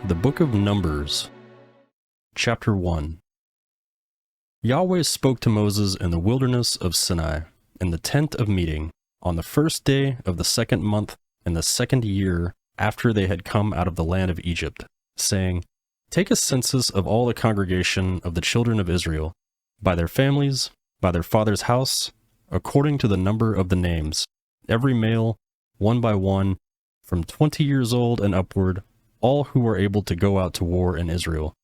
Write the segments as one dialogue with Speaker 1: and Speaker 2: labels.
Speaker 1: The Book of Numbers, Chapter 1. Yahweh spoke to Moses in the wilderness of Sinai, in the tent of meeting, on the first day of the second month in the second year after they had come out of the land of Egypt, saying, Take a census of all the congregation of the children of Israel, by their families, by their father's house, according to the number of the names, every male, one by one, from 20 years old and upward, all who are able to go out to war in Israel.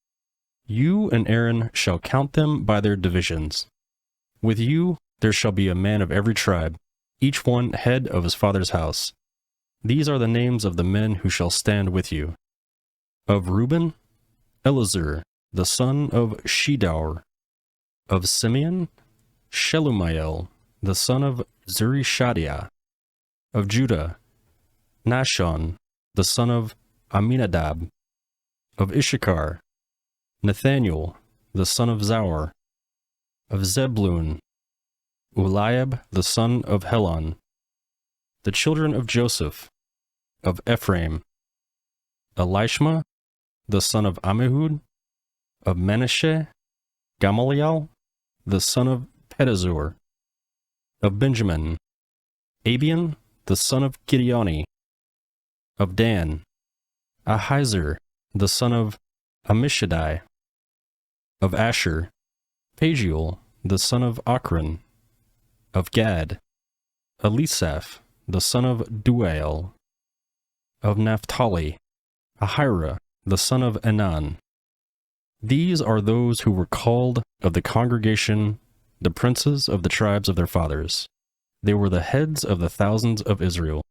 Speaker 1: You and Aaron shall count them by their divisions. With you there shall be a man of every tribe, each one head of his father's house. These are the names of the men who shall stand with you. Of Reuben, Elizur, the son of Shedaur. Of Simeon, Shelumiel, the son of Zurishadaiah. Of Judah, Nahshon, the son of Aminadab. Of Issachar, Nathaniel, the son of Zaur. Of Zebulun, Eliab, the son of Helon. The children of Joseph. Of Ephraim, Elishma, the son of Ammihud. Of Manasseh, Gamaliel, the son of Pedazur. Of Benjamin, Abian, the son of Gideoni. Of Dan, Ahiezer, the son of Ammishaddai. Of Asher, Pagiel, the son of Ochran. Of Gad, Elisaph, the son of Duael. Of Naphtali, Ahira, the son of Enan. These are those who were called of the congregation, the princes of the tribes of their fathers. They were the heads of the thousands of Israel.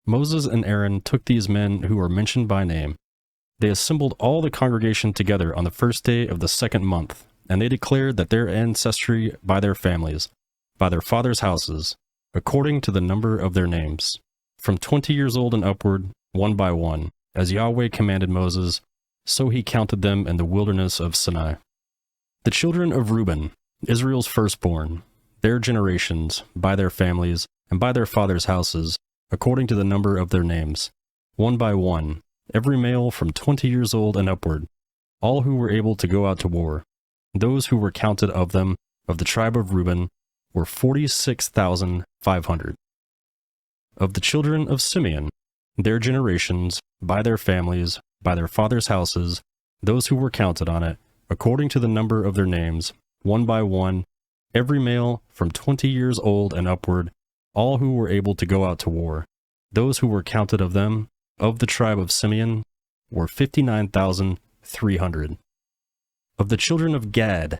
Speaker 1: Moses and Aaron took these men who are mentioned by name. They assembled all the congregation together on the first day of the second month, and they declared that their ancestry by their families, by their fathers' houses, according to the number of their names, from 20 years old and upward, one by one, as Yahweh commanded Moses, so he counted them in the wilderness of Sinai. The children of Reuben, Israel's firstborn, their generations, by their families, and by their fathers' houses, according to the number of their names, one by one, every male from 20 years old and upward, all who were able to go out to war. Those who were counted of them, of the tribe of Reuben, were 46,500. Of the children of Simeon, their generations, by their families, by their fathers' houses, those who were counted on it, according to the number of their names, one by one, every male from 20 years old and upward, all who were able to go out to war. Those who were counted of them, of the tribe of Simeon, were 59,300. Of the children of Gad,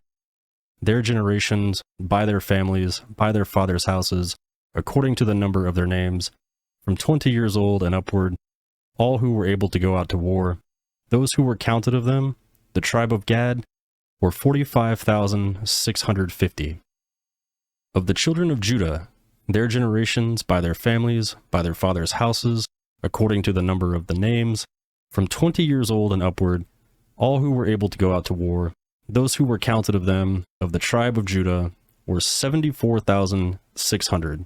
Speaker 1: their generations, by their families, by their fathers' houses, according to the number of their names, from 20 years old and upward, all who were able to go out to war, those who were counted of them, the tribe of Gad, were 45,650. Of the children of Judah, their generations, by their families, by their fathers' houses, according to the number of the names, from 20 years old and upward, all who were able to go out to war, those who were counted of them, of the tribe of Judah, were 74,600.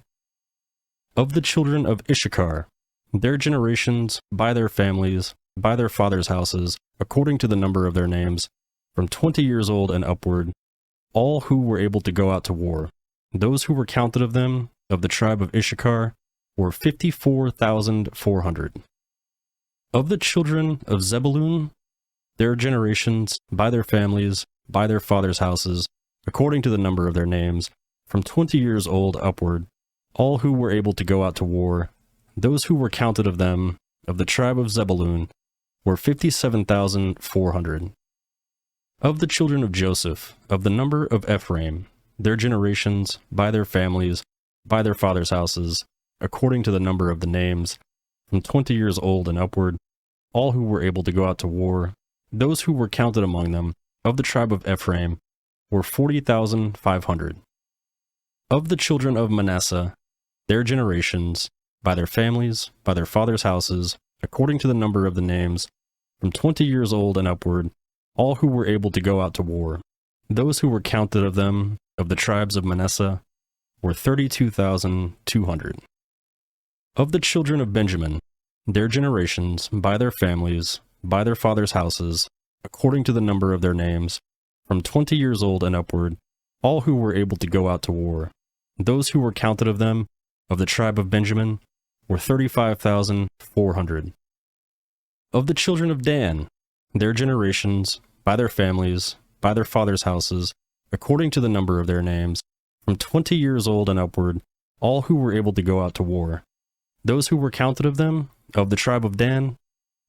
Speaker 1: Of the children of Issachar, their generations, by their families, by their fathers' houses, according to the number of their names, from 20 years old and upward, all who were able to go out to war, those who were counted of them, of the tribe of Issachar, were 54,400. Of the children of Zebulun, their generations, by their families, by their fathers' houses, according to the number of their names, from 20 years old upward, all who were able to go out to war, those who were counted of them, of the tribe of Zebulun, were 57,400. Of the children of Joseph, of the number of Ephraim, their generations, by their families, by their fathers' houses, according to the number of the names, from 20 years old and upward, all who were able to go out to war, those who were counted among them, of the tribe of Ephraim, were 40,500. Of the children of Manasseh, their generations, by their families, by their fathers' houses, according to the number of the names, from 20 years old and upward, all who were able to go out to war, those who were counted of them, of the tribes of Manasseh, were 32,200. Of the children of Benjamin, their generations, by their families, by their fathers' houses, according to the number of their names, from 20 years old and upward, all who were able to go out to war. Those who were counted of them, of the tribe of Benjamin, were 35,400. Of the children of Dan, their generations, by their families, by their fathers' houses, according to the number of their names, from 20 years old and upward, all who were able to go out to war. Those who were counted of them, of the tribe of Dan,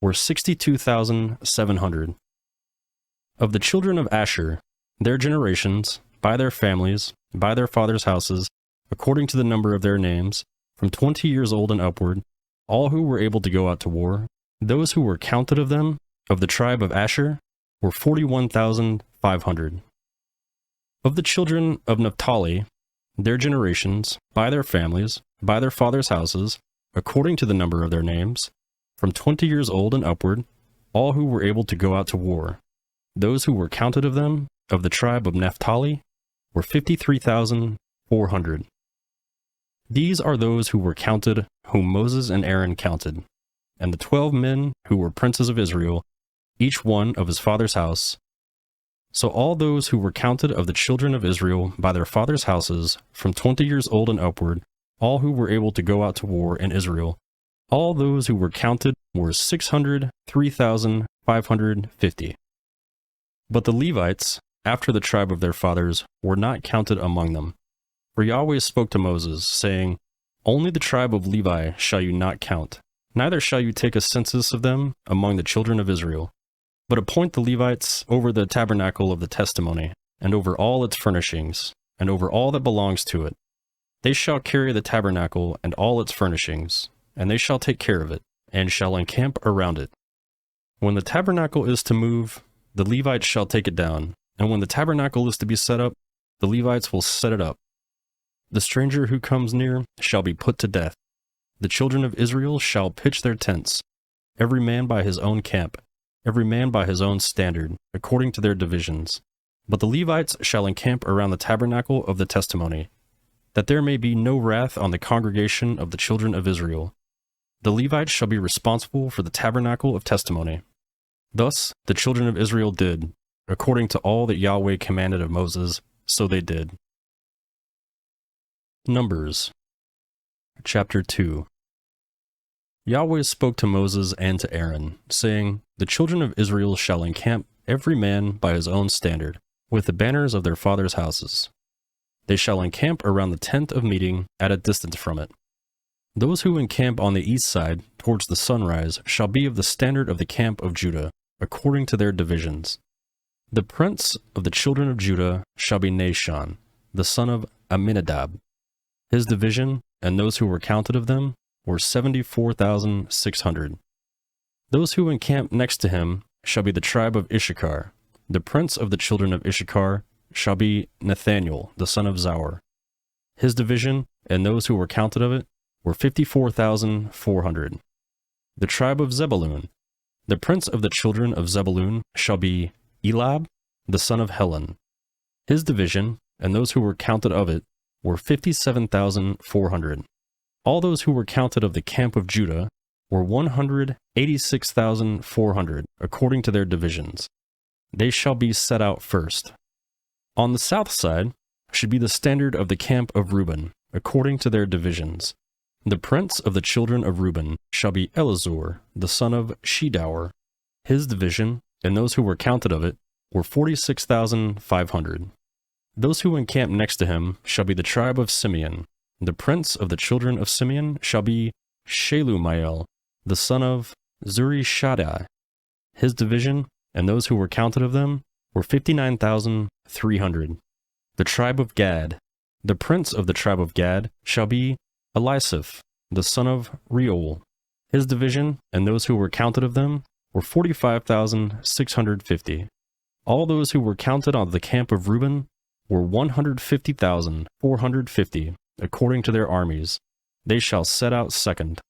Speaker 1: were 62,700. Of the children of Asher, their generations, by their families, by their fathers' houses, according to the number of their names, from 20 years old and upward, all who were able to go out to war, those who were counted of them, of the tribe of Asher, were 41,500. Of the children of Naphtali, their generations, by their families, by their fathers' houses, according to the number of their names, from 20 years old and upward, all who were able to go out to war, those who were counted of them, of the tribe of Naphtali, were 53,400. These are those who were counted, whom Moses and Aaron counted, and the 12 men who were princes of Israel, each one of his father's house. So all those who were counted of the children of Israel by their fathers' houses, from 20 years old and upward, all who were able to go out to war in Israel, all those who were counted were 603,550. But the Levites, after the tribe of their fathers, were not counted among them. For Yahweh spoke to Moses, saying, Only the tribe of Levi shall you not count, neither shall you take a census of them among the children of Israel. But appoint the Levites over the tabernacle of the testimony, and over all its furnishings, and over all that belongs to it. They shall carry the tabernacle and all its furnishings, and they shall take care of it, and shall encamp around it. When the tabernacle is to move, the Levites shall take it down, and when the tabernacle is to be set up, the Levites will set it up. The stranger who comes near shall be put to death. The children of Israel shall pitch their tents, every man by his own camp, every man by his own standard, according to their divisions. But the Levites shall encamp around the tabernacle of the testimony, that there may be no wrath on the congregation of the children of Israel. The Levites shall be responsible for the tabernacle of testimony. Thus the children of Israel did, according to all that Yahweh commanded of Moses, so they did. Numbers Chapter 2. Yahweh spoke to Moses and to Aaron, saying, The children of Israel shall encamp every man by his own standard, with the banners of their fathers' houses. They shall encamp around the tent of meeting at a distance from it. Those who encamp on the east side, towards the sunrise, shall be of the standard of the camp of Judah, according to their divisions. The prince of the children of Judah shall be Nahshon, the son of Amminadab. His division, and those who were counted of them, were 74,600. Those who encamp next to him shall be the tribe of Issachar. The prince of the children of Issachar shall be Nathaniel, the son of Zaur. His division, and those who were counted of it, were 54,400. The tribe of Zebulun. The prince of the children of Zebulun shall be Elab, the son of Helon. His division, and those who were counted of it, were 57,400. All those who were counted of the camp of Judah were 186,400, according to their divisions. They shall be set out first. On the south side should be the standard of the camp of Reuben, according to their divisions. The prince of the children of Reuben shall be Elizur, the son of Shedaur. His division, and those who were counted of it, were 46,500. Those who encamp next to him shall be the tribe of Simeon. The prince of the children of Simeon shall be Shelumiel, the son of Zurishaddai. His division, and those who were counted of them, were 59,300. The tribe of Gad. The prince of the tribe of Gad shall be Elisaph, the son of Reuel. His division, and those who were counted of them, were 45,650. All those who were counted on the camp of Reuben were 150,450, according to their armies. They shall set out second.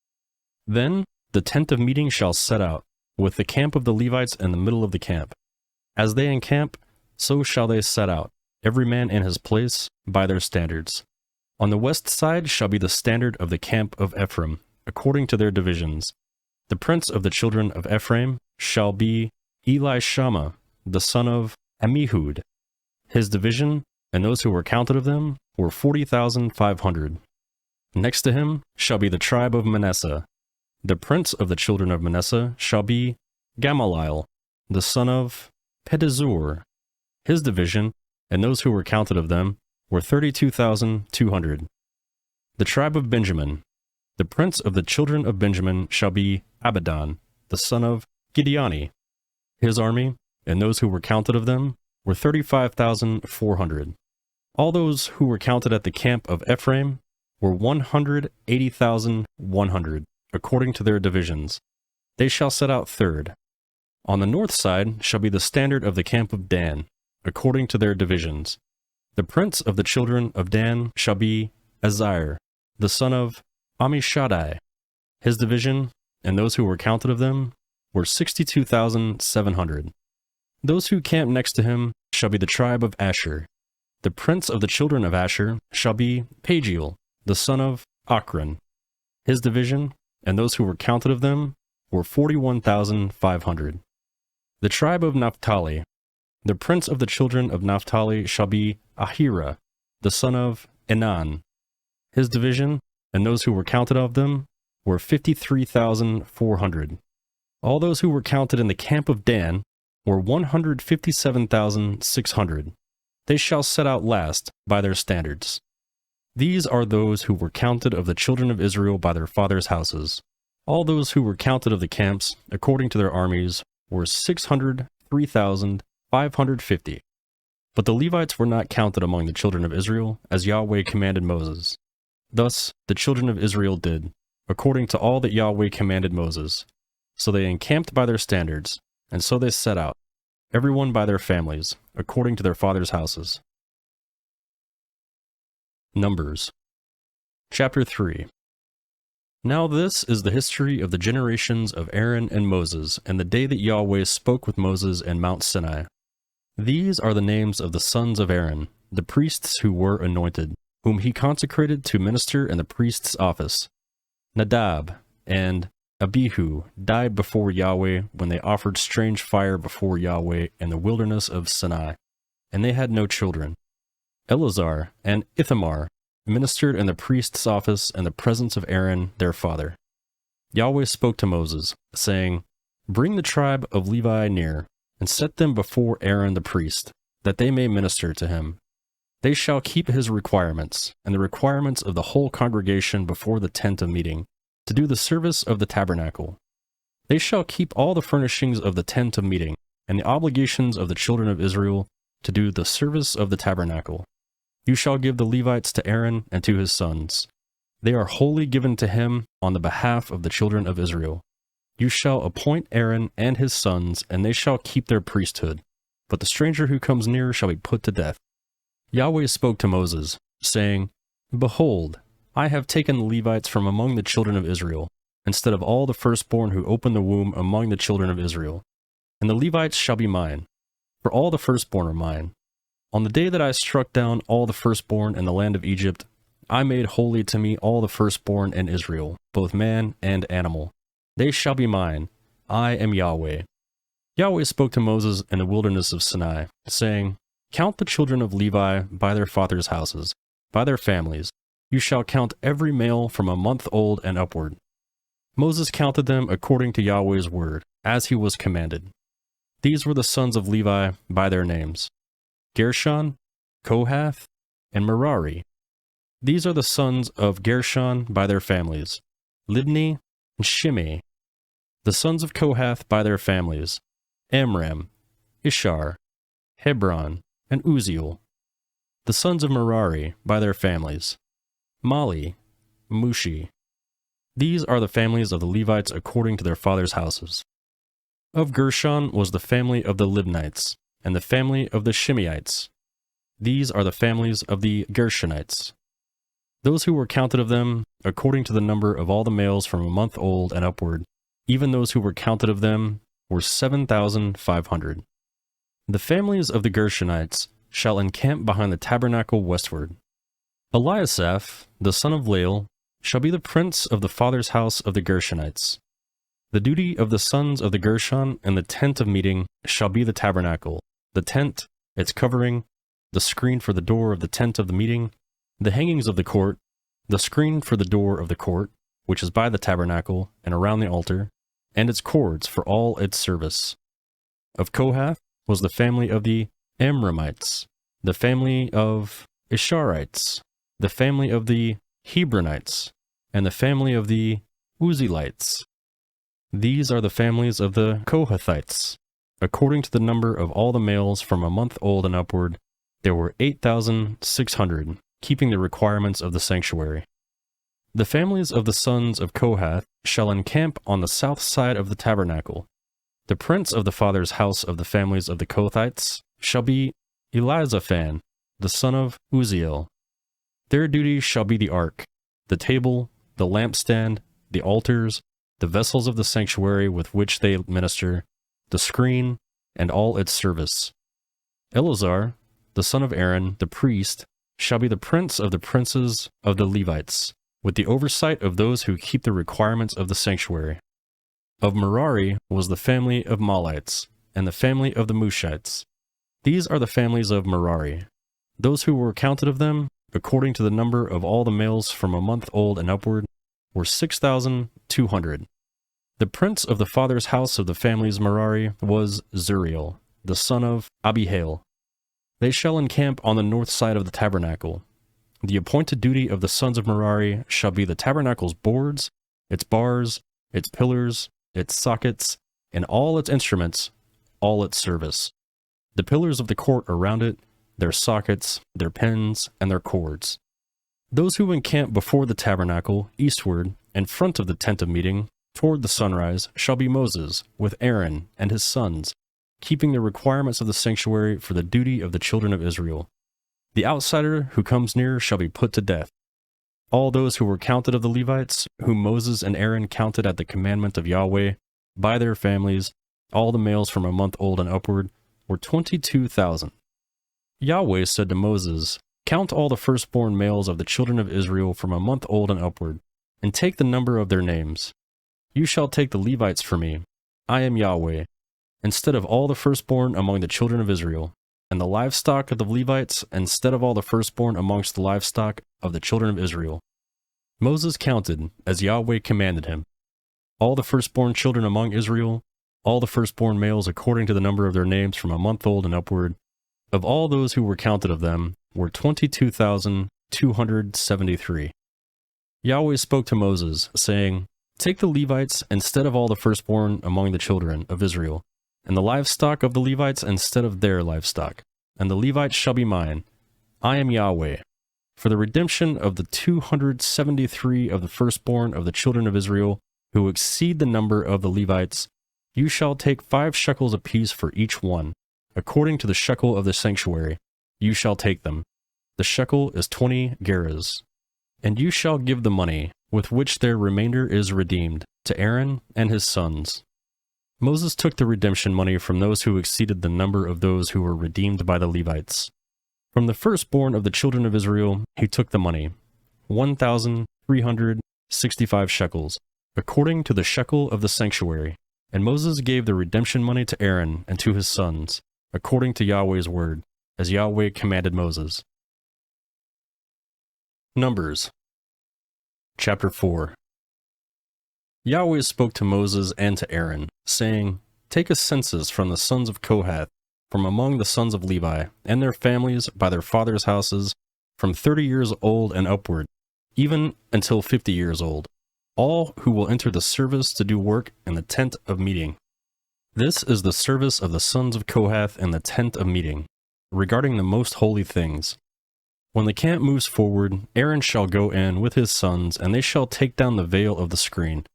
Speaker 1: Then the tent of meeting shall set out, with the camp of the Levites in the middle of the camp. As they encamp, so shall they set out, every man in his place, by their standards. On the west side shall be the standard of the camp of Ephraim, according to their divisions. The prince of the children of Ephraim shall be Elishama, the son of Ammihud. His division, and those who were counted of them, were 40,500. Next to him shall be the tribe of Manasseh. The prince of the children of Manasseh shall be Gamaliel, the son of Pedazur. His division, and those who were counted of them, were 32,200. The tribe of Benjamin. The prince of the children of Benjamin shall be Abidan, the son of Gideoni. His army, and those who were counted of them, were 35,400. All those who were counted at the camp of Ephraim were 180,100, according to their divisions. They shall set out third. On the north side shall be the standard of the camp of Dan, according to their divisions. The prince of the children of Dan shall be Azir, the son of Ammishaddai. His division, and those who were counted of them, were 62,700. Those who camp next to him shall be the tribe of Asher. The prince of the children of Asher shall be Pagiel, the son of Achran. His division, and those who were counted of them, were 41,500. The tribe of Naphtali. The prince of the children of Naphtali shall be Ahira, the son of Enan. His division, and those who were counted of them, were 53,400. All those who were counted in the camp of Dan were 157,600. They shall set out last by their standards. These are those who were counted of the children of Israel by their fathers' houses. All those who were counted of the camps, according to their armies, were 603,550. But the Levites were not counted among the children of Israel, as Yahweh commanded Moses. Thus the children of Israel did, according to all that Yahweh commanded Moses. So they encamped by their standards, and so they set out, everyone by their families, according to their fathers' houses. Numbers. Chapter 3. Now this is the history of the generations of Aaron and Moses, and the day that Yahweh spoke with Moses in Mount Sinai. These are the names of the sons of Aaron, the priests who were anointed, whom he consecrated to minister in the priest's office. Nadab and Abihu died before Yahweh when they offered strange fire before Yahweh in the wilderness of Sinai, and they had no children. Eleazar and Ithamar ministered in the priest's office in the presence of Aaron their father. Yahweh spoke to Moses, saying, "Bring the tribe of Levi near, and set them before Aaron the priest, that they may minister to him. They shall keep his requirements, and the requirements of the whole congregation before the tent of meeting, to do the service of the tabernacle. They shall keep all the furnishings of the tent of meeting, and the obligations of the children of Israel, to do the service of the tabernacle. You shall give the Levites to Aaron and to his sons. They are wholly given to him on the behalf of the children of Israel. You shall appoint Aaron and his sons, and they shall keep their priesthood. But the stranger who comes near shall be put to death." Yahweh spoke to Moses, saying, "Behold, I have taken the Levites from among the children of Israel, instead of all the firstborn who open the womb among the children of Israel. And the Levites shall be mine, for all the firstborn are mine. On the day that I struck down all the firstborn in the land of Egypt, I made holy to me all the firstborn in Israel, both man and animal. They shall be mine. I am Yahweh." Yahweh spoke to Moses in the wilderness of Sinai, saying, "Count the children of Levi by their fathers' houses, by their families. You shall count every male from a month old and upward." Moses counted them according to Yahweh's word, as he was commanded. These were the sons of Levi by their names: Gershon, Kohath, and Merari. These are the sons of Gershon by their families: Libni and Shimei. The sons of Kohath by their families: Amram, Ishar, Hebron, and Uziel. The sons of Merari by their families: Mali, Mushi. These are the families of the Levites according to their fathers' houses. Of Gershon was the family of the Libnites, and the family of the Shimeites. These are the families of the Gershonites. Those who were counted of them, according to the number of all the males from a month old and upward, even those who were counted of them, were 7,500. The families of the Gershonites shall encamp behind the tabernacle westward. Eliasaph, the son of Lael, shall be the prince of the father's house of the Gershonites. The duty of the sons of the Gershon and the tent of meeting shall be the tabernacle, the tent, its covering, the screen for the door of the tent of the meeting, the hangings of the court, the screen for the door of the court, which is by the tabernacle and around the altar, and its cords for all its service. Of Kohath was the family of the Amramites, the family of Isharites, the family of the Hebronites, and the family of the Uzzielites. These are the families of the Kohathites. According to the number of all the males from a month old and upward, there were 8,600, keeping the requirements of the sanctuary. The families of the sons of Kohath shall encamp on the south side of the tabernacle. The prince of the father's house of the families of the Kohathites shall be Elizaphan, the son of Uzziel. Their duty shall be the ark, the table, the lampstand, the altars, the vessels of the sanctuary with which they minister, the screen, and all its service. Eleazar, the son of Aaron, the priest, shall be the prince of the princes of the Levites, with the oversight of those who keep the requirements of the sanctuary. Of Merari was the family of Malites, and the family of the Mushites. These are the families of Merari. Those who were counted of them, according to the number of all the males from a month old and upward, were 6,200. The prince of the father's house of the families Merari was Zuriel, the son of Abihail. They shall encamp on the north side of the tabernacle. The appointed duty of the sons of Merari shall be the tabernacle's boards, its bars, its pillars, its sockets, and all its instruments, all its service. The pillars of the court around it, their sockets, their pins, and their cords. Those who encamp before the tabernacle, eastward, in front of the tent of meeting, toward the sunrise, shall be Moses, with Aaron and his sons, keeping the requirements of the sanctuary for the duty of the children of Israel. The outsider who comes near shall be put to death. All those who were counted of the Levites, whom Moses and Aaron counted at the commandment of Yahweh, by their families, all the males from a month old and upward, were 22,000. Yahweh said to Moses, "Count all the firstborn males of the children of Israel from a month old and upward, and take the number of their names. You shall take the Levites for me. I am Yahweh, instead of all the firstborn among the children of Israel, and the livestock of the Levites instead of all the firstborn amongst the livestock of the children of Israel." Moses counted, as Yahweh commanded him, all the firstborn children among Israel, all the firstborn males according to the number of their names from a month old and upward, of all those who were counted of them, were 22,273. Yahweh spoke to Moses, saying, "Take the Levites instead of all the firstborn among the children of Israel, and the livestock of the Levites instead of their livestock, and the Levites shall be mine. I am Yahweh. For the redemption of the 273 of the firstborn of the children of Israel, who exceed the number of the Levites, you shall take 5 shekels apiece for each one, according to the shekel of the sanctuary. You shall take them. The shekel is 20 gerahs. And you shall give the money, with which their remainder is redeemed, to Aaron and his sons." Moses took the redemption money from those who exceeded the number of those who were redeemed by the Levites. From the firstborn of the children of Israel, he took the money, 1,365 shekels, according to the shekel of the sanctuary. And Moses gave the redemption money to Aaron and to his sons, according to Yahweh's word, as Yahweh commanded Moses. Numbers Chapter 4. Yahweh spoke to Moses and to Aaron, saying, "Take a census from the sons of Kohath, from among the sons of Levi, and their families by their fathers' houses, from 30 years old and upward, even until 50 years old, all who will enter the service to do work in the tent of meeting. This is the service of the sons of Kohath in the tent of meeting, regarding the most holy things. When the camp moves forward, Aaron shall go in with his sons, and they shall take down the veil of the screen,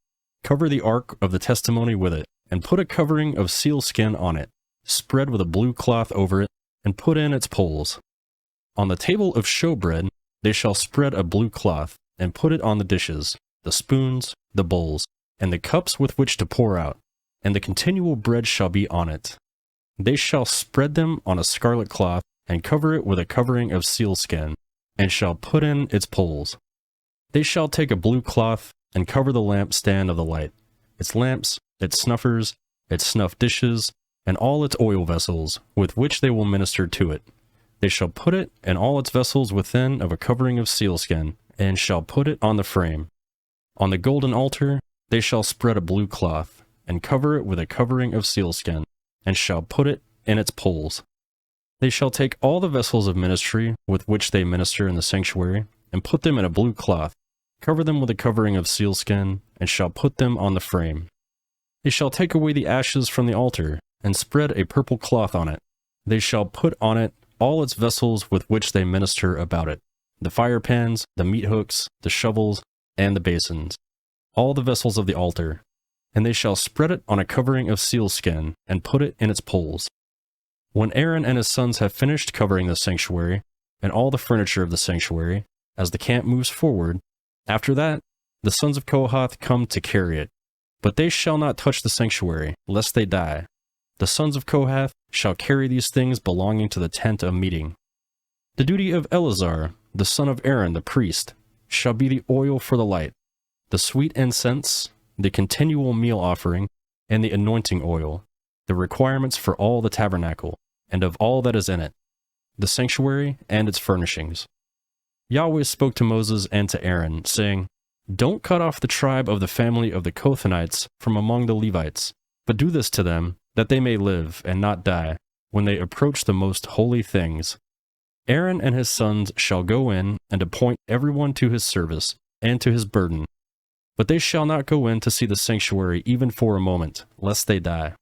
Speaker 1: cover the ark of the testimony with it, and put a covering of sealskin on it, spread with a blue cloth over it, and put in its poles. On the table of showbread they shall spread a blue cloth, and put it on the dishes, the spoons, the bowls, and the cups with which to pour out, and the continual bread shall be on it. They shall spread them on a scarlet cloth, and cover it with a covering of sealskin, and shall put in its poles. They shall take a blue cloth, and cover the lampstand of the light, its lamps, its snuffers, its snuff dishes, and all its oil vessels, with which they will minister to it. They shall put it and all its vessels within of a covering of sealskin, and shall put it on the frame. On the golden altar they shall spread a blue cloth, and cover it with a covering of sealskin, and shall put it in its poles. They shall take all the vessels of ministry with which they minister in the sanctuary, and put them in a blue cloth, cover them with a covering of sealskin, and shall put them on the frame. They shall take away the ashes from the altar, and spread a purple cloth on it. They shall put on it all its vessels with which they minister about it, the fire pans, the meat hooks, the shovels, and the basins, all the vessels of the altar. And they shall spread it on a covering of sealskin, and put it in its poles. When Aaron and his sons have finished covering the sanctuary, and all the furniture of the sanctuary, as the camp moves forward, after that, the sons of Kohath come to carry it. But they shall not touch the sanctuary, lest they die. The sons of Kohath shall carry these things belonging to the tent of meeting. The duty of Eleazar, the son of Aaron the priest, shall be the oil for the light, the sweet incense, the continual meal offering, and the anointing oil, the requirements for all the tabernacle, and of all that is in it, the sanctuary and its furnishings. Yahweh spoke to Moses and to Aaron, saying, Don't cut off the tribe of the family of the Kohathites from among the Levites, but do this to them, that they may live and not die, when they approach the most holy things. Aaron and his sons shall go in and appoint everyone to his service and to his burden, but they shall not go in to see the sanctuary even for a moment, lest they die.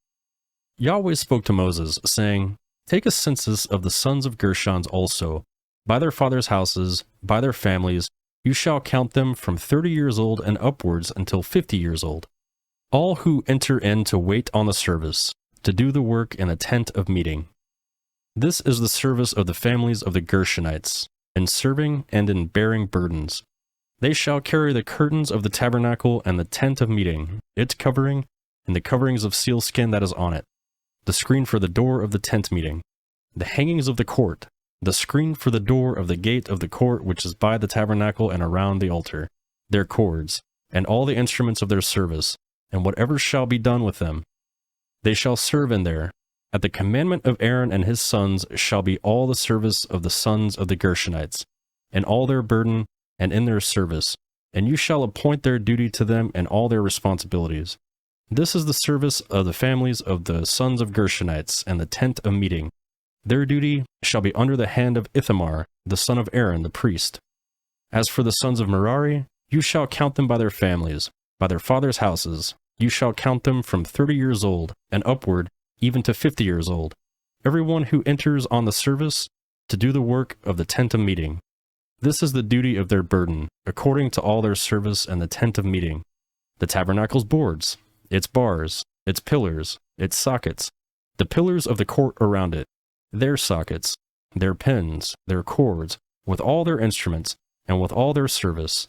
Speaker 1: Yahweh spoke to Moses, saying, Take a census of the sons of Gershon also, by their fathers' houses, by their families. You shall count them from 30 years old and upwards until 50 years old, all who enter in to wait on the service, to do the work in the tent of meeting. This is the service of the families of the Gershonites, in serving and in bearing burdens. They shall carry the curtains of the tabernacle and the tent of meeting, its covering, and the coverings of sealskin that is on it, the screen for the door of the tent meeting, the hangings of the court, the screen for the door of the gate of the court which is by the tabernacle and around the altar, their cords, and all the instruments of their service, and whatever shall be done with them. They shall serve in there. At the commandment of Aaron and his sons shall be all the service of the sons of the Gershonites, and all their burden, and in their service, and you shall appoint their duty to them and all their responsibilities. This is the service of the families of the sons of Gershonites and the tent of meeting. Their duty shall be under the hand of Ithamar, the son of Aaron the priest. As for the sons of Merari, you shall count them by their families, by their fathers' houses. You shall count them from 30 years old and upward, even to 50 years old, everyone who enters on the service to do the work of the tent of meeting. This is the duty of their burden, according to all their service and the tent of meeting. The tabernacle's boards, its bars, its pillars, its sockets, the pillars of the court around it, their sockets, their pins, their cords, with all their instruments, and with all their service.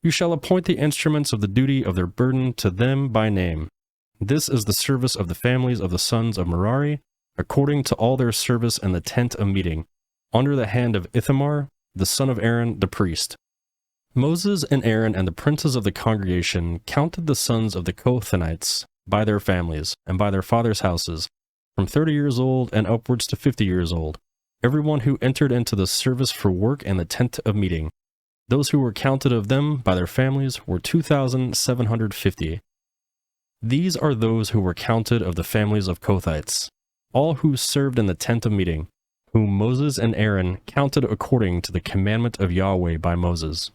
Speaker 1: You shall appoint the instruments of the duty of their burden to them by name. This is the service of the families of the sons of Merari, according to all their service in the tent of meeting, under the hand of Ithamar, the son of Aaron the priest. Moses and Aaron and the princes of the congregation counted the sons of the Kohathites by their families and by their fathers' houses, from 30 years old and upwards to 50 years old, everyone who entered into the service for work in the tent of meeting. Those who were counted of them by their families were 2,750. These are those who were counted of the families of Kohathites, all who served in the tent of meeting, whom Moses and Aaron counted according to the commandment of Yahweh by Moses.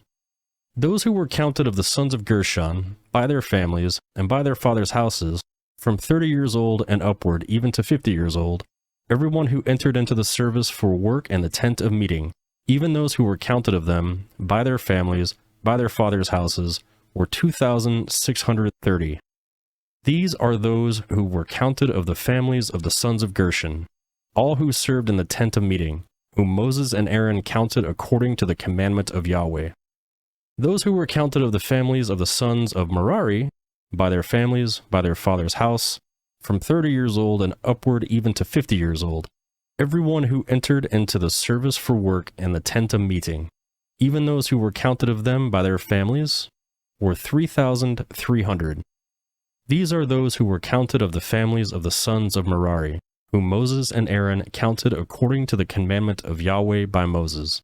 Speaker 1: Those who were counted of the sons of Gershon, by their families, and by their fathers' houses, from 30 years old and upward even to 50 years old, everyone who entered into the service for work in the tent of meeting, even those who were counted of them, by their families, by their fathers' houses, were 2,630. These are those who were counted of the families of the sons of Gershon, all who served in the tent of meeting, whom Moses and Aaron counted according to the commandment of Yahweh. Those who were counted of the families of the sons of Merari, by their families, by their father's house, from 30 years old and upward even to 50 years old, everyone who entered into the service for work in the tent of meeting, even those who were counted of them by their families, were 3,300. These are those who were counted of the families of the sons of Merari, whom Moses and Aaron counted according to the commandment of Yahweh by Moses.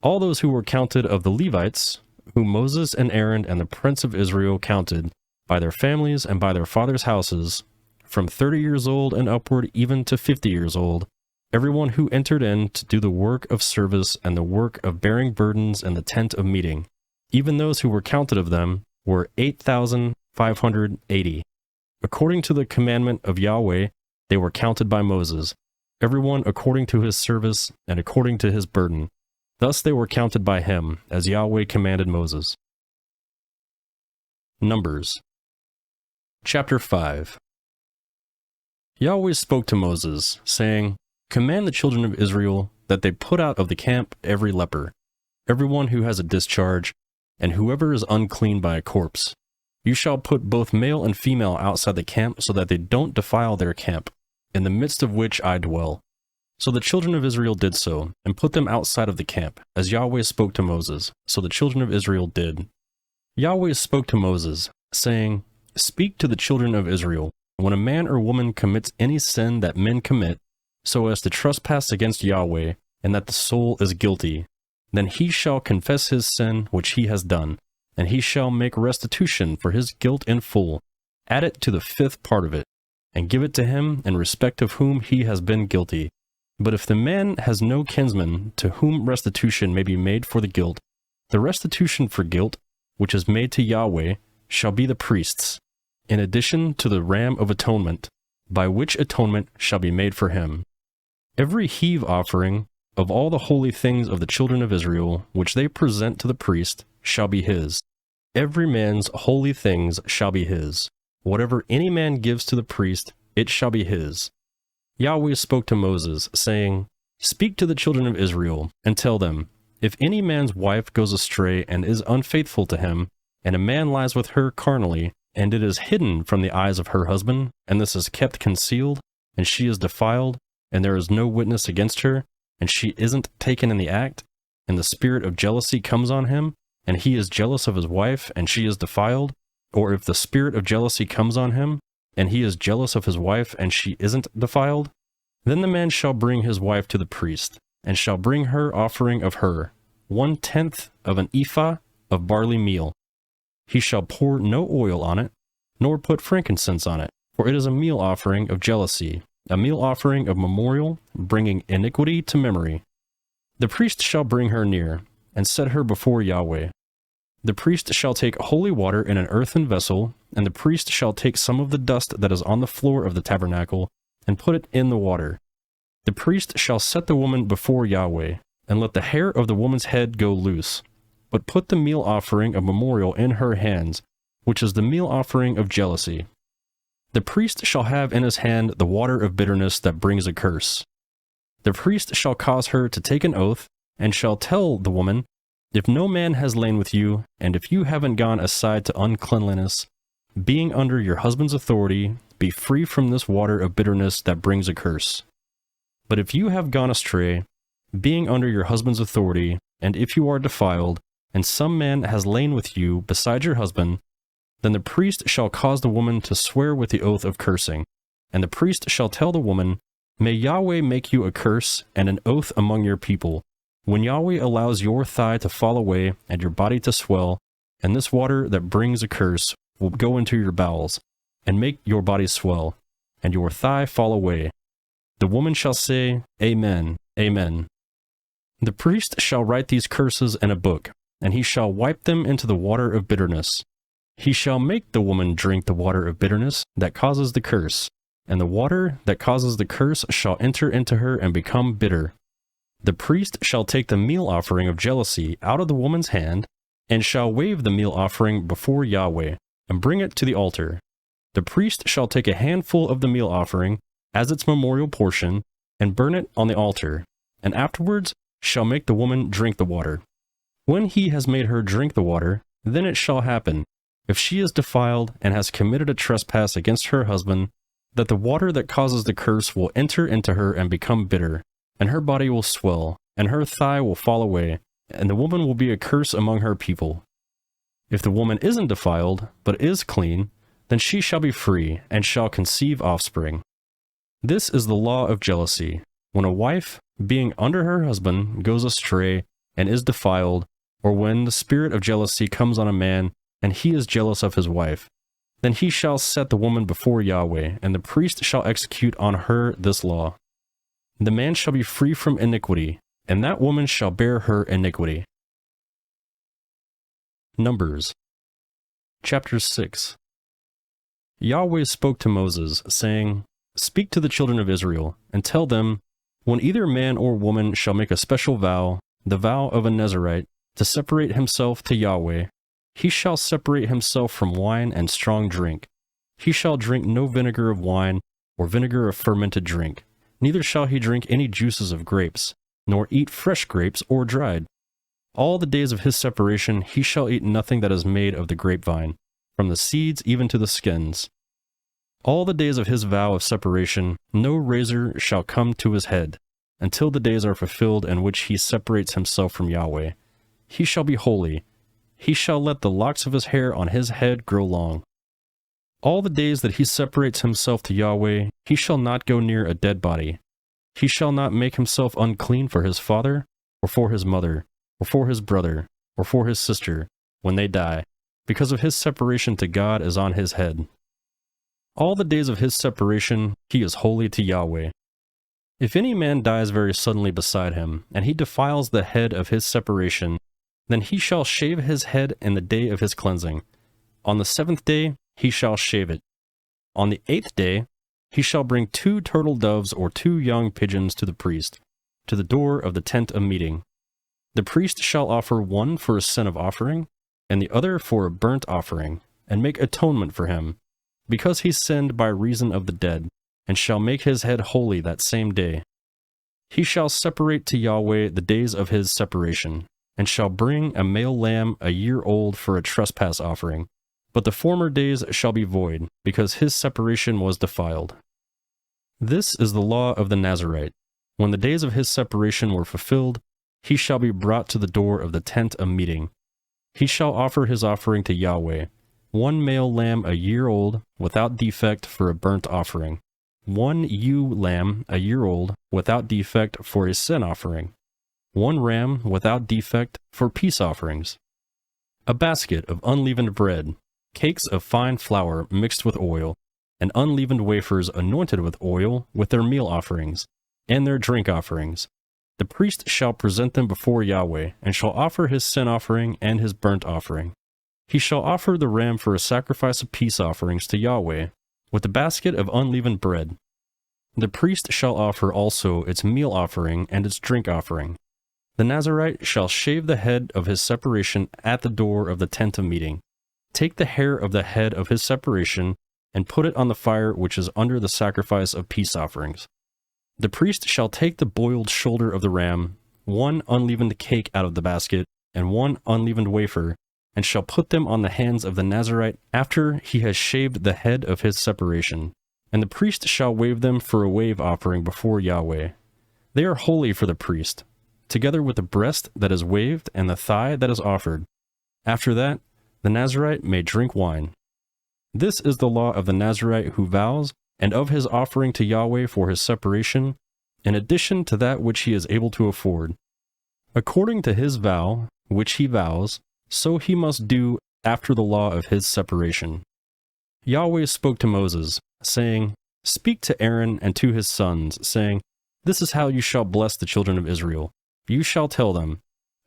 Speaker 1: All those who were counted of the Levites, whom Moses and Aaron and the prince of Israel counted, by their families and by their fathers' houses, from 30 years old and upward even to 50 years old, everyone who entered in to do the work of service and the work of bearing burdens in the tent of meeting, even those who were counted of them, were 8,580. According to the commandment of Yahweh, they were counted by Moses, everyone according to his service and according to his burden. Thus they were counted by him, as Yahweh commanded Moses. Numbers Chapter 5. Yahweh spoke to Moses, saying, Command the children of Israel that they put out of the camp every leper, everyone who has a discharge, and whoever is unclean by a corpse. You shall put both male and female outside the camp so that they don't defile their camp, in the midst of which I dwell. So the children of Israel did so, and put them outside of the camp, as Yahweh spoke to Moses. So the children of Israel did. Yahweh spoke to Moses, saying, Speak to the children of Israel, when a man or woman commits any sin that men commit, so as to trespass against Yahweh, and that the soul is guilty, then he shall confess his sin which he has done, and he shall make restitution for his guilt in full, add it to the 5th part of it, and give it to him in respect of whom he has been guilty. But if the man has no kinsman to whom restitution may be made for the guilt, the restitution for guilt, which is made to Yahweh, shall be the priest's, in addition to the ram of atonement, by which atonement shall be made for him. Every heave offering of all the holy things of the children of Israel, which they present to the priest, shall be his. Every man's holy things shall be his. Whatever any man gives to the priest, it shall be his. Yahweh spoke to Moses, saying, Speak to the children of Israel, and tell them, If any man's wife goes astray and is unfaithful to him, and a man lies with her carnally, and it is hidden from the eyes of her husband, and this is kept concealed, and she is defiled, and there is no witness against her, and she isn't taken in the act, and the spirit of jealousy comes on him, and he is jealous of his wife, and she is defiled, or if the spirit of jealousy comes on him, and he is jealous of his wife, and she isn't defiled, then the man shall bring his wife to the priest, and shall bring her offering of her, 1/10 of an ephah of barley meal. He shall pour no oil on it, nor put frankincense on it, for it is a meal offering of jealousy, a meal offering of memorial, bringing iniquity to memory. The priest shall bring her near, and set her before Yahweh. The priest shall take holy water in an earthen vessel, and the priest shall take some of the dust that is on the floor of the tabernacle, and put it in the water. The priest shall set the woman before Yahweh, and let the hair of the woman's head go loose, but put the meal offering of memorial in her hands, which is the meal offering of jealousy. The priest shall have in his hand the water of bitterness that brings a curse. The priest shall cause her to take an oath, and shall tell the woman, If no man has lain with you, and if you haven't gone aside to uncleanliness, being under your husband's authority, be free from this water of bitterness that brings a curse. But if you have gone astray, being under your husband's authority, and if you are defiled, and some man has lain with you beside your husband, then the priest shall cause the woman to swear with the oath of cursing, and the priest shall tell the woman, May Yahweh make you a curse and an oath among your people, when Yahweh allows your thigh to fall away and your body to swell, and this water that brings a curse will go into your bowels, and make your body swell, and your thigh fall away. The woman shall say, Amen, Amen. The priest shall write these curses in a book, and he shall wipe them into the water of bitterness. He shall make the woman drink the water of bitterness that causes the curse, and the water that causes the curse shall enter into her and become bitter. The priest shall take the meal offering of jealousy out of the woman's hand, and shall wave the meal offering before Yahweh, and bring it to the altar. The priest shall take a handful of the meal offering as its memorial portion, and burn it on the altar, and afterwards shall make the woman drink the water. When he has made her drink the water, then it shall happen, if she is defiled and has committed a trespass against her husband, that the water that causes the curse will enter into her and become bitter, and her body will swell, and her thigh will fall away, and the woman will be a curse among her people. If the woman isn't defiled, but is clean, then she shall be free, and shall conceive offspring. This is the law of jealousy. When a wife, being under her husband, goes astray, and is defiled, or when the spirit of jealousy comes on a man, and he is jealous of his wife, then he shall set the woman before Yahweh, and the priest shall execute on her this law. The man shall be free from iniquity, and that woman shall bear her iniquity. Numbers Chapter 6. Yahweh spoke to Moses, saying, Speak to the children of Israel, and tell them, when either man or woman shall make a special vow, the vow of a Nazirite, to separate himself to Yahweh, he shall separate himself from wine and strong drink. He shall drink no vinegar of wine, or vinegar of fermented drink, neither shall he drink any juices of grapes, nor eat fresh grapes or dried. All the days of his separation he shall eat nothing that is made of the grapevine, from the seeds even to the skins. All the days of his vow of separation no razor shall come to his head, until the days are fulfilled in which he separates himself from Yahweh. He shall be holy. He shall let the locks of his hair on his head grow long. All the days that he separates himself to Yahweh, he shall not go near a dead body. He shall not make himself unclean for his father, or for his mother, or for his brother, or for his sister, when they die, because of his separation to God is on his head. All the days of his separation he is holy to Yahweh. If any man dies very suddenly beside him, and he defiles the head of his separation, then he shall shave his head in the day of his cleansing. On the 7th day he shall shave it. On the 8th day he shall bring 2 turtle doves or 2 young pigeons to the priest, to the door of the tent of meeting. The priest shall offer one for a sin of offering, and the other for a burnt offering, and make atonement for him, because he sinned by reason of the dead, and shall make his head holy that same day. He shall separate to Yahweh the days of his separation, and shall bring a male lamb a year old for a trespass offering, but the former days shall be void, because his separation was defiled. This is the law of the Nazirite. When the days of his separation were fulfilled, he shall be brought to the door of the tent of meeting. He shall offer his offering to Yahweh, 1 male lamb a year old, without defect for a burnt offering, 1 ewe lamb a year old, without defect for a sin offering, 1 ram without defect for peace offerings, a basket of unleavened bread, cakes of fine flour mixed with oil, and unleavened wafers anointed with oil with their meal offerings, and their drink offerings. The priest shall present them before Yahweh, and shall offer his sin offering and his burnt offering. He shall offer the ram for a sacrifice of peace offerings to Yahweh, with the basket of unleavened bread. The priest shall offer also its meal offering and its drink offering. The Nazirite shall shave the head of his separation at the door of the tent of meeting. Take the hair of the head of his separation, and put it on the fire which is under the sacrifice of peace offerings. The priest shall take the boiled shoulder of the ram, 1 unleavened cake out of the basket, and 1 unleavened wafer, and shall put them on the hands of the Nazirite after he has shaved the head of his separation. And the priest shall wave them for a wave offering before Yahweh. They are holy for the priest, together with the breast that is waved and the thigh that is offered. After that, the Nazirite may drink wine. This is the law of the Nazirite who vows, and of his offering to Yahweh for his separation, in addition to that which he is able to afford. According to his vow, which he vows, so he must do after the law of his separation. Yahweh spoke to Moses, saying, Speak to Aaron and to his sons, saying, This is how you shall bless the children of Israel. You shall tell them,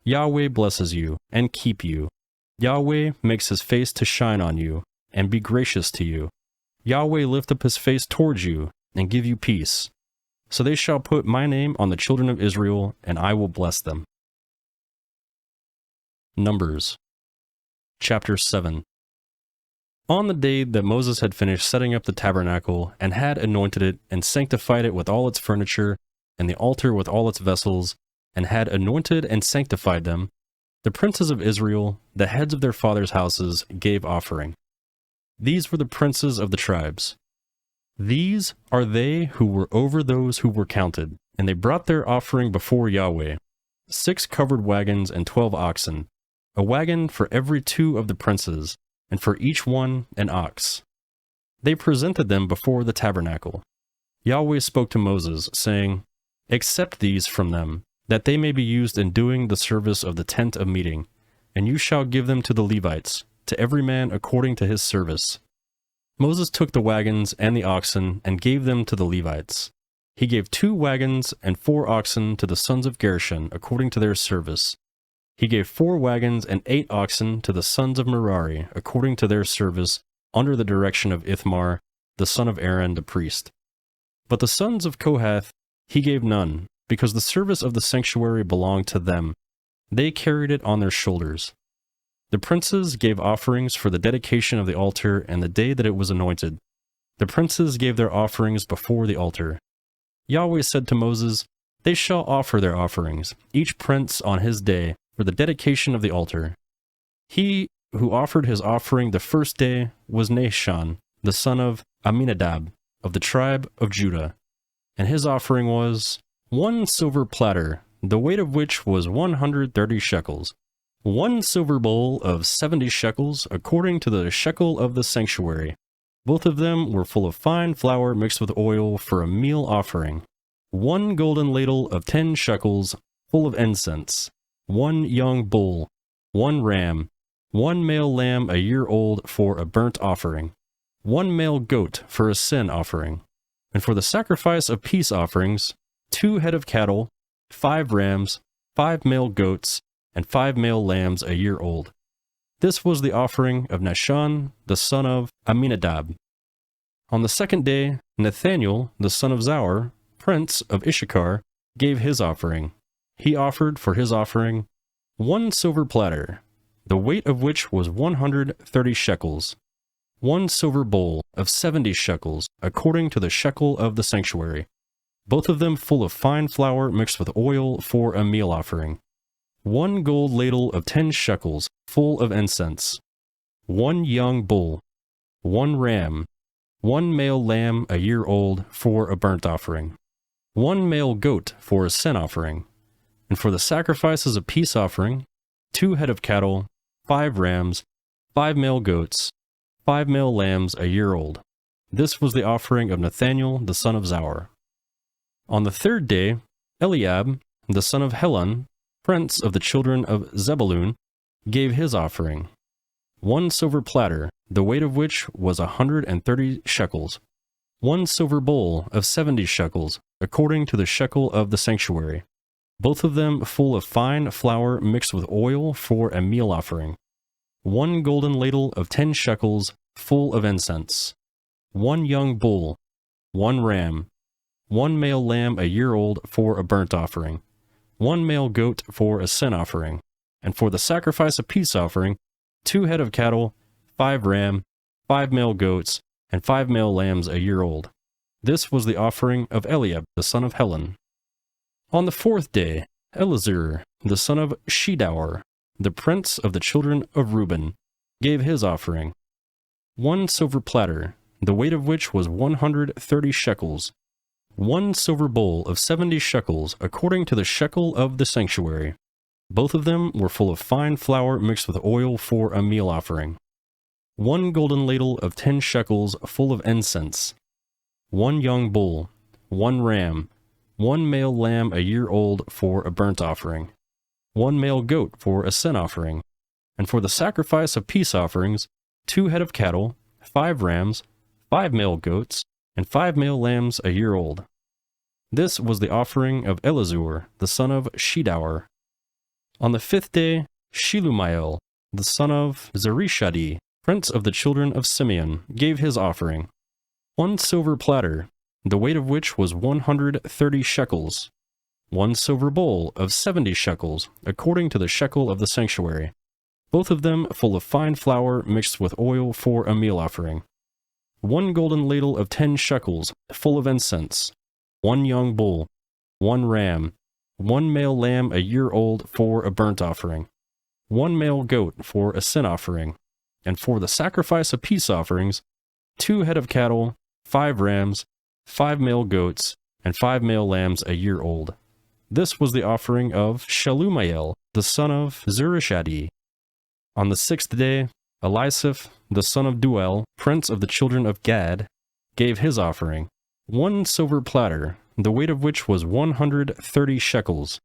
Speaker 1: Yahweh blesses you, and keep you. Yahweh makes his face to shine on you, and be gracious to you. Yahweh lift up his face towards you, and give you peace. So they shall put my name on the children of Israel, and I will bless them. Numbers Chapter 7. On the day that Moses had finished setting up the tabernacle, and had anointed it, and sanctified it with all its furniture, and the altar with all its vessels, and had anointed and sanctified them, the princes of Israel, the heads of their fathers' houses, gave offering. These were the princes of the tribes. These are they who were over those who were counted, and they brought their offering before Yahweh, 6 covered wagons and 12 oxen, a wagon for every 2 of the princes, and for each one an ox. They presented them before the tabernacle. Yahweh spoke to Moses, saying, "Accept these from them, that they may be used in doing the service of the tent of meeting, and you shall give them to the Levites, to every man according to his service." Moses took the wagons and the oxen and gave them to the Levites. He gave 2 wagons and 4 oxen to the sons of Gershon according to their service. He gave 4 wagons and 8 oxen to the sons of Merari according to their service under the direction of Ithamar, the son of Aaron the priest. But the sons of Kohath he gave none, because the service of the sanctuary belonged to them. They carried it on their shoulders. The princes gave offerings for the dedication of the altar and the day that it was anointed. The princes gave their offerings before the altar. Yahweh said to Moses, "They shall offer their offerings, each prince on his day, for the dedication of the altar." He who offered his offering the first day was Nahshon, the son of Amminadab, of the tribe of Judah. And his offering was 1 silver platter, the weight of which was 130 shekels, 1 silver bowl of 70 shekels, according to the shekel of the sanctuary. Both of them were full of fine flour mixed with oil for a meal offering. 1 golden ladle of 10 shekels, full of incense. 1 young bull, 1 ram, 1 male lamb a year old for a burnt offering. 1 male goat for a sin offering. And for the sacrifice of peace offerings, 2 head of cattle, 5 rams, 5 male goats, and 5 male lambs a year old. This was the offering of Nahshon, the son of Amminadab. On the second day, Nathaniel, the son of Zaur, prince of Issachar, gave his offering. He offered for his offering 1 silver platter, the weight of which was 130 shekels, 1 silver bowl of 70 shekels, according to the shekel of the sanctuary, both of them full of fine flour mixed with oil for a meal offering. 1 gold ladle of 10 shekels, full of incense. 1 young bull, 1 ram, 1 male lamb a year old for a burnt offering. 1 male goat for a sin offering. And for the sacrifices of peace offering, 2 head of cattle, 5 rams, 5 male goats, 5 male lambs a year old. This was the offering of Nathaniel, the son of Zaur. On the third day, Eliab, the son of Helon, prince of the children of Zebulun, gave his offering. 1 silver platter, the weight of which was 130 shekels. 1 silver bowl of 70 shekels, according to the shekel of the sanctuary. Both of them full of fine flour mixed with oil for a meal offering. 1 golden ladle of 10 shekels, full of incense. 1 young bull, 1 ram, 1 male lamb a year old for a burnt offering. 1 male goat for a sin offering, and for the sacrifice of peace offering, 2 head of cattle, 5 ram, 5 male goats, and 5 male lambs a year old. This was the offering of Eliab, the son of Helon. On the fourth day, Elazar, the son of Shedaur, the prince of the children of Reuben, gave his offering. 1 silver platter, the weight of which was 130 shekels. 1 silver bowl of 70 shekels, according to the shekel of the sanctuary. Both of them were full of fine flour mixed with oil for a meal offering. 1 golden ladle of 10 shekels, full of incense. 1 young bull, 1 ram, 1 male lamb a year old for a burnt offering. 1 male goat for a sin offering. And for the sacrifice of peace offerings, 2 head of cattle, 5 rams, 5 male goats, and 5 male lambs a year old. This was the offering of Elazar, the son of Shedaur. On the fifth day, Shelumiel, the son of Zerishadai, prince of the children of Simeon, gave his offering. 1 silver platter, the weight of which was 130 shekels. 1 silver bowl of 70 shekels, according to the shekel of the sanctuary. Both of them full of fine flour mixed with oil for a meal offering. 1 golden ladle of 10 shekels, full of incense. 1 young bull, 1 ram, 1 male lamb a year old for a burnt offering. 1 male goat for a sin offering. And for the sacrifice of peace offerings, 2 head of cattle, 5 rams, 5 male goats, and 5 male lambs a year old. This was the offering of Shelumiel, the son of Zerishadai. On the sixth day, Elisaph, the son of Duel, prince of the children of Gad, gave his offering, 1 silver platter, the weight of which was 130 shekels,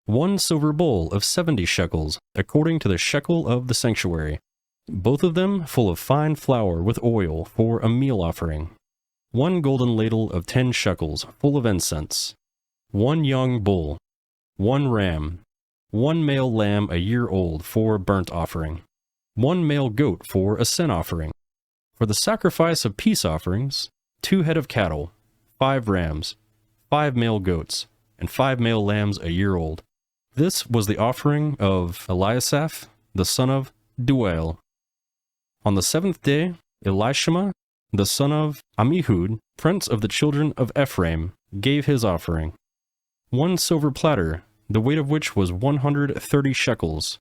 Speaker 1: 1 silver bowl of 70 shekels, according to the shekel of the sanctuary, both of them full of fine flour with oil for a meal offering, 1 golden ladle of 10 shekels, full of incense, 1 young bull, 1 ram, 1 male lamb a year old for a burnt offering, 1 male goat for a sin offering. For the sacrifice of peace offerings, 2 head of cattle, 5 rams, 5 male goats, and 5 male lambs a year old. This was the offering of Elisaph, the son of Duel. On the 7th day, Elishama, the son of Ammihud, prince of the children of Ephraim, gave his offering, 1 silver platter, the weight of which was 130 shekels,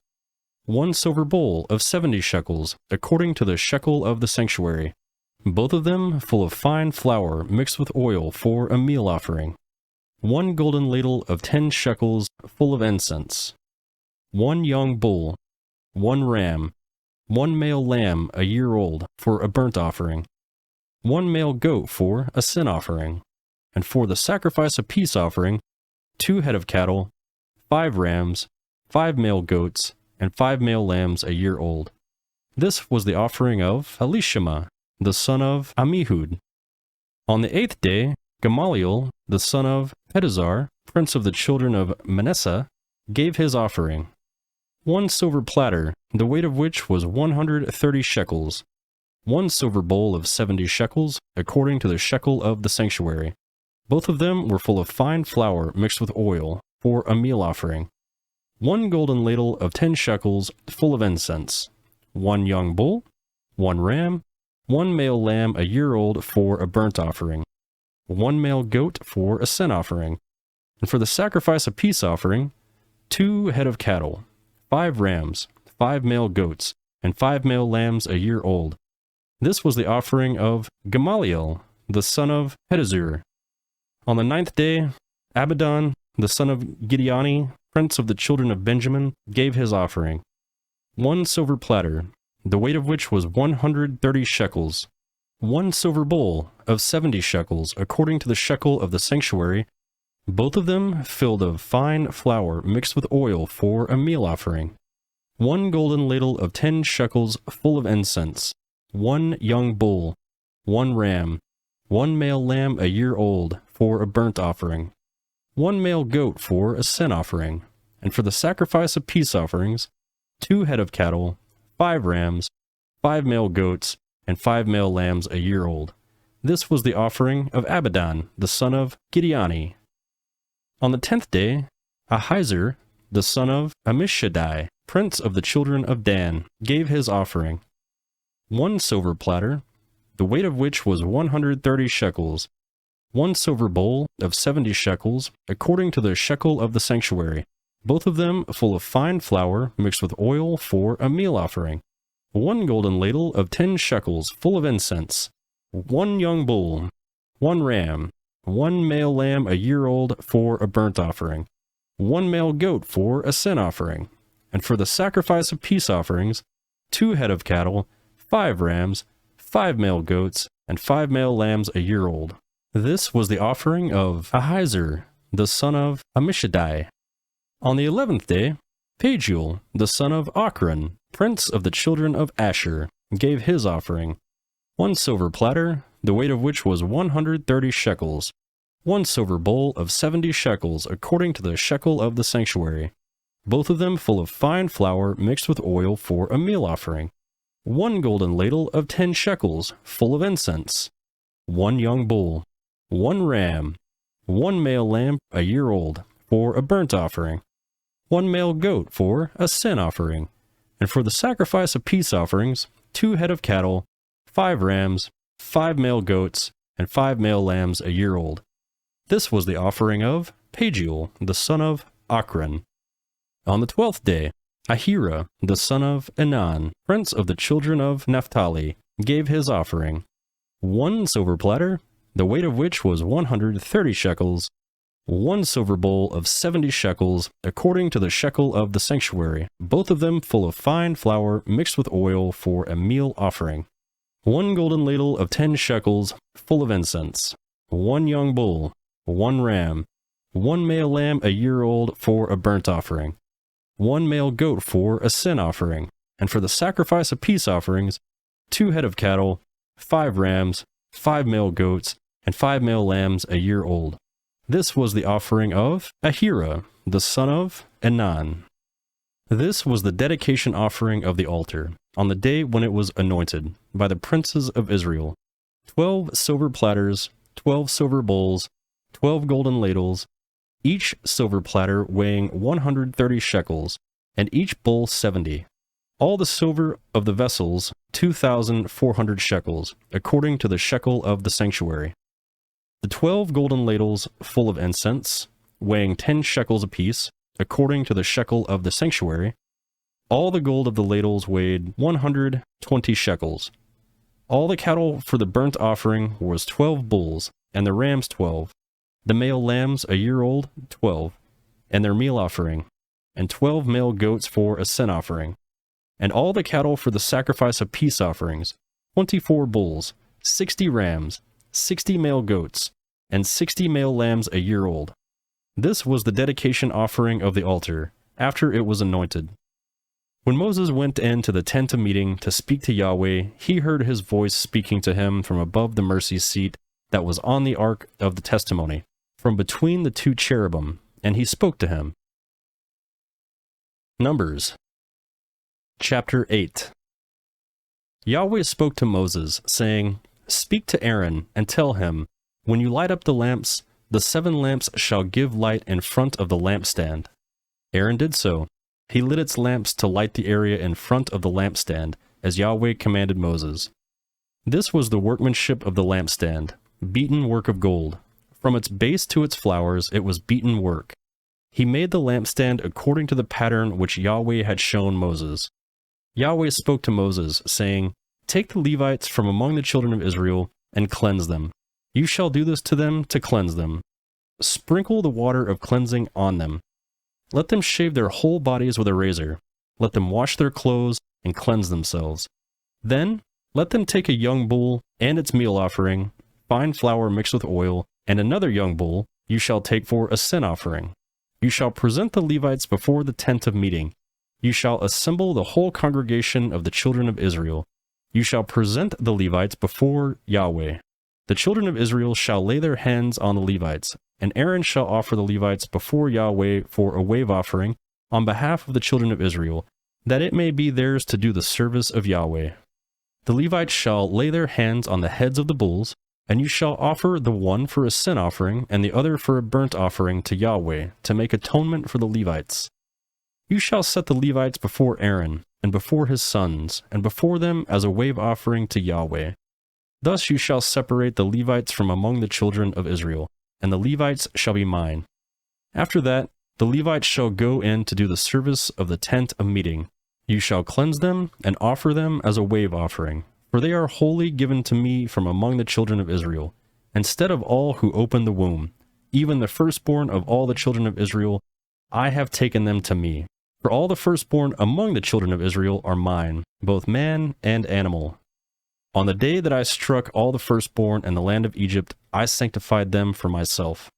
Speaker 1: 1 silver bowl of 70 shekels, according to the shekel of the sanctuary, both of them full of fine flour mixed with oil for a meal offering, 1 golden ladle of 10 shekels, full of incense, 1 young bull, 1 ram, 1 male lamb a year old for a burnt offering, 1 male goat for a sin offering, and for the sacrifice of peace offering, 2 head of cattle, 5 rams, 5 male goats, and 5 male lambs a year old. This was the offering of Elishama, the son of Ammihud. On the 8th day, Gamaliel, the son of Pedazar, prince of the children of Manasseh, gave his offering, 1 silver platter, the weight of which was 130 shekels, 1 silver bowl of 70 shekels, according to the shekel of the sanctuary. Both of them were full of fine flour mixed with oil, for a meal offering, 1 golden ladle of 10 shekels, full of incense, 1 young bull, 1 ram, 1 male lamb a year old for a burnt offering, 1 male goat for a sin offering, and for the sacrifice of peace offering, 2 head of cattle, 5 rams, 5 male goats, and 5 male lambs a year old. This was the offering of Gamaliel, the son of Pedazur. On the 9th day, Abidan, the son of Gideoni, prince of the children of Benjamin, gave his offering, 1 silver platter, the weight of which was 130 shekels, 1 silver bowl of 70 shekels, according to the shekel of the sanctuary, both of them filled of fine flour mixed with oil for a meal offering, 1 golden ladle of 10 shekels, full of incense, 1 young bull, 1 ram, 1 male lamb a year old for a burnt offering, 1 male goat for a sin offering, and for the sacrifice of peace offerings, 2 head of cattle, 5 rams, 5 male goats, and 5 male lambs a year old. This was the offering of Abidan, the son of Gideoni. On the 10th day, Ahiezer, the son of Ammishaddai, prince of the children of Dan, gave his offering, 1 silver platter, the weight of which was 130 shekels, 1 silver bowl of 70 shekels, according to the shekel of the sanctuary, both of them full of fine flour mixed with oil for a meal offering, 1 golden ladle of 10 shekels, full of incense, 1 young bull, 1 ram, 1 male lamb a year old for a burnt offering, 1 male goat for a sin offering, and for the sacrifice of peace offerings, 2 head of cattle, 5 rams, 5 male goats, and 5 male lambs a year old. This was the offering of Ahiezer, the son of Ammishaddai. On the 11th day, Pagiel, the son of Ochran, prince of the children of Asher, gave his offering, 1 silver platter, the weight of which was 130 shekels, 1 silver bowl of 70 shekels, according to the shekel of the sanctuary, both of them full of fine flour mixed with oil for a meal offering, 1 golden ladle of 10 shekels, full of incense, 1 young bull, 1 ram, 1 male lamb a year old, for a burnt offering, 1 male goat for a sin offering, and for the sacrifice of peace offerings, 2 head of cattle, 5 rams, 5 male goats, and 5 male lambs a year old. This was the offering of Pagiel, the son of Ochran. On the 12th day, Ahira, the son of Enan, prince of the children of Naphtali, gave his offering, 1 silver platter, the weight of which was 130 shekels, 1 silver bowl of 70 shekels, according to the shekel of the sanctuary, both of them full of fine flour mixed with oil for a meal offering. 1 golden ladle of 10 shekels, full of incense. 1 young bull, 1 ram, 1 male lamb a year old for a burnt offering, 1 male goat for a sin offering, and for the sacrifice of peace offerings, 2 head of cattle, 5 rams, 5 male goats, and 5 male lambs a year old. This was the offering of Ahira, the son of Enan. This was the dedication offering of the altar, on the day when it was anointed, by the princes of Israel. 12 silver platters, 12 silver bowls, 12 golden ladles, each silver platter weighing 130 shekels, and each bowl 70. All the silver of the vessels, 2,400 shekels, according to the shekel of the sanctuary. The 12 golden ladles full of incense, weighing 10 shekels apiece, according to the shekel of the sanctuary. All the gold of the ladles weighed 120 shekels. All the cattle for the burnt offering was 12 bulls, and the rams 12, the male lambs a year old 12, and their meal offering, and 12 male goats for a sin offering. And all the cattle for the sacrifice of peace offerings, 24 bulls, 60 rams, 60 male goats, and 60 male lambs a year old. This was the dedication offering of the altar, after it was anointed. When Moses went into the tent of meeting to speak to Yahweh, he heard his voice speaking to him from above the mercy seat that was on the ark of the testimony, from between the 2 cherubim, and he spoke to him. Numbers Chapter 8. Yahweh spoke to Moses, saying, Speak to Aaron, and tell him, When you light up the lamps, the 7 lamps shall give light in front of the lampstand. Aaron did so. He lit its lamps to light the area in front of the lampstand, as Yahweh commanded Moses. This was the workmanship of the lampstand, beaten work of gold. From its base to its flowers it was beaten work. He made the lampstand according to the pattern which Yahweh had shown Moses. Yahweh spoke to Moses, saying, Take the Levites from among the children of Israel, and cleanse them. You shall do this to them to cleanse them. Sprinkle the water of cleansing on them. Let them shave their whole bodies with a razor. Let them wash their clothes and cleanse themselves. Then let them take a young bull and its meal offering, fine flour mixed with oil, and another young bull you shall take for a sin offering. You shall present the Levites before the tent of meeting. You shall assemble the whole congregation of the children of Israel. You shall present the Levites before Yahweh. The children of Israel shall lay their hands on the Levites, and Aaron shall offer the Levites before Yahweh for a wave offering on behalf of the children of Israel, that it may be theirs to do the service of Yahweh. The Levites shall lay their hands on the heads of the bulls, and you shall offer the one for a sin offering and the other for a burnt offering to Yahweh, to make atonement for the Levites. You shall set the Levites before Aaron, and before his sons, and before them as a wave offering to Yahweh. Thus you shall separate the Levites from among the children of Israel, and the Levites shall be mine. After that, the Levites shall go in to do the service of the tent of meeting. You shall cleanse them, and offer them as a wave offering, for they are wholly given to me from among the children of Israel, instead of all who open the womb, even the firstborn of all the children of Israel, I have taken them to me. For all the firstborn among the children of Israel are mine, both man and animal. On the day that I struck all the firstborn in the land of Egypt, I sanctified them for myself.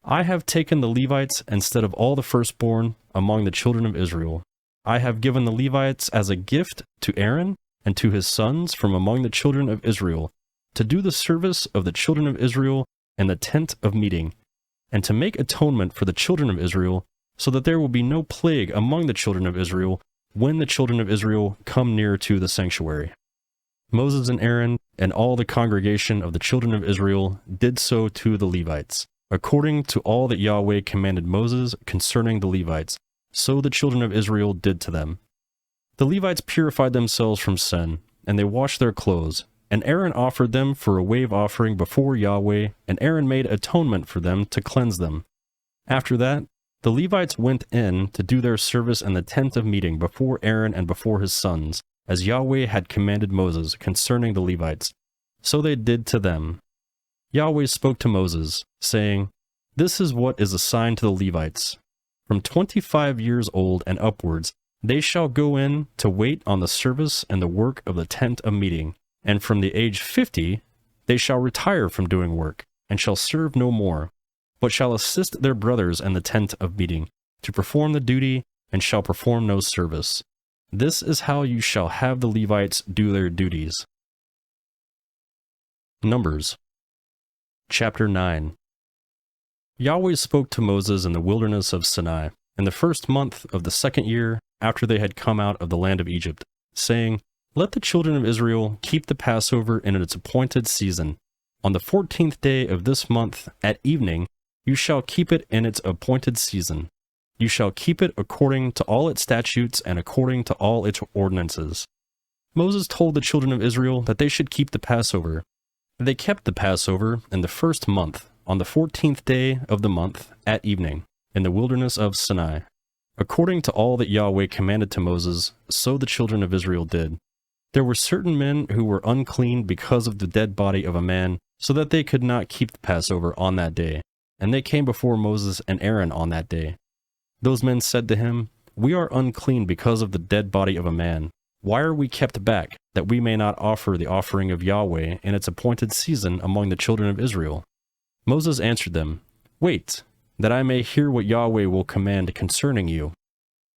Speaker 1: I have taken the Levites instead of all the firstborn among the children of Israel. I have given the Levites as a gift to Aaron and to his sons from among the children of Israel, to do the service of the children of Israel in the tent of meeting, and to make atonement for the children of Israel, so that there will be no plague among the children of Israel when the children of Israel come near to the sanctuary. Moses and Aaron and all the congregation of the children of Israel did so to the Levites, according to all that Yahweh commanded Moses concerning the Levites, so the children of Israel did to them. The Levites purified themselves from sin, and they washed their clothes, and Aaron offered them for a wave offering before Yahweh, and Aaron made atonement for them to cleanse them. After that, the Levites went in to do their service in the tent of meeting before Aaron and before his sons, as Yahweh had commanded Moses concerning the Levites. So they did to them. Yahweh spoke to Moses, saying, This is what is assigned to the Levites. From 25 years old and upwards, they shall go in to wait on the service and the work of the tent of meeting, and from the age 50, they shall retire from doing work, and shall serve no more, but shall assist their brothers in the tent of meeting, to perform the duty, and shall perform no service. This is how you shall have the Levites do their duties. Numbers Chapter 9. Yahweh spoke to Moses in the wilderness of Sinai, in the first month of the second year after they had come out of the land of Egypt, saying, Let the children of Israel keep the Passover in its appointed season. On the 14th day of this month at evening, you shall keep it in its appointed season. You shall keep it according to all its statutes and according to all its ordinances. Moses told the children of Israel that they should keep the Passover. They kept the Passover in the first month, on the 14th day of the month at evening, in the wilderness of Sinai. According to all that Yahweh commanded to Moses, so the children of Israel did. There were certain men who were unclean because of the dead body of a man, so that they could not keep the Passover on that day, and they came before Moses and Aaron on that day. Those men said to him, We are unclean because of the dead body of a man. Why are we kept back, that we may not offer the offering of Yahweh in its appointed season among the children of Israel? Moses answered them, Wait, that I may hear what Yahweh will command concerning you.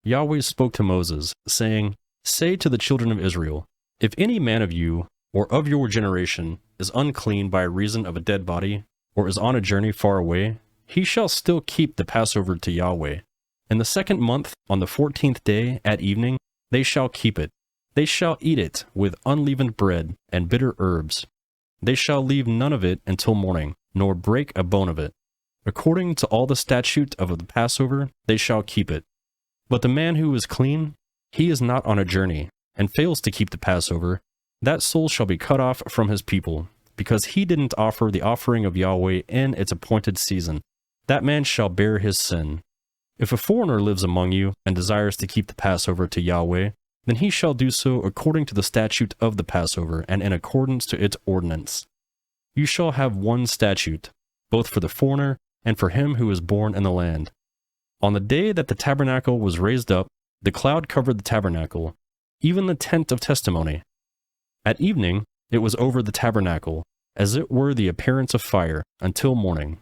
Speaker 1: Yahweh spoke to Moses, saying, Say to the children of Israel, If any man of you, or of your generation, is unclean by reason of a dead body, or is on a journey far away, he shall still keep the Passover to Yahweh. In the second month, on the 14th day at evening, they shall keep it. They shall eat it with unleavened bread and bitter herbs. They shall leave none of it until morning, nor break a bone of it. According to all the statute of the Passover, they shall keep it. But the man who is clean, he is not on a journey, and fails to keep the Passover, that soul shall be cut off from his people, because he didn't offer the offering of Yahweh in its appointed season. That man shall bear his sin. If a foreigner lives among you and desires to keep the Passover to Yahweh, then he shall do so according to the statute of the Passover and in accordance to its ordinance. You shall have one statute, both for the foreigner and for him who is born in the land. On the day that the tabernacle was raised up, the cloud covered the tabernacle, even the tent of testimony. At evening, it was over the tabernacle, as it were the appearance of fire, until morning.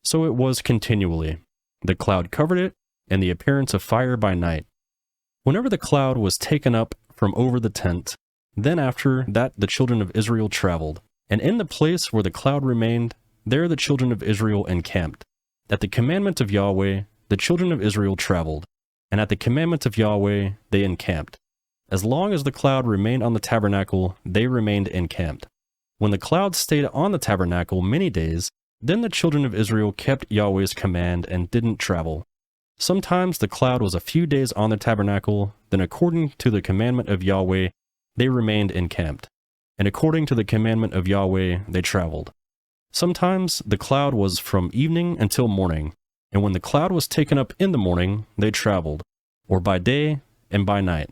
Speaker 1: So it was continually. The cloud covered it, and the appearance of fire by night. Whenever the cloud was taken up from over the tent, then after that the children of Israel traveled, and in the place where the cloud remained, there the children of Israel encamped. At the commandment of Yahweh, the children of Israel traveled, and at the commandment of Yahweh they encamped. As long as the cloud remained on the tabernacle, they remained encamped. When the cloud stayed on the tabernacle many days, then the children of Israel kept Yahweh's command and didn't travel. Sometimes the cloud was a few days on the tabernacle, then according to the commandment of Yahweh, they remained encamped, and according to the commandment of Yahweh, they traveled. Sometimes the cloud was from evening until morning, and when the cloud was taken up in the morning, they traveled, or by day and by night.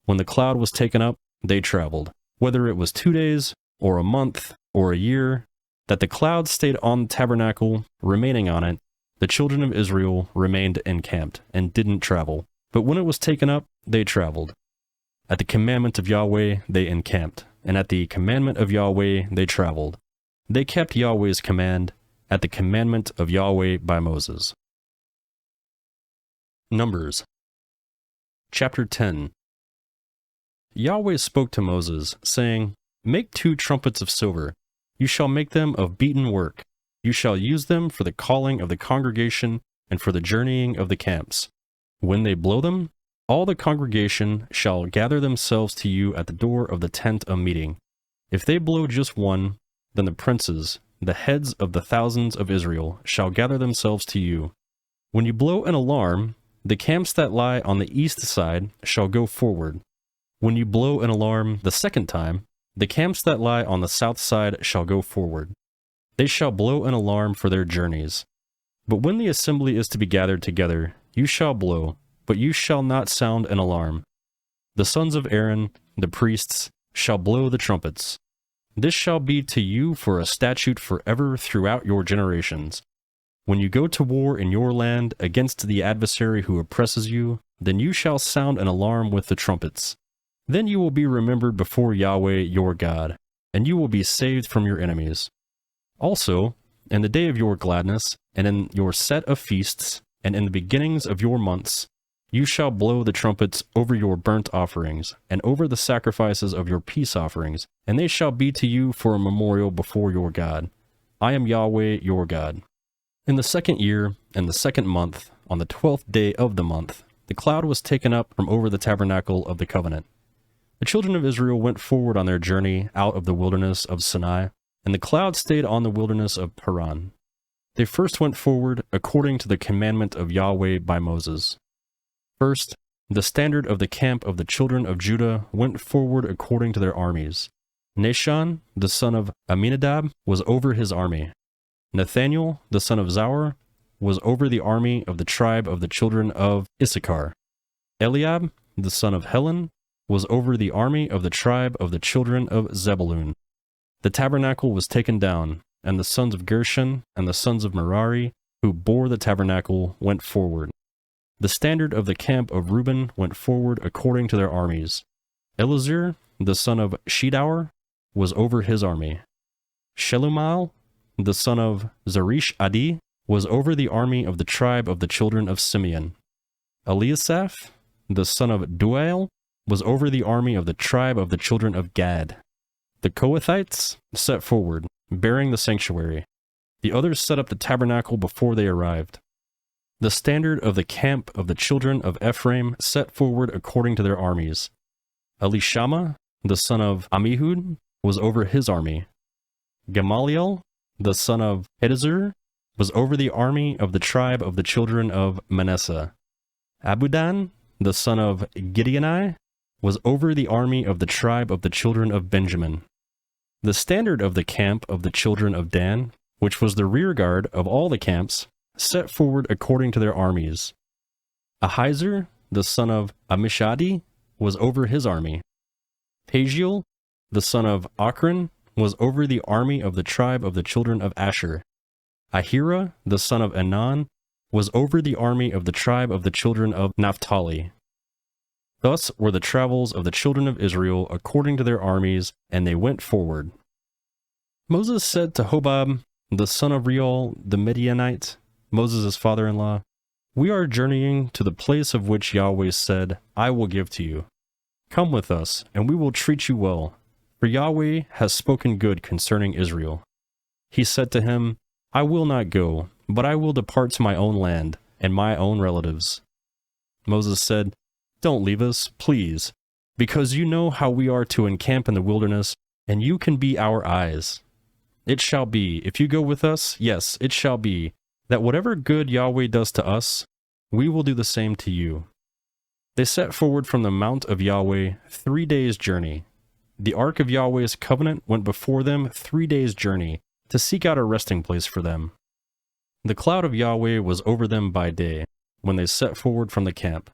Speaker 1: When the cloud was taken up, they traveled, whether it was 2 days, or a month, or a year, that the cloud stayed on the tabernacle, remaining on it. The children of Israel remained encamped and didn't travel, but when it was taken up, they traveled. At the commandment of Yahweh they encamped, and at the commandment of Yahweh they traveled. They kept Yahweh's command, at the commandment of Yahweh by Moses. Numbers Chapter 10. Yahweh spoke to Moses, saying, Make 2 trumpets of silver. You shall make them of beaten work. You shall use them for the calling of the congregation and for the journeying of the camps. When they blow them, all the congregation shall gather themselves to you at the door of the tent of meeting. If they blow just one, then the princes, the heads of the thousands of Israel, shall gather themselves to you. When you blow an alarm, the camps that lie on the east side shall go forward. When you blow an alarm the second time, the camps that lie on the south side shall go forward. They shall blow an alarm for their journeys. But when the assembly is to be gathered together, you shall blow, but you shall not sound an alarm. The sons of Aaron, the priests, shall blow the trumpets. This shall be to you for a statute forever throughout your generations. When you go to war in your land against the adversary who oppresses you, then you shall sound an alarm with the trumpets. Then you will be remembered before Yahweh your God, and you will be saved from your enemies. Also, in the day of your gladness, and in your set of feasts, and in the beginnings of your months, you shall blow the trumpets over your burnt offerings, and over the sacrifices of your peace offerings, and they shall be to you for a memorial before your God. I am Yahweh your God. In the 2nd year, and the 2nd month, on the 12th day of the month, the cloud was taken up from over the tabernacle of the covenant. The children of Israel went forward on their journey out of the wilderness of Sinai, and the cloud stayed on the wilderness of Paran. They first went forward according to the commandment of Yahweh by Moses. First, the standard of the camp of the children of Judah went forward according to their armies. Nahshon, the son of Amminadab, was over his army. Nathaniel, the son of Zaur, was over the army of the tribe of the children of Issachar. Eliab, the son of Helon, was over the army of the tribe of the children of Zebulun. The tabernacle was taken down, and the sons of Gershon and the sons of Merari, who bore the tabernacle, went forward. The standard of the camp of Reuben went forward according to their armies. Elazar, the son of Shedaur, was over his army. Shelumiel, the son of Zarish Adi, was over the army of the tribe of the children of Simeon. Eliasaph, the son of Duael, was over the army of the tribe of the children of Gad. The Kohathites set forward, bearing the sanctuary. The others set up the tabernacle before they arrived. The standard of the camp of the children of Ephraim set forward according to their armies. Elishama, the son of Ammihud, was over his army. Gamaliel, the son of Pedazur, was over the army of the tribe of the children of Manasseh. Abudan, the son of Gideoni, was over the army of the tribe of the children of Benjamin. The standard of the camp of the children of Dan, which was the rear guard of all the camps, set forward according to their armies. Ahiezer, the son of Amishadi, was over his army. Pagiel, the son of Ochran, was over the army of the tribe of the children of Asher. Ahira, the son of Enan, was over the army of the tribe of the children of Naphtali. Thus were the travels of the children of Israel according to their armies, and they went forward. Moses said to Hobab, the son of Reuel the Midianite, Moses' father-in-law, "We are journeying to the place of which Yahweh said, 'I will give to you.' Come with us, and we will treat you well, for Yahweh has spoken good concerning Israel." He said to him, "I will not go, but I will depart to my own land and my own relatives." Moses said, "Don't leave us, please, because you know how we are to encamp in the wilderness, and you can be our eyes. It shall be, if you go with us, yes, it shall be, that whatever good Yahweh does to us, we will do the same to you." They set forward from the mount of Yahweh 3 days' journey. The ark of Yahweh's covenant went before them 3 days' journey, to seek out a resting place for them. The cloud of Yahweh was over them by day, when they set forward from the camp.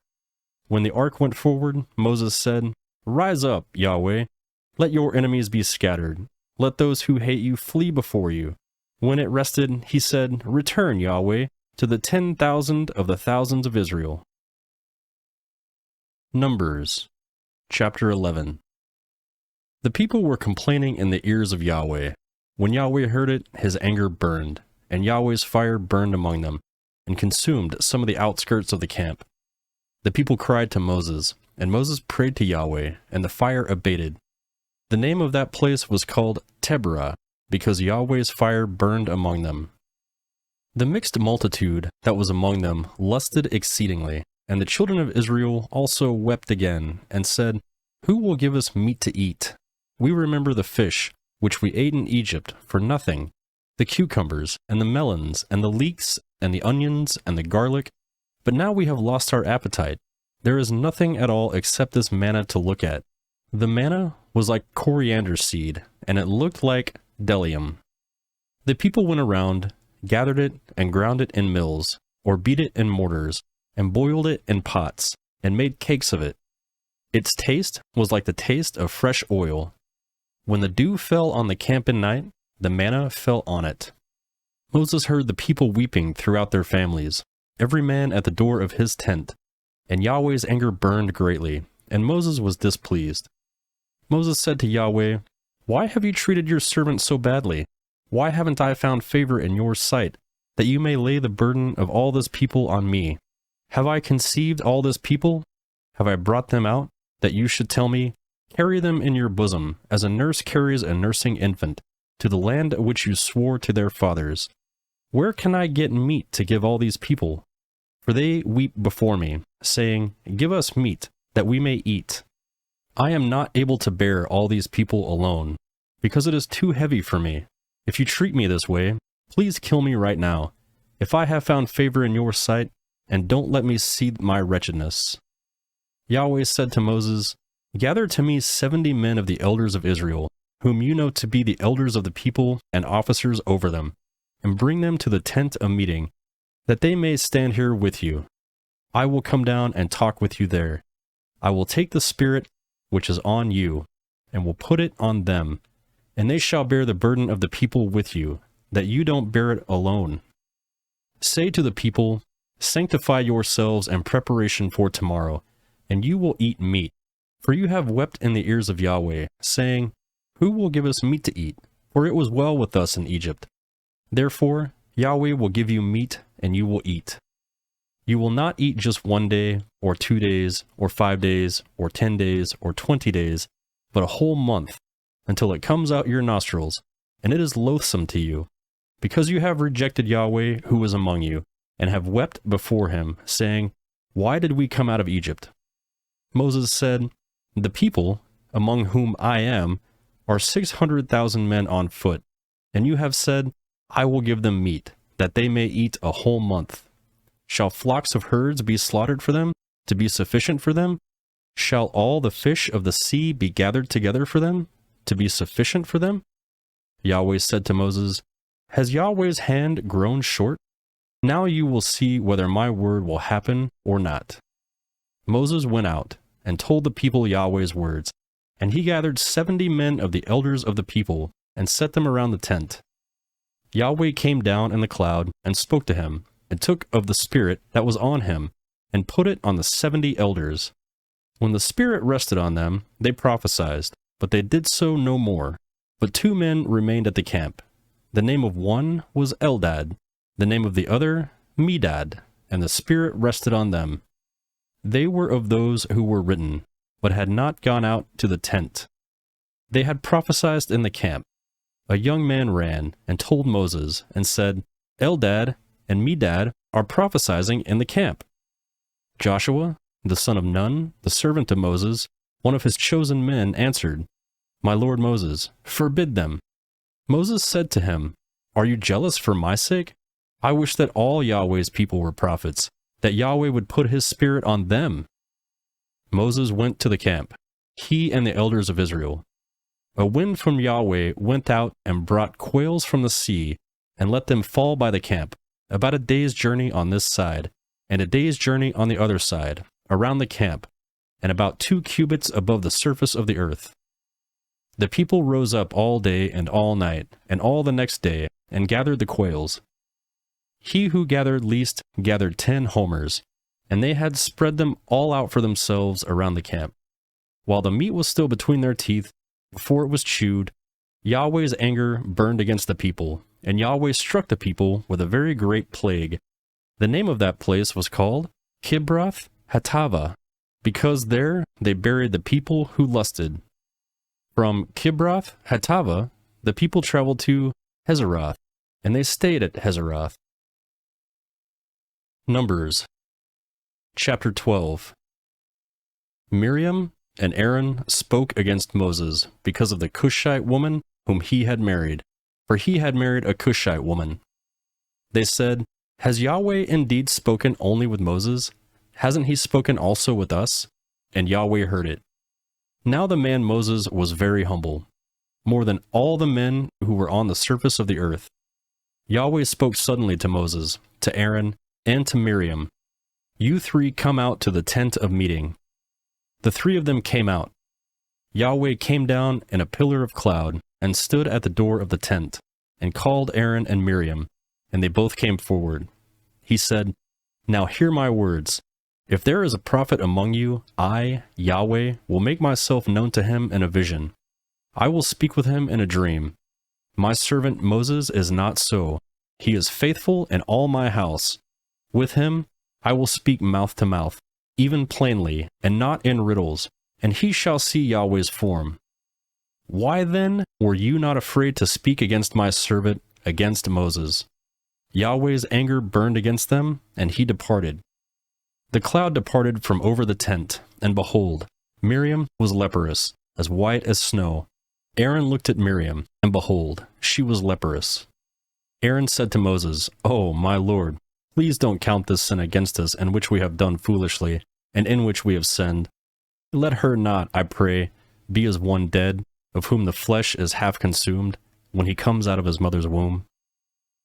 Speaker 1: When the ark went forward, Moses said, "Rise up, Yahweh, let your enemies be scattered, let those who hate you flee before you." When it rested, he said, "Return, Yahweh, to the 10,000 of the thousands of Israel." Numbers, chapter 11. The people were complaining in the ears of Yahweh. When Yahweh heard it, his anger burned, and Yahweh's fire burned among them, and consumed some of the outskirts of the camp. The people cried to Moses, and Moses prayed to Yahweh, and the fire abated. The name of that place was called Teberah, because Yahweh's fire burned among them. The mixed multitude that was among them lusted exceedingly, and the children of Israel also wept again, and said, "Who will give us meat to eat? We remember the fish, which we ate in Egypt, for nothing, the cucumbers, and the melons, and the leeks, and the onions, and the garlic, but now we have lost our appetite. There is nothing at all except this manna to look at." The manna was like coriander seed, and it looked like bdellium. The people went around, gathered it, and ground it in mills, or beat it in mortars, and boiled it in pots, and made cakes of it. Its taste was like the taste of fresh oil. When the dew fell on the camp in night, the manna fell on it. Moses heard the people weeping throughout their families, every man at the door of his tent, and Yahweh's anger burned greatly, and Moses was displeased. Moses said to Yahweh, "Why have you treated your servant so badly? Why haven't I found favor in your sight, that you may lay the burden of all this people on me? Have I conceived all this people? Have I brought them out, that you should tell me, 'Carry them in your bosom, as a nurse carries a nursing infant, to the land which you swore to their fathers'? Where can I get meat to give all these people? For they weep before me, saying, 'Give us meat, that we may eat.' I am not able to bear all these people alone, because it is too heavy for me. If you treat me this way, please kill me right now, if I have found favor in your sight, and don't let me see my wretchedness." Yahweh said to Moses, "Gather to me 70 men of the elders of Israel, whom you know to be the elders of the people and officers over them, and bring them to the tent of meeting, that they may stand here with you. I will come down and talk with you there. I will take the Spirit which is on you, and will put it on them, and they shall bear the burden of the people with you, that you don't bear it alone. Say to the people, 'Sanctify yourselves in preparation for tomorrow, and you will eat meat. For you have wept in the ears of Yahweh, saying, Who will give us meat to eat? For it was well with us in Egypt. Therefore, Yahweh will give you meat, and you will eat. You will not eat just 1 day, or 2 days, or 5 days, or 10 days, or 20 days, but a whole month, until it comes out your nostrils, and it is loathsome to you, because you have rejected Yahweh who is among you, and have wept before him, saying, Why did we come out of Egypt? Moses said, The people, among whom I am, are 600,000 men on foot, and you have said, I will give them meat, that they may eat a whole month. Shall flocks of herds be slaughtered for them, to be sufficient for them? Shall all the fish of the sea be gathered together for them, to be sufficient for them? Yahweh said to Moses, Has Yahweh's hand grown short? Now you will see whether my word will happen or not. Moses went out and told the people Yahweh's words, and he gathered 70 men of the elders of the people and set them around the tent. Yahweh came down in the cloud and spoke to him, and took of the Spirit that was on him, and put it on the 70 elders. When the Spirit rested on them, they prophesied, but they did so no more. But 2 men remained at the camp. The name of one was Eldad, the name of the other Medad, and the Spirit rested on them. They were of those who were written, but had not gone out to the tent. They had prophesied in the camp. A young man ran and told Moses, and said, Eldad and Medad are prophesying in the camp. Joshua, the son of Nun, the servant of Moses, one of his chosen men, answered, My lord Moses, forbid them. Moses said to him, Are you jealous for my sake? I wish that all Yahweh's people were prophets, that Yahweh would put his Spirit on them. Moses went to the camp, he and the elders of Israel. A wind from Yahweh went out and brought quails from the sea, and let them fall by the camp, about a day's journey on this side, and a day's journey on the other side, around the camp, and about 2 cubits above the surface of the earth. The people rose up all day and all night, and all the next day, and gathered the quails. He who gathered least gathered 10 homers, and they had spread them all out for themselves around the camp. While the meat was still between their teeth, before it was chewed, Yahweh's anger burned against the people, and Yahweh struck the people with a very great plague. The name of that place was called Kibroth Hattava, because there they buried the people who lusted. From Kibroth Hattava, the people traveled to Hazeroth, and they stayed at Hazeroth. Numbers Chapter 12. Miriam and Aaron spoke against Moses because of the Cushite woman whom he had married, for he had married a Cushite woman. They said, Has Yahweh indeed spoken only with Moses? Hasn't he spoken also with us? And Yahweh heard it. Now the man Moses was very humble, more than all the men who were on the surface of the earth. Yahweh spoke suddenly to Moses, to Aaron, and to Miriam. You 3 come out to the tent of meeting. The 3 of them came out. Yahweh came down in a pillar of cloud, and stood at the door of the tent, and called Aaron and Miriam, and they both came forward. He said, "Now hear my words. If there is a prophet among you, I, Yahweh, will make myself known to him in a vision. I will speak with him in a dream. My servant Moses is not so. He is faithful in all my house. With him I will speak mouth to mouth, even plainly, and not in riddles, and he shall see Yahweh's form. Why then were you not afraid to speak against my servant, against Moses?" Yahweh's anger burned against them, and he departed. The cloud departed from over the tent, and behold, Miriam was leprous, as white as snow. Aaron looked at Miriam, and behold, she was leprous. Aaron said to Moses, "Oh, my Lord, please don't count this sin against us in which we have done foolishly, and in which we have sinned. Let her not, I pray, be as one dead, of whom the flesh is half consumed, when he comes out of his mother's womb."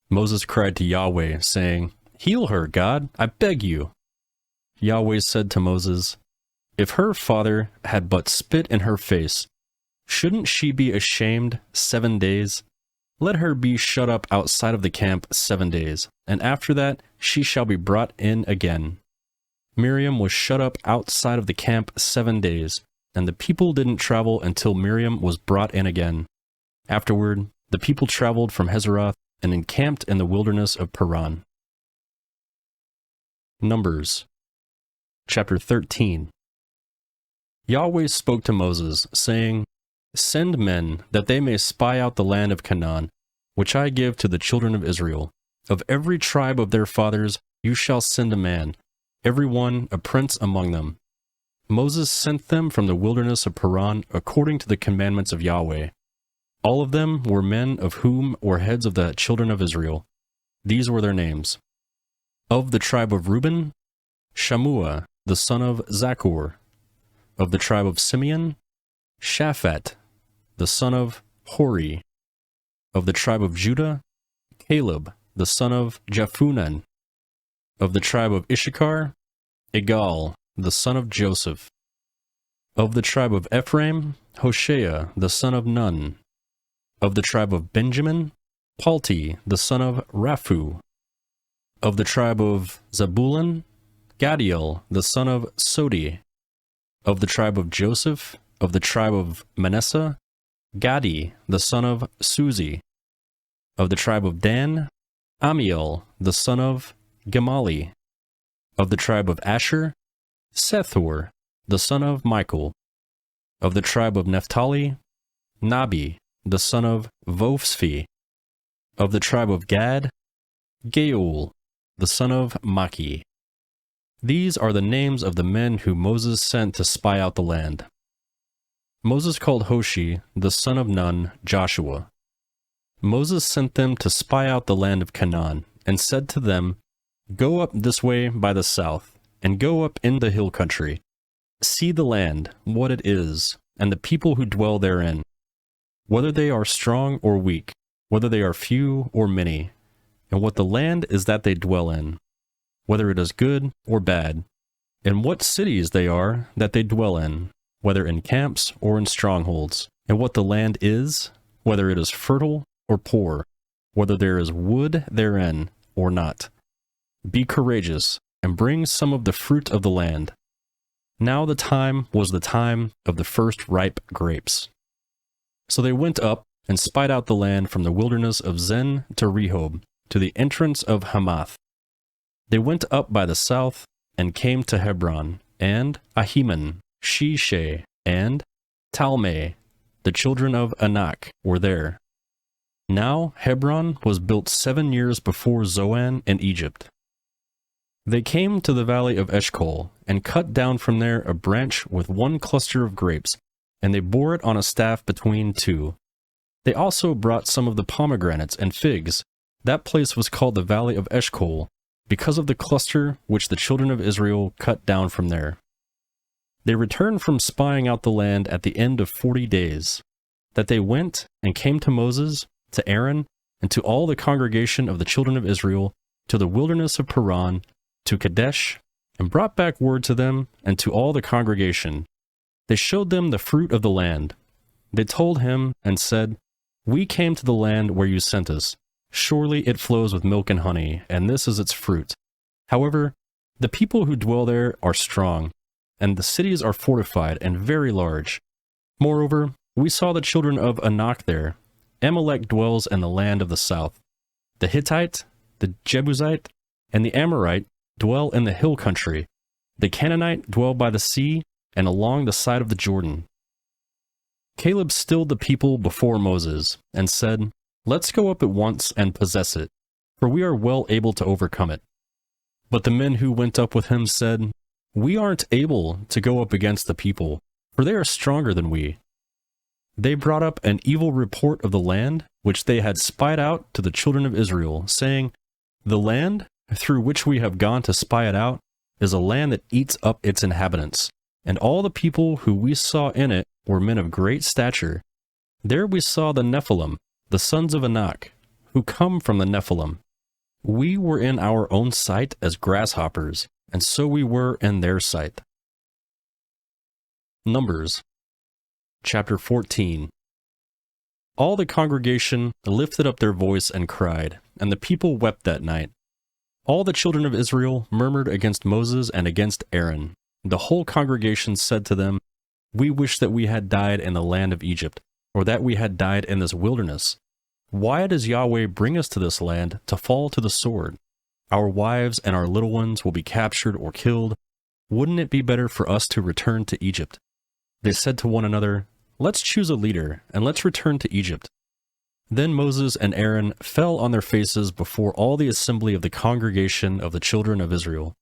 Speaker 1: Moses cried to Yahweh, saying, "Heal her, God, I beg you." Yahweh said to Moses, "If her father had but spit in her face, shouldn't she be ashamed 7 days? Let her be shut up outside of the camp 7 days, and after that she shall be brought in again." Miriam was shut up outside of the camp 7 days, and the people didn't travel until Miriam was brought in again. Afterward, the people traveled from Hazeroth and encamped in the wilderness of Paran. Numbers Chapter 13. Yahweh spoke to Moses, saying, "Send men, that they may spy out the land of Canaan, which I give to the children of Israel. Of every tribe of their fathers you shall send a man, every one a prince among them." Moses sent them from the wilderness of Paran according to the commandments of Yahweh. All of them were men of whom were heads of the children of Israel. These were their names. Of the tribe of Reuben, Shammua, the son of Zaccur. Of the tribe of Simeon, Shaphat, the son of Hori. Of the tribe of Judah, Caleb, the son of Jephunneh. Of the tribe of Issachar, Igal, the son of Joseph. Of the tribe of Ephraim, Hoshea, the son of Nun. Of the tribe of Benjamin, Palti, the son of Raphu. Of the tribe of Zebulun, Gadiel, the son of Sodi. Of the tribe of Joseph, of the tribe of Manasseh, Gadi, the son of Suzi. Of the tribe of Dan, Amiel, the son of Gemali. Of the tribe of Asher, Sethur, the son of Michael. Of the tribe of Naphtali, Nabi, the son of Vophsi. Of the tribe of Gad, Geuel, the son of Maki. These are the names of the men who Moses sent to spy out the land. Moses called Hoshi, the son of Nun, Joshua. Moses sent them to spy out the land of Canaan, and said to them, "Go up this way by the south, and go up in the hill country. See the land, what it is, and the people who dwell therein, whether they are strong or weak, whether they are few or many, and what the land is that they dwell in, whether it is good or bad, and what cities they are that they dwell in, whether in camps or in strongholds, and what the land is, whether it is fertile or poor, whether there is wood therein or not. Be courageous, and bring some of the fruit of the land." Now the time was the time of the first ripe grapes. So they went up and spied out the land from the wilderness of Zen to Rehob, to the entrance of Hamath. They went up by the south, and came to Hebron, and Ahiman, Sheshai, and Talmai, the children of Anak, were there. Now Hebron was built 7 years before Zoan in Egypt. They came to the valley of Eshcol, and cut down from there a branch with one cluster of grapes, and they bore it on a staff between two. They also brought some of the pomegranates and figs. That place was called the valley of Eshcol, because of the cluster which the children of Israel cut down from there. They returned from spying out the land at the end of 40 days, that they went and came to Moses, to Aaron, and to all the congregation of the children of Israel, to the wilderness of Paran, to Kadesh, and brought back word to them and to all the congregation. They showed them the fruit of the land. They told him and said, "We came to the land where you sent us, Surely it flows with milk and honey, and this is its fruit. However, the people who dwell there are strong, and the cities are fortified and very large. Moreover, we saw the children of Anak there. Amalek dwells in the land of the south. The Hittite, the Jebusite, and the Amorite dwell in the hill country. The Canaanite dwell by the sea and along the side of the Jordan. Caleb stilled the people before Moses and said, "Let's go up at once and possess it, for we are well able to overcome it." But the men who went up with him said, "We aren't able to go up against the people, for they are stronger than we." They brought up an evil report of the land which they had spied out to the children of Israel, saying, "The land through which we have gone to spy it out is a land that eats up its inhabitants, and all the people who we saw in it were men of great stature. There we saw the Nephilim, the sons of Anak, who come from the Nephilim. We were in our own sight as grasshoppers, and so we were in their sight." Numbers chapter 14. All the congregation lifted up their voice and cried, and the people wept that night. All the children of Israel murmured against Moses and against Aaron. The whole congregation said to them, "We wish that we had died in the land of Egypt, or that we had died in this wilderness. Why does Yahweh bring us to this land to fall to the sword? Our wives and our little ones will be captured or killed. Wouldn't it be better for us to return to Egypt?" They said to one another, "Let's choose a leader, and let's return to Egypt." Then Moses and Aaron fell on their faces before all the assembly of the congregation of the children of Israel.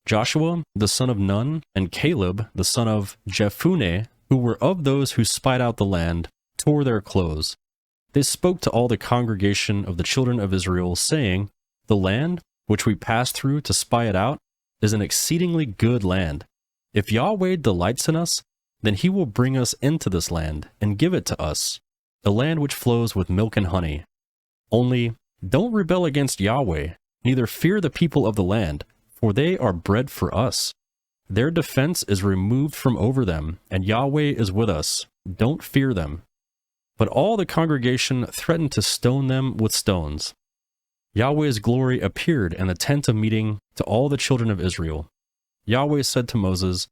Speaker 1: Joshua, the son of Nun, and Caleb, the son of Jephunneh, who were of those who spied out the land, tore their clothes. They spoke to all the congregation of the children of Israel, saying, "The land, which we passed through to spy it out, is an exceedingly good land. If Yahweh delights in us, then he will bring us into this land and give it to us, a land which flows with milk and honey. Only don't rebel against Yahweh, neither fear the people of the land, for they are bread for us. Their defense is removed from over them, and Yahweh is with us. Don't fear them." But all the congregation threatened to stone them with stones. Yahweh's glory appeared in the tent of meeting to all the children of Israel. Yahweh said to Moses,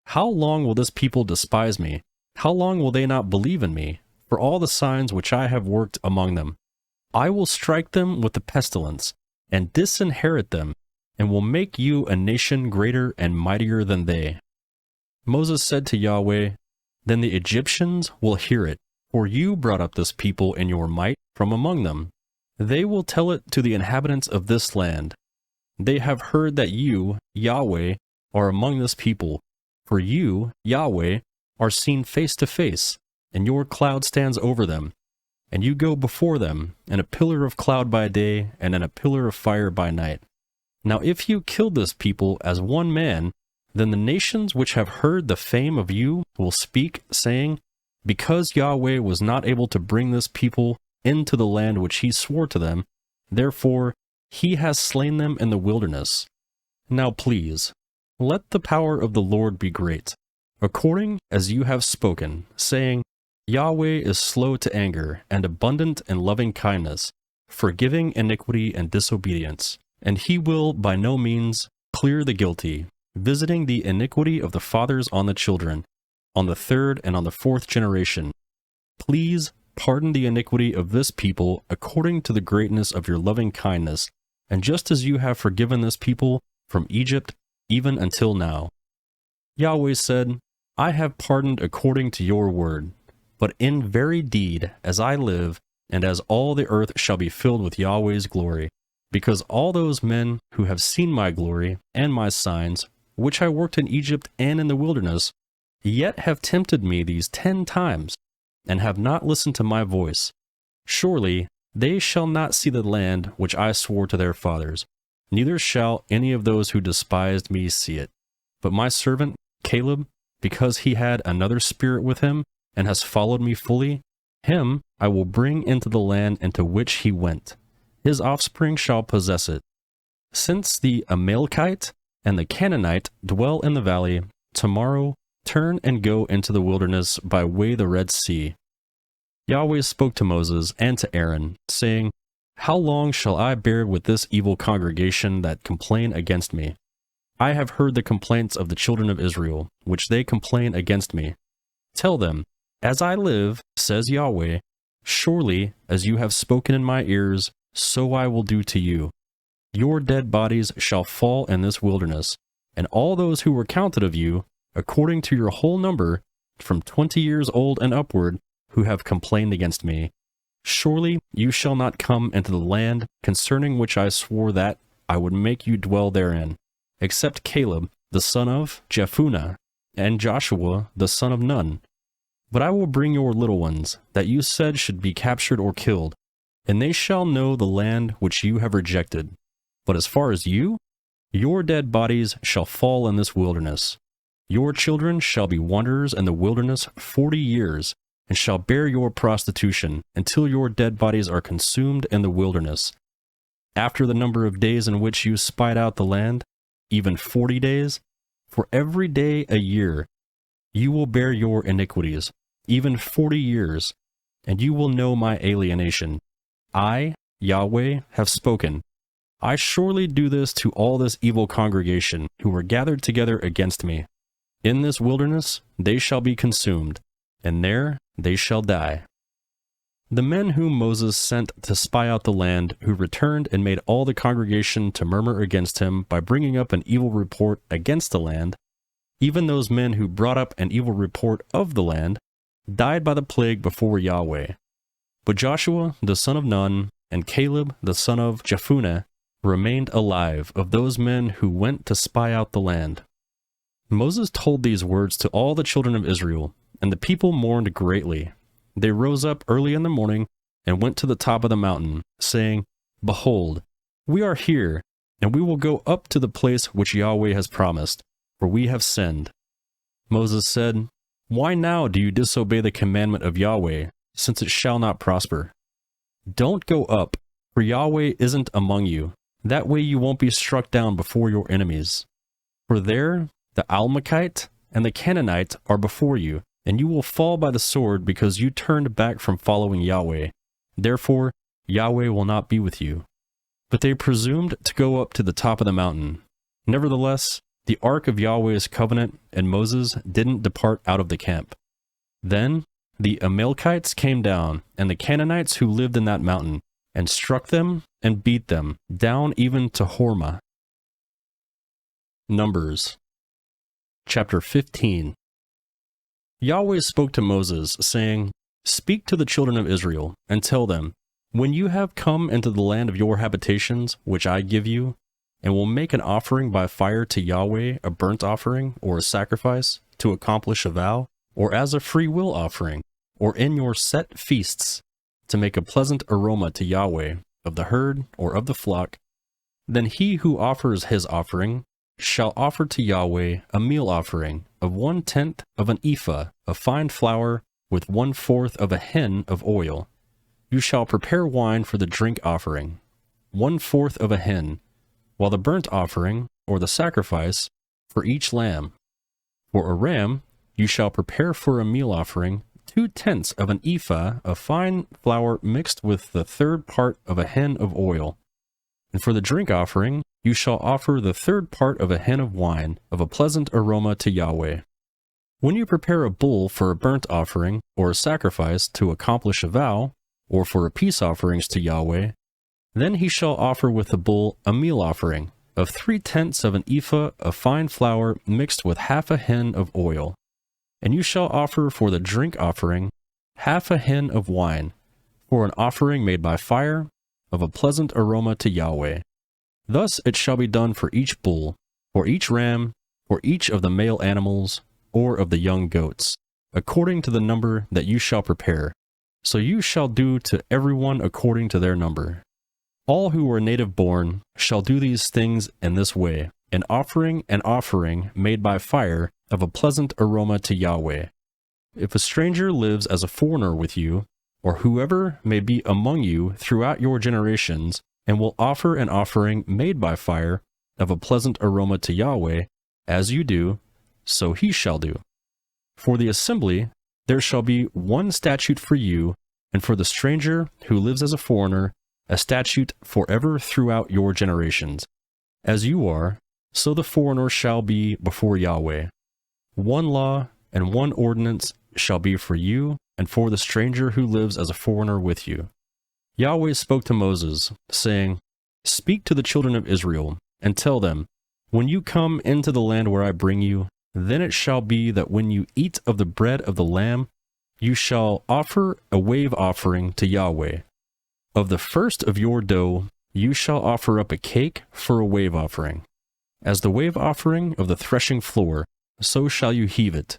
Speaker 1: "How long will this people despise me? How long will they not believe in me, for all the signs which I have worked among them? I will strike them with the pestilence, and disinherit them, and will make you a nation greater and mightier than they." Moses said to Yahweh, "Then the Egyptians will hear it, for you brought up this people in your might from among them. They will tell it to the inhabitants of this land. They have heard that you, Yahweh, are among this people, for you, Yahweh, are seen face to face, and your cloud stands over them, and you go before them in a pillar of cloud by day and in a pillar of fire by night. Now if you kill this people as one man, then the nations which have heard the fame of you will speak, saying, 'Because Yahweh was not able to bring this people into the land which he swore to them, therefore he has slain them in the wilderness.' Now please, let the power of the Lord be great, according as you have spoken, saying, 'Yahweh is slow to anger and abundant in loving kindness, forgiving iniquity and disobedience, and he will by no means clear the guilty, visiting the iniquity of the fathers on the children, on the third and on the fourth generation. Please pardon the iniquity of this people according to the greatness of your loving kindness, and just as you have forgiven this people from Egypt even until now.' Yahweh said, 'I have pardoned according to your word, but in very deed, as I live, and as all the earth shall be filled with Yahweh's glory, because all those men who have seen my glory and my signs, which I worked in Egypt and in the wilderness, yet have tempted me these 10 times, and have not listened to my voice. Surely they shall not see the land which I swore to their fathers, neither shall any of those who despised me see it. But my servant Caleb, because he had another spirit with him, and has followed me fully, him I will bring into the land into which he went. His offspring shall possess it. Since the Amalekite and the Canaanite dwell in the valley, tomorrow turn and go into the wilderness by way the Red Sea." Yahweh spoke to Moses and to Aaron, saying, How long shall I bear with this evil congregation that complain against me? I have heard the complaints of the children of Israel, which they complain against me. Tell them, as I live, says Yahweh, surely as you have spoken in my ears, so I will do to you. Your dead bodies shall fall in this wilderness, and all those who were counted of you, according to your whole number, from 20 years old and upward, who have complained against me. Surely you shall not come into the land concerning which I swore that I would make you dwell therein, except Caleb the son of Jephunneh, and Joshua the son of Nun. But I will bring your little ones, that you said should be captured or killed, and they shall know the land which you have rejected. But as far as you, your dead bodies shall fall in this wilderness. Your children shall be wanderers in the wilderness 40 years, and shall bear your prostitution until your dead bodies are consumed in the wilderness. After the number of days in which you spied out the land, even 40 days, for every day a year, you will bear your iniquities, even 40 years, and you will know my alienation. I, Yahweh, have spoken. I surely do this to all this evil congregation who were gathered together against me. In this wilderness they shall be consumed, and there they shall die. The men whom Moses sent to spy out the land, who returned and made all the congregation to murmur against him by bringing up an evil report against the land, even those men who brought up an evil report of the land, died by the plague before Yahweh. But Joshua the son of Nun and Caleb the son of Jephunneh remained alive of those men who went to spy out the land. Moses told these words to all the children of Israel, and the people mourned greatly. They rose up early in the morning and went to the top of the mountain, saying, Behold, we are here, and we will go up to the place which Yahweh has promised, for we have sinned. Moses said, Why now do you disobey the commandment of Yahweh, since it shall not prosper? Don't go up, for Yahweh isn't among you. That way you won't be struck down before your enemies. For there the Amalekite and the Canaanite are before you, and you will fall by the sword because you turned back from following Yahweh. Therefore Yahweh will not be with you. But they presumed to go up to the top of the mountain. Nevertheless, the ark of Yahweh's covenant and Moses didn't depart out of the camp. Then the Amalekites came down, and the Canaanites who lived in that mountain, and struck them and beat them, down even to Hormah. Numbers Chapter 15. Yahweh spoke to Moses, saying, Speak to the children of Israel, and tell them, When you have come into the land of your habitations, which I give you, and will make an offering by fire to Yahweh, a burnt offering, or a sacrifice, to accomplish a vow, or as a free will offering, or in your set feasts, to make a pleasant aroma to Yahweh, of the herd or of the flock, then he who offers his offering shall offer to Yahweh a meal offering of 1/10 of an ephah of fine flour with 1/4 of a hin of oil. You shall prepare wine for the drink offering, 1/4 of a hin, while the burnt offering, or the sacrifice, for each lamb. For a ram, you shall prepare for a meal offering 2/10 of an ephah of fine flour mixed with the 1/3 part of a hin of oil. And for the drink offering, you shall offer the 1/3 part of a hin of wine, of a pleasant aroma to Yahweh. When you prepare a bull for a burnt offering, or a sacrifice to accomplish a vow, or for a peace offerings to Yahweh, then he shall offer with the bull a meal offering of 3/10 of an ephah of fine flour mixed with half a hin of oil. And you shall offer for the drink offering half a hin of wine, for an offering made by fire, of a pleasant aroma to Yahweh. Thus it shall be done for each bull, for each ram, for each of the male animals, or of the young goats, according to the number that you shall prepare. So you shall do to everyone according to their number. All who are native born shall do these things in this way, an offering made by fire of a pleasant aroma to Yahweh. If a stranger lives as a foreigner with you, or whoever may be among you throughout your generations, and will offer an offering made by fire of a pleasant aroma to Yahweh, as you do, so he shall do. For the assembly there shall be one statute for you, and for the stranger who lives as a foreigner, a statute forever throughout your generations. As you are, so the foreigner shall be before Yahweh. One law and one ordinance shall be for you and for the stranger who lives as a foreigner with you. Yahweh spoke to Moses, saying, Speak to the children of Israel, and tell them, When you come into the land where I bring you, then it shall be that when you eat of the bread of the lamb, you shall offer a wave offering to Yahweh. Of the first of your dough you shall offer up a cake for a wave offering. As the wave offering of the threshing floor, so shall you heave it.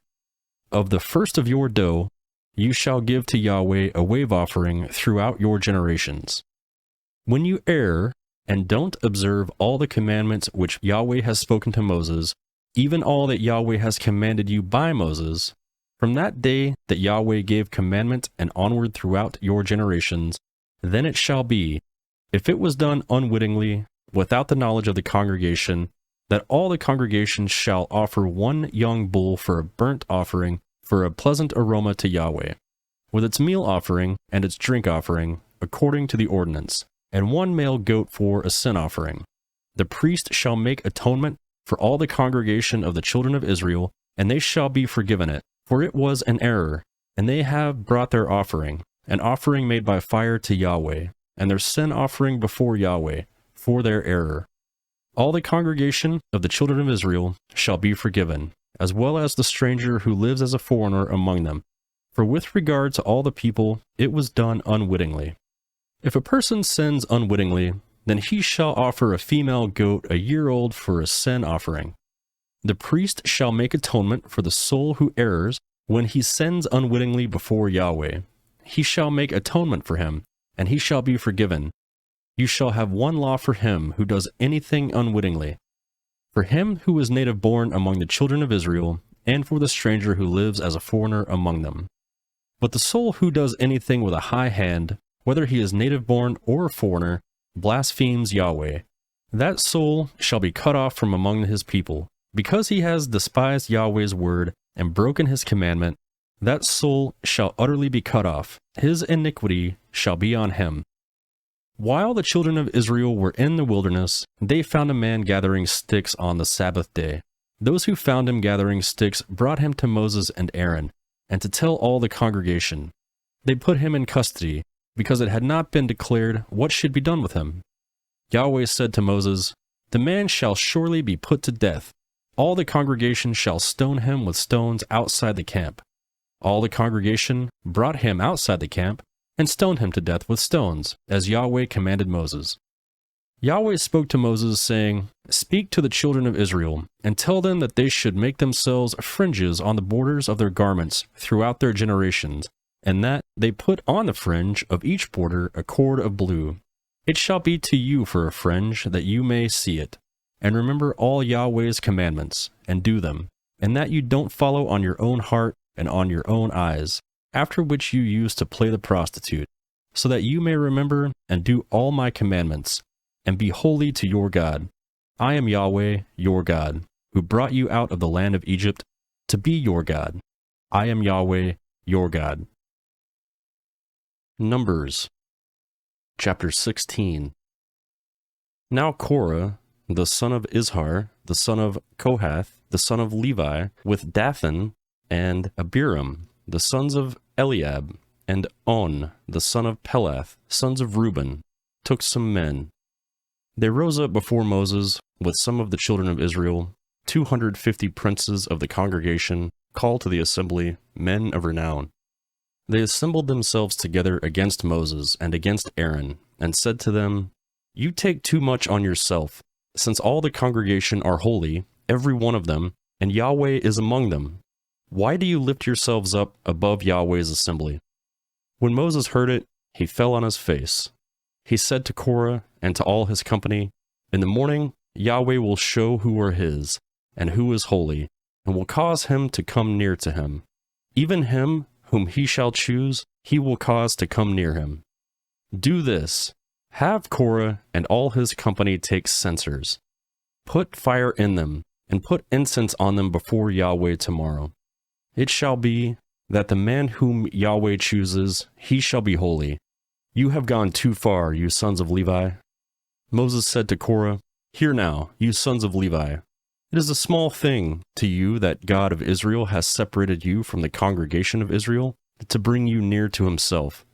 Speaker 1: Of the first of your dough you shall give to Yahweh a wave offering throughout your generations. When you err and don't observe all the commandments which Yahweh has spoken to Moses, even all that Yahweh has commanded you by Moses, from that day that Yahweh gave commandment and onward throughout your generations, then it shall be, if it was done unwittingly, without the knowledge of the congregation, that all the congregation shall offer one young bull for a burnt offering, for a pleasant aroma to Yahweh, with its meal offering and its drink offering, according to the ordinance, and one male goat for a sin offering. The priest shall make atonement for all the congregation of the children of Israel, and they shall be forgiven it, for it was an error, and they have brought their offering, an offering made by fire to Yahweh, and their sin offering before Yahweh, for their error. All the congregation of the children of Israel shall be forgiven, as well as the stranger who lives as a foreigner among them. For with regard to all the people, it was done unwittingly. If a person sins unwittingly, then he shall offer a female goat a year old for a sin offering. The priest shall make atonement for the soul who errs when he sins unwittingly before Yahweh. He shall make atonement for him, and he shall be forgiven. You shall have one law for him who does anything unwittingly. For him who is native born among the children of Israel, and for the stranger who lives as a foreigner among them. But the soul who does anything with a high hand, whether he is native born or a foreigner, blasphemes Yahweh. That soul shall be cut off from among his people. Because he has despised Yahweh's word and broken his commandment, that soul shall utterly be cut off. His iniquity shall be on him. While the children of Israel were in the wilderness, they found a man gathering sticks on the Sabbath day. Those who found him gathering sticks brought him to Moses and Aaron, and to tell all the congregation. They put him in custody, because it had not been declared what should be done with him. Yahweh said to Moses, The man shall surely be put to death. All the congregation shall stone him with stones outside the camp. All the congregation brought him outside the camp, and stoned him to death with stones, as Yahweh commanded Moses. Yahweh spoke to Moses, saying, Speak to the children of Israel, and tell them that they should make themselves fringes on the borders of their garments throughout their generations, and that they put on the fringe of each border a cord of blue. It shall be to you for a fringe, that you may see it. And remember all Yahweh's commandments, and do them, and that you don't follow on your own heart and on your own eyes, after which you used to play the prostitute, so that you may remember and do all my commandments, and be holy to your God. I am Yahweh, your God, who brought you out of the land of Egypt to be your God. I am Yahweh, your God. Numbers, chapter 16. Now Korah, the son of Izhar, the son of Kohath, the son of Levi, with Dathan and Abiram, the sons of Eliab, and On, the son of Pelath, sons of Reuben, took some men. They rose up before Moses with some of the children of Israel, 250 princes of the congregation, called to the assembly, men of renown. They assembled themselves together against Moses and against Aaron, and said to them, You take too much on yourself, since all the congregation are holy, every one of them, and Yahweh is among them. Why do you lift yourselves up above Yahweh's assembly? When Moses heard it, he fell on his face. He said to Korah and to all his company, In the morning Yahweh will show who are his, and who is holy, and will cause him to come near to him. Even him whom he shall choose, he will cause to come near him. Do this, have Korah and all his company take censers. Put fire in them, and put incense on them before Yahweh tomorrow. It shall be that the man whom Yahweh chooses, he shall be holy, "You have gone too far, you sons of Levi." Moses said to Korah, "Hear now, you sons of Levi. It is a small thing to you that God of Israel has separated you from the congregation of Israel to bring you near to himself,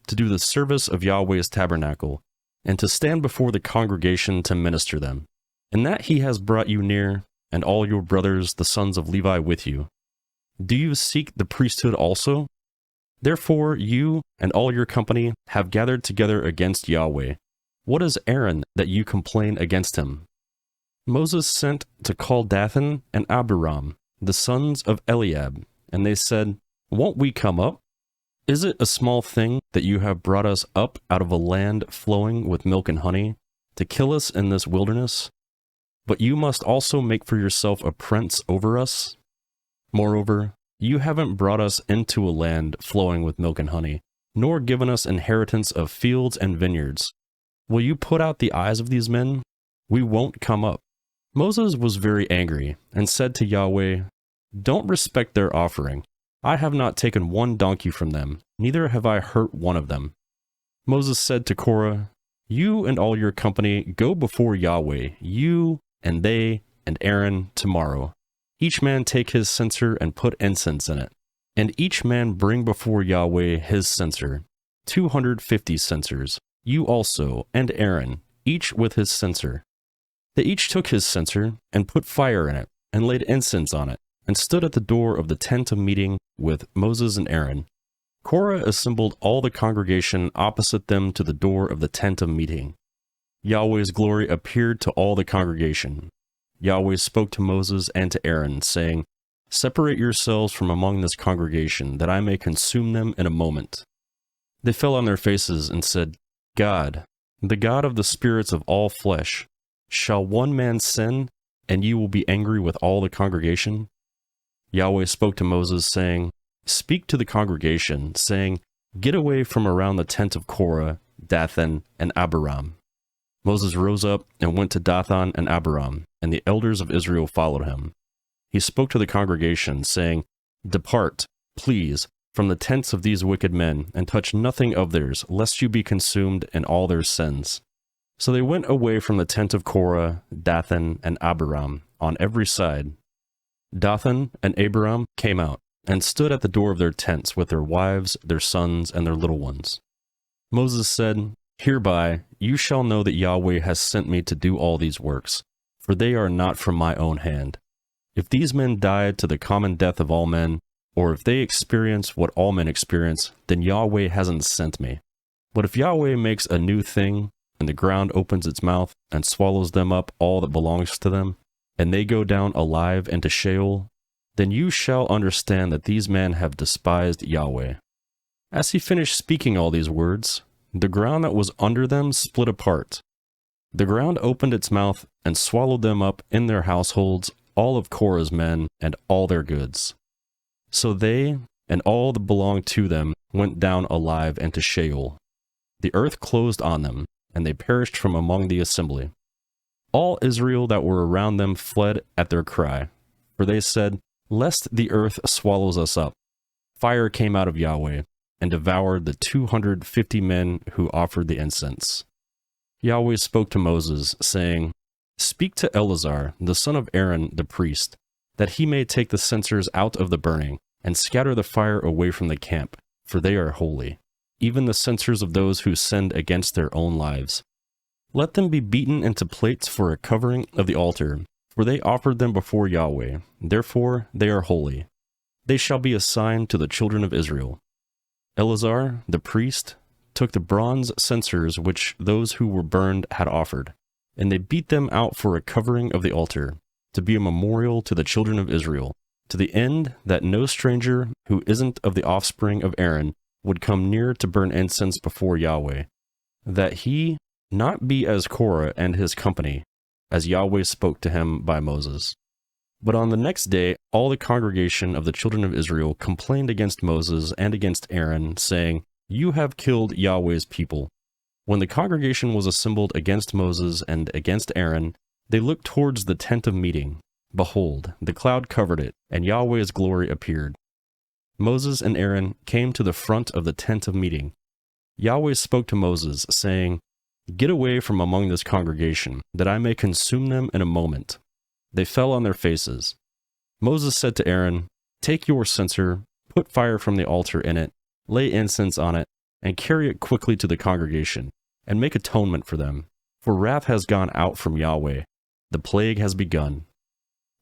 Speaker 1: to do the service of Yahweh's tabernacle, and to stand before the congregation to minister them, and that he has brought you near, and all your brothers, the sons of Levi, with you. Do you seek the priesthood also? Therefore you and all your company have gathered together against Yahweh. What is Aaron that you complain against him?" Moses sent to call Dathan and Abiram, the sons of Eliab, and they said, "Won't we come up? Is it a small thing that you have brought us up out of a land flowing with milk and honey, to kill us in this wilderness? But you must also make for yourself a prince over us? Moreover, you haven't brought us into a land flowing with milk and honey, nor given us inheritance of fields and vineyards. Will you put out the eyes of these men? We won't come up." Moses was very angry and said to Yahweh, "Don't respect their offering. I have not taken one donkey from them, neither have I hurt one of them." Moses said to Korah, "You and all your company go before Yahweh, you and they and Aaron tomorrow. Each man take his censer and put incense in it, and each man bring before Yahweh his censer, 250 censers, you also and Aaron, each with his censer." They each took his censer and put fire in it, and laid incense on it, and stood at the door of the tent of meeting with Moses and Aaron. Korah assembled all the congregation opposite them to the door of the tent of meeting. Yahweh's glory appeared to all the congregation. Yahweh spoke to Moses and to Aaron, saying, "Separate yourselves from among this congregation, that I may consume them in a moment." They fell on their faces and said, "God, the God of the spirits of all flesh, shall one man sin, and you will be angry with all the congregation?" Yahweh spoke to Moses, saying, "Speak to the congregation, saying, Get away from around the tent of Korah, Dathan, and Abiram." Moses rose up and went to Dathan and Abiram, and the elders of Israel followed him. He spoke to the congregation, saying, "Depart, please, from the tents of these wicked men, and touch nothing of theirs, lest you be consumed in all their sins." So they went away from the tent of Korah, Dathan, and Abiram on every side. Dathan and Abiram came out and stood at the door of their tents with their wives, their sons, and their little ones. Moses said, "Hereby you shall know that Yahweh has sent me to do all these works, for they are not from my own hand. If these men died to the common death of all men, or if they experience what all men experience, then Yahweh hasn't sent me. But if Yahweh makes a new thing, and the ground opens its mouth and swallows them up all that belongs to them, and they go down alive into Sheol, then you shall understand that these men have despised Yahweh." As he finished speaking all these words, the ground that was under them split apart. The ground opened its mouth and swallowed them up in their households, all of Korah's men and all their goods. So they and all that belonged to them went down alive into Sheol. The earth closed on them, and they perished from among the assembly. All Israel that were around them fled at their cry, for they said, "Lest the earth swallows us up." Fire came out of Yahweh, and devoured the 250 men who offered the incense. Yahweh spoke to Moses, saying, "Speak to Eleazar, the son of Aaron the priest, that he may take the censers out of the burning, and scatter the fire away from the camp, for they are holy, even the censers of those who sinned against their own lives. Let them be beaten into plates for a covering of the altar, for they offered them before Yahweh, therefore they are holy. They shall be a sign to the children of Israel." Eleazar, the priest, took the bronze censers which those who were burned had offered, and they beat them out for a covering of the altar, to be a memorial to the children of Israel, to the end that no stranger who isn't of the offspring of Aaron would come near to burn incense before Yahweh, that he not be as Korah and his company, as Yahweh spoke to him by Moses. But on the next day, all the congregation of the children of Israel complained against Moses and against Aaron, saying, "You have killed Yahweh's people." When the congregation was assembled against Moses and against Aaron, they looked towards the tent of meeting. Behold, the cloud covered it, and Yahweh's glory appeared. Moses and Aaron came to the front of the tent of meeting. Yahweh spoke to Moses, saying, "Get away from among this congregation, that I may consume them in a moment." They fell on their faces. Moses said to Aaron, "Take your censer, put fire from the altar in it, lay incense on it, and carry it quickly to the congregation, and make atonement for them. For wrath has gone out from Yahweh. The plague has begun."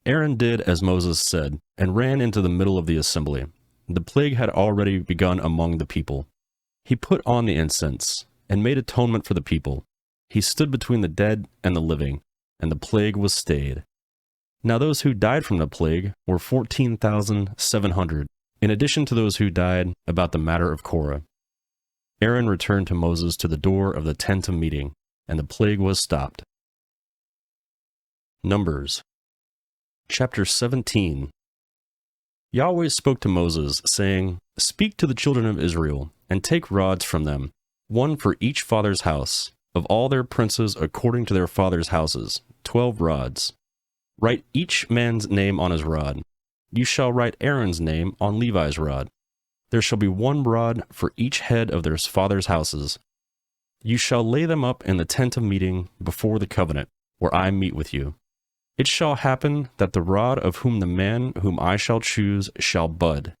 Speaker 1: Aaron did as Moses said, and ran into the middle of the assembly. The plague had already begun among the people. He put on the incense, and made atonement for the people. He stood between the dead and the living, and the plague was stayed. Now those who died from the plague were 14,700, in addition to those who died about the matter of Korah. Aaron returned to Moses to the door of the tent of meeting, and the plague was stopped. Numbers Chapter 17. Yahweh spoke to Moses, saying, "Speak to the children of Israel, and take rods from them, one for each father's house, of all their princes according to their fathers' houses, 12 rods. Write each man's name on his rod. You shall write Aaron's name on Levi's rod. There shall be one rod for each head of their fathers' houses. You shall lay them up in the tent of meeting before the covenant, where I meet with you. It shall happen that the rod of whom the man whom I shall choose shall bud.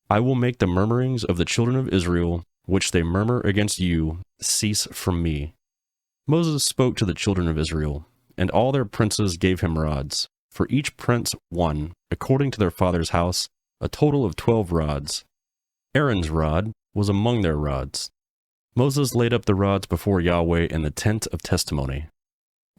Speaker 1: I will make the murmurings of the children of Israel, which they murmur against you, cease from me." Moses spoke to the children of Israel, and all their princes gave him rods, for each prince one, according to their father's house, a total of 12 rods. Aaron's rod was among their rods. Moses laid up the rods before Yahweh in the tent of testimony.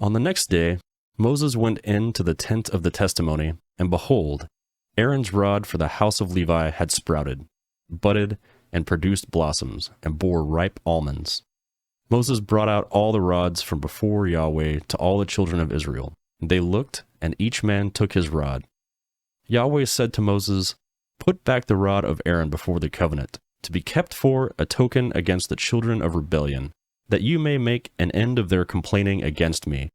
Speaker 1: On the next day, Moses went into the tent of the testimony, and behold, Aaron's rod for the house of Levi had sprouted, budded, and produced blossoms, and bore ripe almonds. Moses brought out all the rods from before Yahweh to all the children of Israel. They looked, and each man took his rod. Yahweh said to Moses, "Put back the rod of Aaron before the covenant, to be kept for a token against the children of rebellion, that you may make an end of their complaining against me,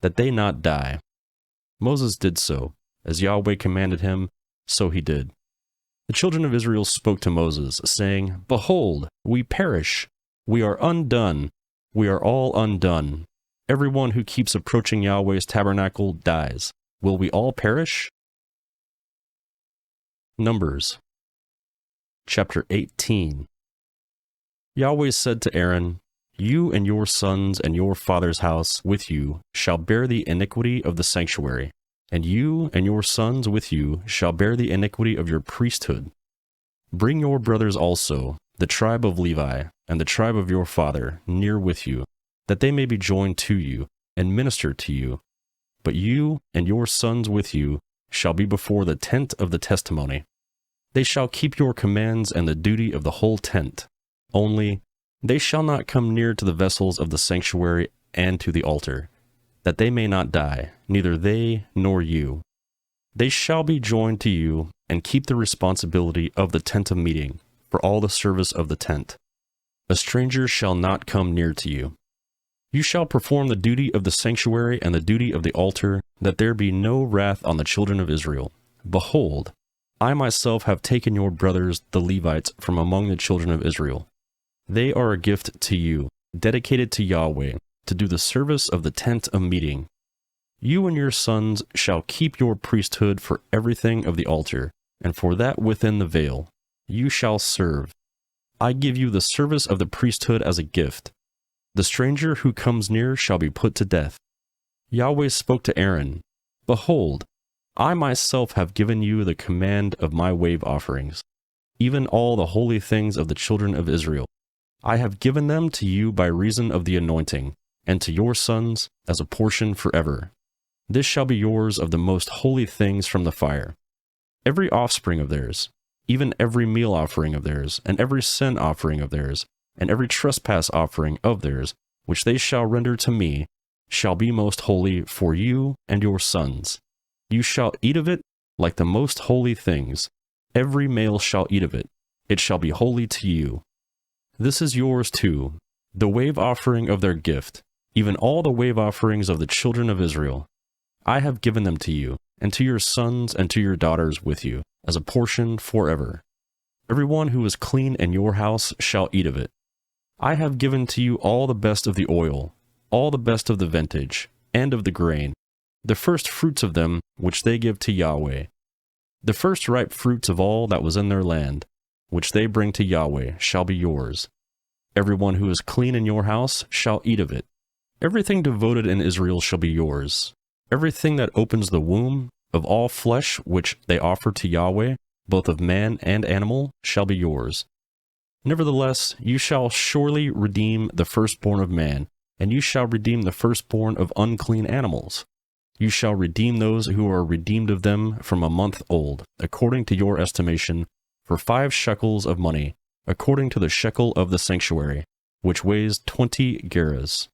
Speaker 1: that they not die." Moses did so. As Yahweh commanded him, so he did. The children of Israel spoke to Moses, saying, "Behold, we perish. We are undone. We are all undone. Everyone who keeps approaching Yahweh's tabernacle dies. Will we all perish?" Numbers Chapter 18. Yahweh said to Aaron, "You and your sons and your father's house with you shall bear the iniquity of the sanctuary, and you and your sons with you shall bear the iniquity of your priesthood. Bring your brothers also, the tribe of Levi, and the tribe of your father, near with you, that they may be joined to you, and minister to you. But you and your sons with you shall be before the tent of the testimony. They shall keep your commands and the duty of the whole tent. Only, they shall not come near to the vessels of the sanctuary and to the altar, that they may not die, neither they nor you. They shall be joined to you, and keep the responsibility of the tent of meeting, for all the service of the tent. A stranger shall not come near to you. You shall perform the duty of the sanctuary and the duty of the altar, that there be no wrath on the children of Israel. Behold, I myself have taken your brothers, the Levites, from among the children of Israel. They are a gift to you, dedicated to Yahweh, to do the service of the tent of meeting. You and your sons shall keep your priesthood for everything of the altar, and for that within the veil. You shall serve. I give you the service of the priesthood as a gift. The stranger who comes near shall be put to death." Yahweh spoke to Aaron, "Behold, I myself have given you the command of my wave offerings, even all the holy things of the children of Israel. I have given them to you by reason of the anointing, and to your sons as a portion forever. This shall be yours of the most holy things from the fire. Every offspring of theirs, even every meal offering of theirs, and every sin offering of theirs, and every trespass offering of theirs, which they shall render to me, shall be most holy for you and your sons. You shall eat of it like the most holy things. Every male shall eat of it. It shall be holy to you. This is yours too, the wave offering of their gift, even all the wave offerings of the children of Israel. I have given them to you, and to your sons and to your daughters with you, as a portion forever. Everyone who is clean in your house shall eat of it. I have given to you all the best of the oil, all the best of the vintage, and of the grain, the first fruits of them which they give to Yahweh. The first ripe fruits of all that was in their land, which they bring to Yahweh, shall be yours. Everyone who is clean in your house shall eat of it. Everything devoted in Israel shall be yours. Everything that opens the womb of all flesh which they offer to Yahweh, both of man and animal, shall be yours. Nevertheless, you shall surely redeem the firstborn of man, and you shall redeem the firstborn of unclean animals. You shall redeem those who are redeemed of them from a month old, according to your estimation, for 5 shekels of money, according to the shekel of the sanctuary, which weighs 20 gerahs.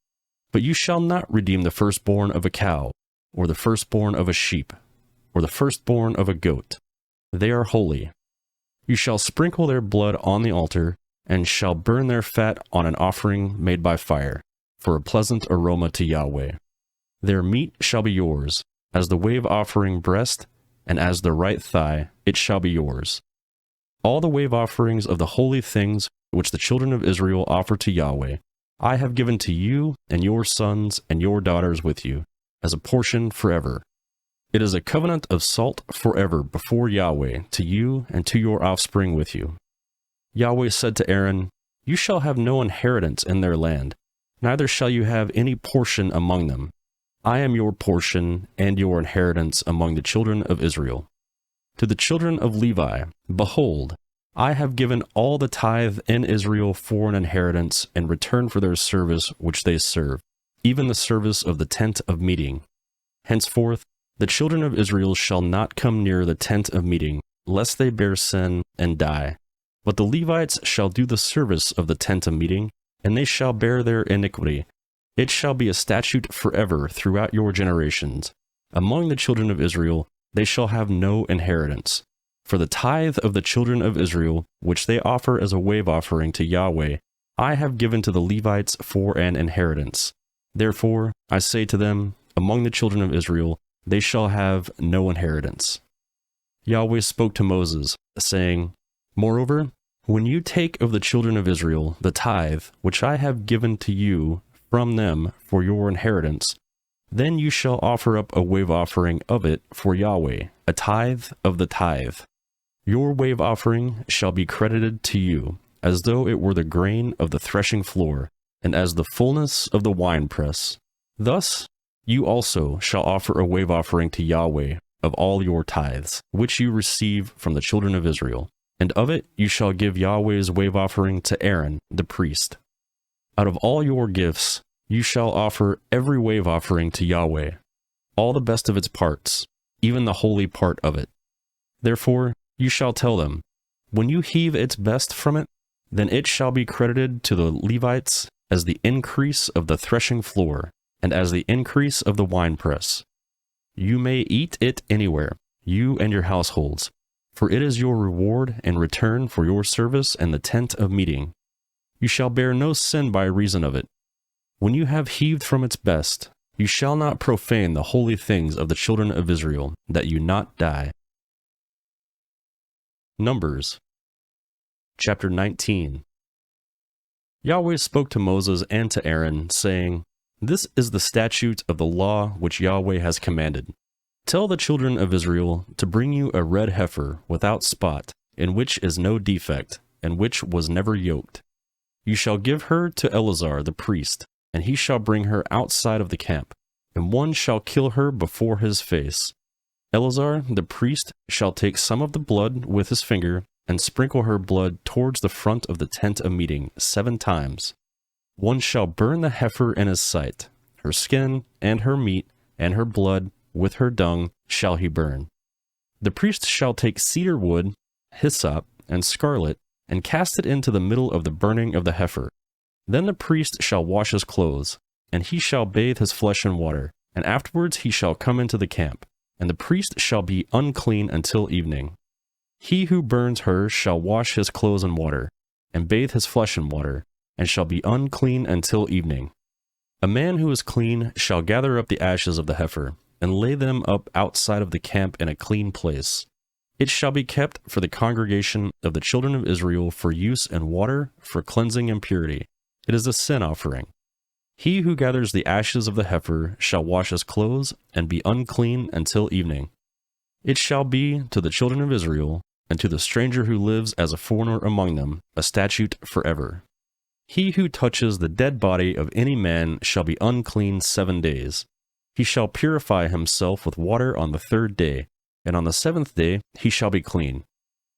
Speaker 1: But you shall not redeem the firstborn of a cow, or the firstborn of a sheep, or the firstborn of a goat. They are holy. You shall sprinkle their blood on the altar, and shall burn their fat on an offering made by fire, for a pleasant aroma to Yahweh. Their meat shall be yours, as the wave offering breast, and as the right thigh, it shall be yours. All the wave offerings of the holy things which the children of Israel offer to Yahweh, I have given to you and your sons and your daughters with you, as a portion forever. It is a covenant of salt forever before Yahweh, to you and to your offspring with you. Yahweh said to Aaron, You shall have no inheritance in their land, neither shall you have any portion among them. I am your portion and your inheritance among the children of Israel. To the children of Levi, behold, I have given all the tithe in Israel for an inheritance in return for their service which they serve, even the service of the tent of meeting. Henceforth, the children of Israel shall not come near the tent of meeting, lest they bear sin and die. But the Levites shall do the service of the tent of meeting, and they shall bear their iniquity. It shall be a statute forever throughout your generations. Among the children of Israel they shall have no inheritance. For the tithe of the children of Israel, which they offer as a wave offering to Yahweh, I have given to the Levites for an inheritance. Therefore, I say to them, among the children of Israel, they shall have no inheritance. Yahweh spoke to Moses, saying, Moreover, when you take of the children of Israel the tithe which I have given to you from them for your inheritance, then you shall offer up a wave offering of it for Yahweh, a tithe of the tithe. Your wave offering shall be credited to you, as though it were the grain of the threshing floor, and as the fullness of the winepress. Thus you also shall offer a wave offering to Yahweh of all your tithes, which you receive from the children of Israel. And of it you shall give Yahweh's wave offering to Aaron the priest. Out of all your gifts you shall offer every wave offering to Yahweh, all the best of its parts, even the holy part of it. Therefore you shall tell them, when you heave its best from it, then it shall be credited to the Levites as the increase of the threshing floor, and as the increase of the winepress. You may eat it anywhere, you and your households, for it is your reward in return for your service in the tent of meeting. You shall bear no sin by reason of it. When you have heaved from its best, you shall not profane the holy things of the children of Israel, that you not die. Numbers Chapter 19. Yahweh spoke to Moses and to Aaron, saying, This is the statute of the law which Yahweh has commanded. Tell the children of Israel to bring you a red heifer without spot, in which is no defect, and which was never yoked. You shall give her to Eleazar the priest, and he shall bring her outside of the camp, and one shall kill her before his face. Eleazar the priest shall take some of the blood with his finger, and sprinkle her blood towards the front of the tent of meeting 7 times. One shall burn the heifer in his sight. Her skin, and her meat, and her blood, with her dung, shall he burn. The priest shall take cedar wood, hyssop, and scarlet, and cast it into the middle of the burning of the heifer. Then the priest shall wash his clothes, and he shall bathe his flesh in water, and afterwards he shall come into the camp, and the priest shall be unclean until evening. He who burns her shall wash his clothes in water, and bathe his flesh in water, and shall be unclean until evening. A man who is clean shall gather up the ashes of the heifer, and lay them up outside of the camp in a clean place. It shall be kept for the congregation of the children of Israel for use in water, for cleansing impurity, It is a sin offering. He who gathers the ashes of the heifer shall wash his clothes and be unclean until evening. It shall be to the children of Israel and to the stranger who lives as a foreigner among them a statute forever. He who touches the dead body of any man shall be unclean 7 days. He shall purify himself with water on the 3rd day, and on the 7th day he shall be clean.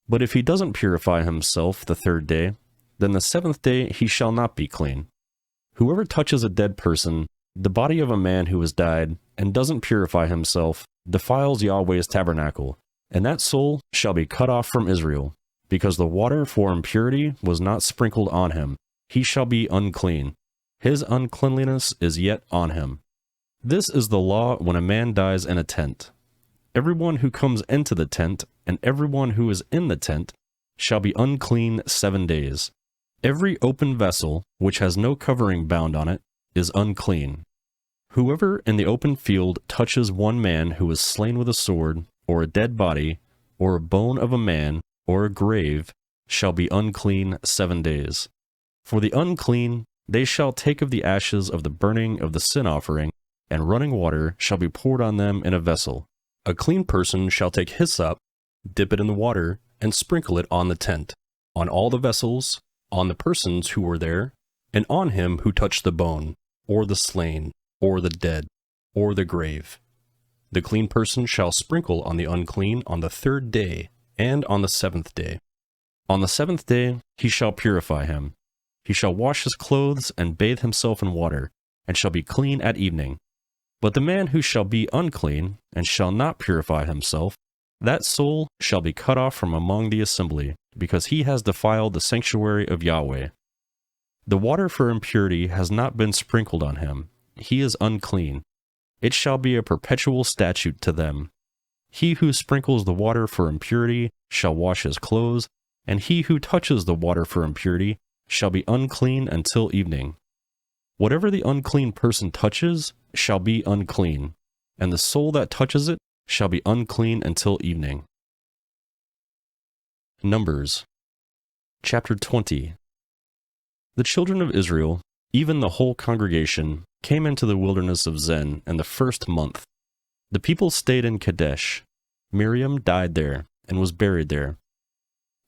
Speaker 1: But if he doesn't purify himself the 3rd day, then the 7th day he shall not be clean. Whoever touches a dead person, the body of a man who has died, and doesn't purify himself, defiles Yahweh's tabernacle, and that soul shall be cut off from Israel, because the water for impurity was not sprinkled on him. He shall be unclean. His uncleanliness is yet on him. This is the law when a man dies in a tent. Everyone who comes into the tent, and everyone who is in the tent, shall be unclean 7 days. Every open vessel, which has no covering bound on it, is unclean. Whoever in the open field touches one man who is slain with a sword, or a dead body, or a bone of a man, or a grave, shall be unclean 7 days. For the unclean, they shall take of the ashes of the burning of the sin offering, and running water shall be poured on them in a vessel. A clean person shall take hyssop, dip it in the water, and sprinkle it on the tent, on all the vessels, on the persons who were there, and on him who touched the bone, or the slain, or the dead, or the grave. The clean person shall sprinkle on the unclean on the 3rd day, and on the 7th day. On the 7th day he shall purify him. He shall wash his clothes and bathe himself in water, and shall be clean at evening. But the man who shall be unclean, and shall not purify himself, that soul shall be cut off from among the assembly, because he has defiled the sanctuary of Yahweh. The water for impurity has not been sprinkled on him. He is unclean. It shall be a perpetual statute to them. He who sprinkles the water for impurity shall wash his clothes, and he who touches the water for impurity shall be unclean until evening. Whatever the unclean person touches shall be unclean, and the soul that touches it shall be unclean until evening. Numbers Chapter 20. The children of Israel, even the whole congregation, came into the wilderness of Zin in the 1st month. The people stayed in Kadesh. Miriam died there and was buried there.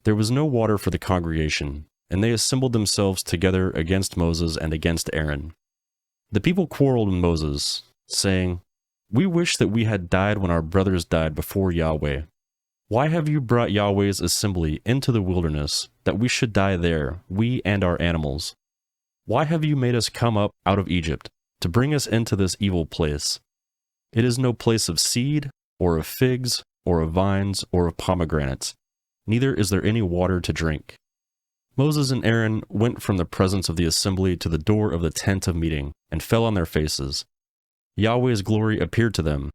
Speaker 1: There was no water for the congregation, and they assembled themselves together against Moses and against Aaron. The people quarreled with Moses, saying, "We wish that we had died when our brothers died before Yahweh. Why have you brought Yahweh's assembly into the wilderness, that we should die there, we and our animals? Why have you made us come up out of Egypt, to bring us into this evil place? It is no place of seed, or of figs, or of vines, or of pomegranates, neither is there any water to drink." Moses and Aaron went from the presence of the assembly to the door of the tent of meeting, and fell on their faces. Yahweh's glory appeared to them.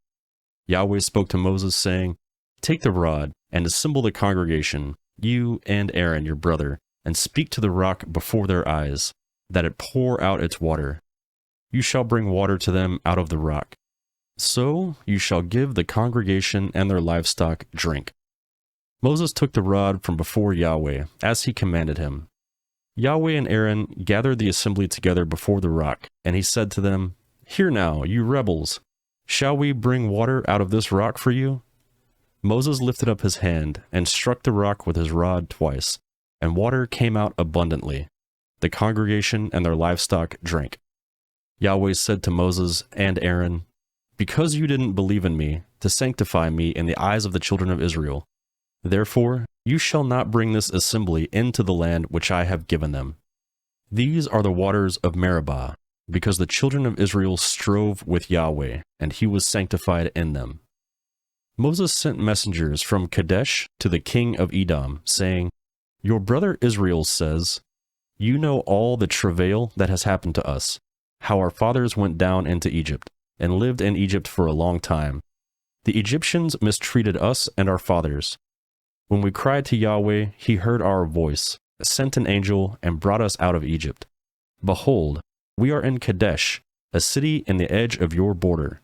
Speaker 1: Yahweh spoke to Moses, saying, "Take the rod, and assemble the congregation, you and Aaron your brother, and speak to the rock before their eyes, that it pour out its water. You shall bring water to them out of the rock. So you shall give the congregation and their livestock drink." Moses took the rod from before Yahweh, as he commanded him. Yahweh and Aaron gathered the assembly together before the rock, and he said to them, "Hear now, you rebels, shall we bring water out of this rock for you?" Moses lifted up his hand and struck the rock with his rod twice, and water came out abundantly. The congregation and their livestock drank. Yahweh said to Moses and Aaron, "Because you didn't believe in me, to sanctify me in the eyes of the children of Israel, therefore you shall not bring this assembly into the land which I have given them. These are the waters of Meribah, because the children of Israel strove with Yahweh, and he was sanctified in them." Moses sent messengers from Kadesh to the king of Edom, saying, "Your brother Israel says, you know all the travail that has happened to us, how our fathers went down into Egypt, and lived in Egypt for a long time. The Egyptians mistreated us and our fathers. When we cried to Yahweh, he heard our voice, sent an angel, and brought us out of Egypt. Behold, we are in Kadesh, a city in the edge of your border.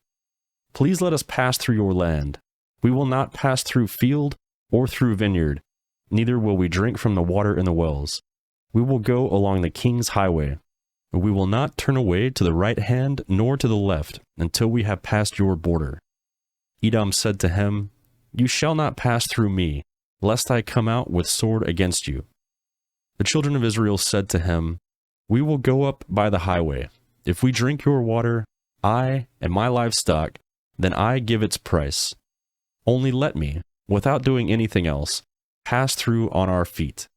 Speaker 1: Please let us pass through your land. We will not pass through field or through vineyard, neither will we drink from the water in the wells. We will go along the king's highway. We will not turn away to the right hand nor to the left until we have passed your border. Edom said to him, You shall not pass through me, lest I come out with sword against you. The children of Israel said to him, We will go up by the highway. If we drink your water, I and my livestock, then I give its price. Only let me, without doing anything else, pass through on our feet.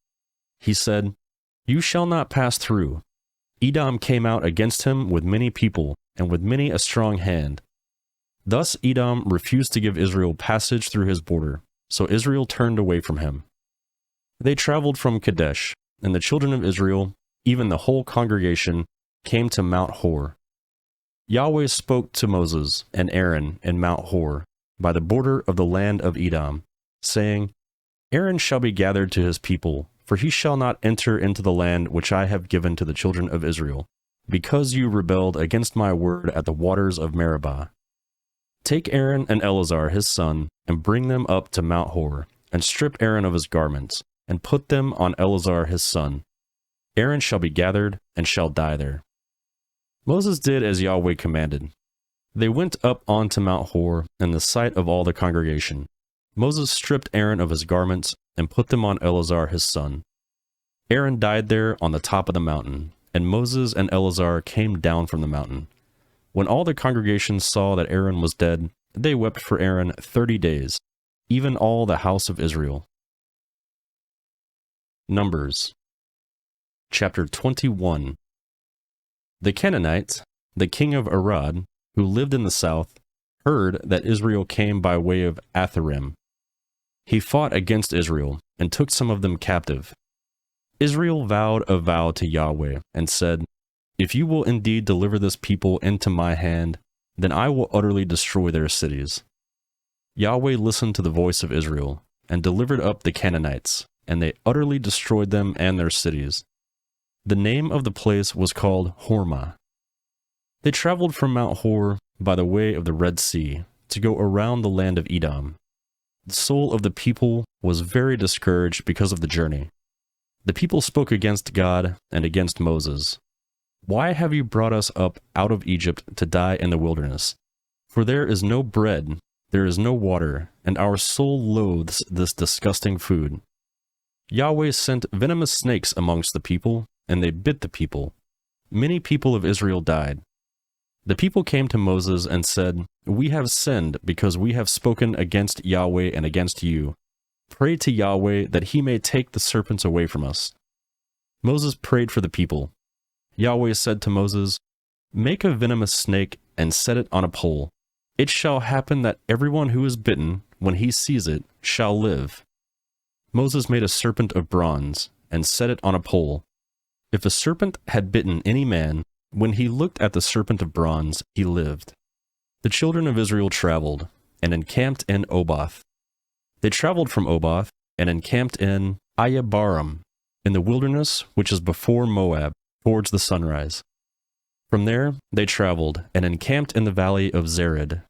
Speaker 1: He said, You shall not pass through. Edom came out against him with many people, and with many a strong hand. Thus Edom refused to give Israel passage through his border, so Israel turned away from him. They traveled from Kadesh, and the children of Israel, even the whole congregation, came to Mount Hor. Yahweh spoke to Moses and Aaron in Mount Hor, by the border of the land of Edom, saying, Aaron shall be gathered to his people, for he shall not enter into the land which I have given to the children of Israel, because you rebelled against my word at the waters of Meribah. Take Aaron and Eleazar his son, and bring them up to Mount Hor, and strip Aaron of his garments, and put them on Eleazar his son. Aaron shall be gathered, and shall die there. Moses did as Yahweh commanded. They went up onto Mount Hor in the sight of all the congregation. Moses stripped Aaron of his garments, and put them on Eleazar his son. Aaron died there on the top of the mountain, and Moses and Eleazar came down from the mountain. When all the congregation saw that Aaron was dead, they wept for Aaron 30 days, even all the house of Israel. Numbers Chapter 21. The Canaanite, the king of Arad, who lived in the south, heard that Israel came by way of Atharim. He fought against Israel, and took some of them captive. Israel vowed a vow to Yahweh, and said, If you will indeed deliver this people into my hand, then I will utterly destroy their cities. Yahweh listened to the voice of Israel, and delivered up the Canaanites, and they utterly destroyed them and their cities. The name of the place was called Hormah. They traveled from Mount Hor by the way of the Red Sea, to go around the land of Edom. The soul of the people was very discouraged because of the journey. The people spoke against God and against Moses. Why have you brought us up out of Egypt to die in the wilderness? For there is no bread, there is no water, and our soul loathes this disgusting food. Yahweh sent venomous snakes amongst the people, and they bit the people. Many people of Israel died. The people came to Moses and said, We have sinned because we have spoken against Yahweh and against you. Pray to Yahweh that he may take the serpents away from us. Moses prayed for the people. Yahweh said to Moses, Make a venomous snake and set it on a pole. It shall happen that everyone who is bitten, when he sees it, shall live. Moses made a serpent of bronze and set it on a pole. If a serpent had bitten any man, when he looked at the serpent of bronze, he lived. The children of Israel traveled, and encamped in Oboth. They traveled from Oboth, and encamped in Ayabarim, in the wilderness which is before Moab, towards the sunrise. From there they traveled, and encamped in the valley of Zered.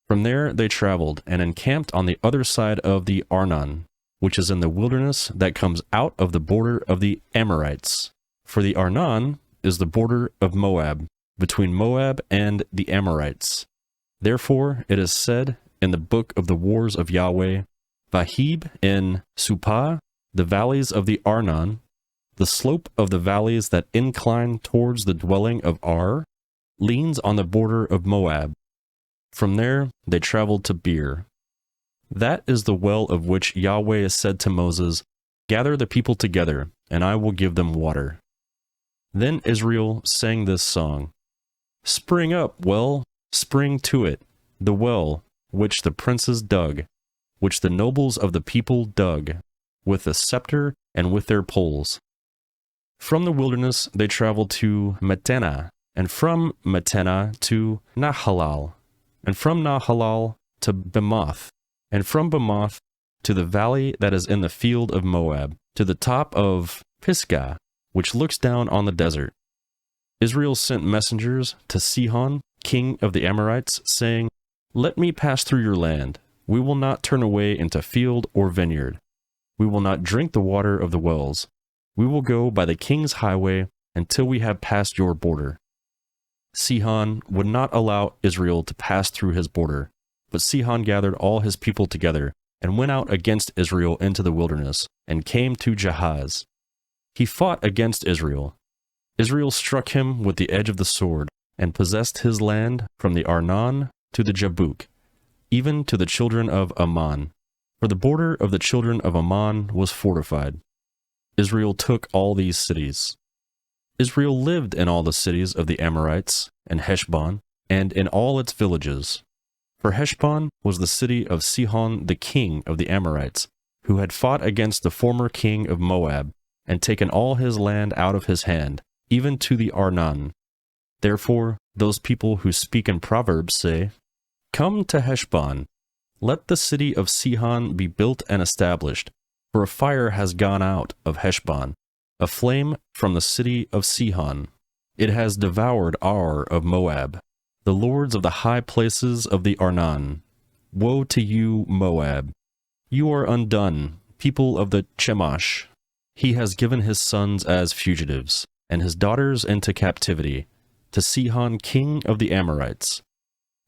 Speaker 1: From there they traveled, and encamped on the other side of the Arnon, which is in the wilderness that comes out of the border of the Amorites. For the Arnon is the border of Moab, between Moab and the Amorites. Therefore it is said in the book of the wars of Yahweh, Vahib in Supah, the valleys of the Arnon, the slope of the valleys that incline towards the dwelling of Ar, leans on the border of Moab. From there they traveled to Beer. That is the well of which Yahweh said to Moses, Gather the people together, and I will give them water. Then Israel sang this song, Spring up, well, spring to it, the well which the princes dug, which the nobles of the people dug, with the scepter and with their poles. From the wilderness they traveled to Metena, and from Metena to Nahalal, and from Nahalal to Bemoth, and from Bemoth to the valley that is in the field of Moab, to the top of Pisgah, which looks down on the desert. Israel sent messengers to Sihon, king of the Amorites, saying, Let me pass through your land. We will not turn away into field or vineyard. We will not drink the water of the wells. We will go by the king's highway until we have passed your border. Sihon would not allow Israel to pass through his border, but Sihon gathered all his people together and went out against Israel into the wilderness and came to Jahaz. He fought against Israel. Israel struck him with the edge of the sword and possessed his land from the Arnon to the Jabuk, even to the children of Ammon. For the border of the children of Ammon was fortified. Israel took all these cities. Israel lived in all the cities of the Amorites, and Heshbon, and in all its villages. For Heshbon was the city of Sihon the king of the Amorites, who had fought against the former king of Moab, and taken all his land out of his hand, even to the Arnon. Therefore, those people who speak in Proverbs say, "Come to Heshbon, let the city of Sihon be built and established, for a fire has gone out of Heshbon, a flame from the city of Sihon. It has devoured Ar of Moab, the lords of the high places of the Arnon. Woe to you, Moab! You are undone, people of the Chemosh. He has given his sons as fugitives, and his daughters into captivity, to Sihon king of the Amorites.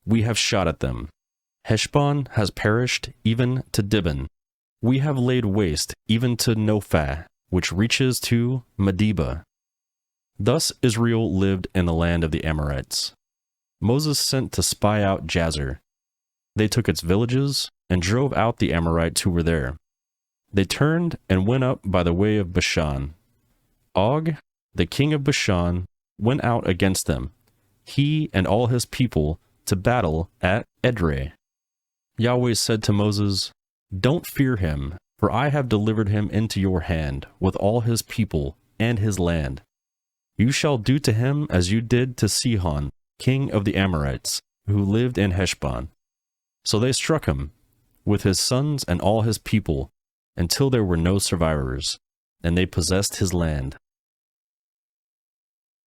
Speaker 1: We have shot at them. Heshbon has perished even to Dibon. We have laid waste even to Nophah, which reaches to Medeba." Thus Israel lived in the land of the Amorites. Moses sent to spy out Jazer. They took its villages and drove out the Amorites who were there. They turned and went up by the way of Bashan. Og, the king of Bashan, went out against them, he and all his people, to battle at Edrei. Yahweh said to Moses, "Don't fear him, for I have delivered him into your hand, with all his people and his land. You shall do to him as you did to Sihon, king of the Amorites, who lived in Heshbon." So they struck him, with his sons and all his people, until there were no survivors, and they possessed his land.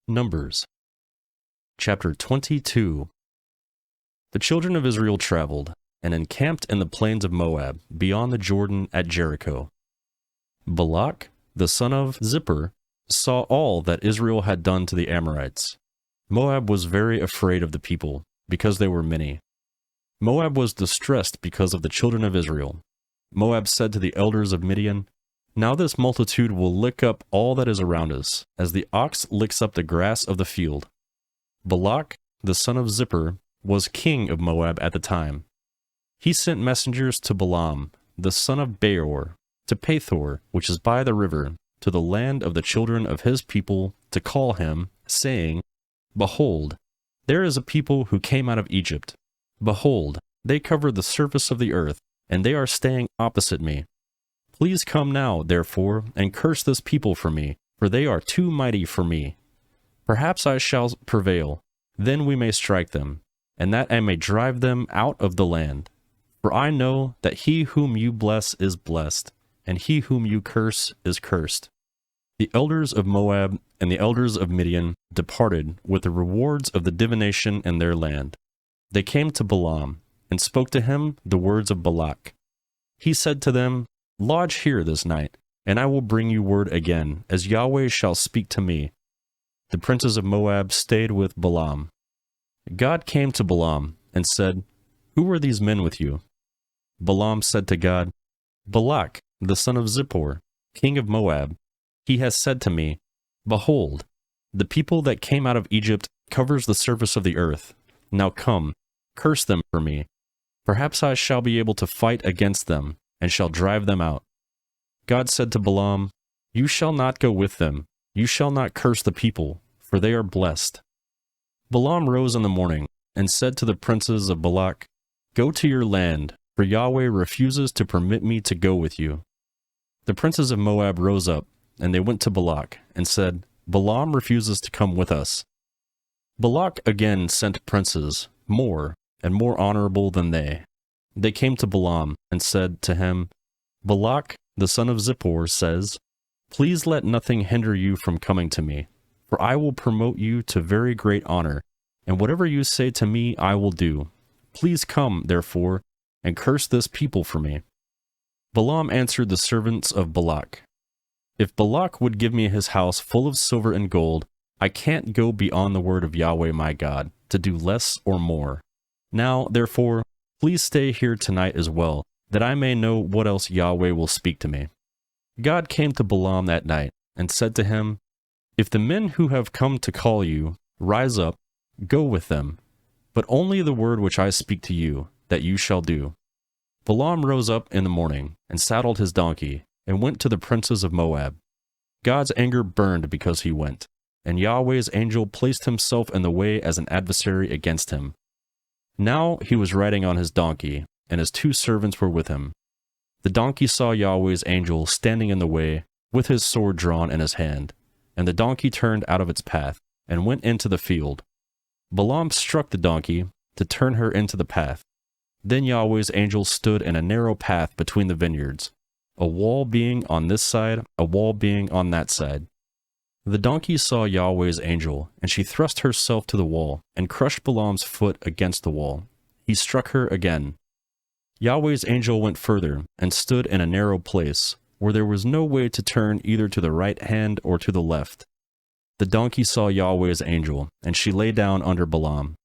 Speaker 1: Numbers chapter 22. The children of Israel traveled, and encamped in the plains of Moab, beyond the Jordan at Jericho. Balak, the son of Zippor, saw all that Israel had done to the Amorites. Moab was very afraid of the people, because they were many. Moab was distressed because of the children of Israel. Moab said to the elders of Midian, "Now this multitude will lick up all that is around us, as the ox licks up the grass of the field." Balak, the son of Zippor, was king of Moab at the time. He sent messengers to Balaam, the son of Beor, to Pethor, which is by the river, to the land of the children of his people, to call him, saying, "Behold, there is a people who came out of Egypt. Behold, they cover the surface of the earth, and they are staying opposite me. Please come now, therefore, and curse this people for me, for they are too mighty for me. Perhaps I shall prevail, then we may strike them, and that I may drive them out of the land. For I know that he whom you bless is blessed, and he whom you curse is cursed." The elders of Moab and the elders of Midian departed with the rewards of the divination in their land. They came to Balaam, and spoke to him the words of Balak. He said to them, "Lodge here this night, and I will bring you word again, as Yahweh shall speak to me." The princes of Moab stayed with Balaam. God came to Balaam and said, "Who are these men with you?" Balaam said to God, "Balak, the son of Zippor, king of Moab, he has said to me, Behold, the people that came out of Egypt covers the surface of the earth. Now come, curse them for me. Perhaps I shall be able to fight against them, and shall drive them out." God said to Balaam, "You shall not go with them. You shall not curse the people, for they are blessed." Balaam rose in the morning, and said to the princes of Balak, "Go to your land, for Yahweh refuses to permit me to go with you." The princes of Moab rose up, and they went to Balak, and said, "Balaam refuses to come with us." Balak again sent princes, more and more honorable than they. They came to Balaam, and said to him, "Balak, the son of Zippor, says, Please let nothing hinder you from coming to me, for I will promote you to very great honor, and whatever you say to me I will do. Please come, therefore, and curse this people for me." Balaam answered the servants of Balak, If Balak would give me his house full of silver and gold, I can't go beyond the word of Yahweh my God, to do less or more. Now, therefore, please stay here tonight as well, that I may know what else Yahweh will speak to me. God came to Balaam that night, and said to him, If the men who have come to call you rise up, go with them, but only the word which I speak to you, that you shall do. Balaam rose up in the morning, and saddled his donkey, and went to the princes of Moab. God's anger burned because he went, and Yahweh's angel placed himself in the way as an adversary against him. Now he was riding on his donkey, and his 2 servants were with him. The donkey saw Yahweh's angel standing in the way, with his sword drawn in his hand, and the donkey turned out of its path, and went into the field. Balaam struck the donkey, to turn her into the path. Then Yahweh's angel stood in a narrow path between the vineyards, a wall being on this side, a wall being on that side. The donkey saw Yahweh's angel, and she thrust herself to the wall, and crushed Balaam's foot against the wall. He struck her again. Yahweh's angel went further, and stood in a narrow place, where there was no way to turn either to the right hand or to the left. The donkey saw Yahweh's angel, and she lay down under Balaam.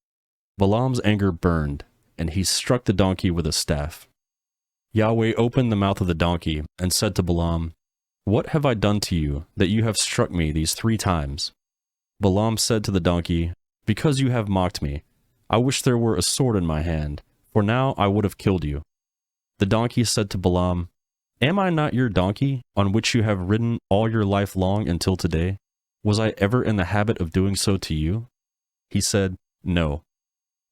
Speaker 1: Balaam's anger burned, and he struck the donkey with a staff. Yahweh opened the mouth of the donkey, and said to Balaam, What have I done to you, that you have struck me these 3 times? Balaam said to the donkey, Because you have mocked me. I wish there were a sword in my hand, for now I would have killed you. The donkey said to Balaam, Am I not your donkey, on which you have ridden all your life long until today? Was I ever in the habit of doing so to you? He said, No.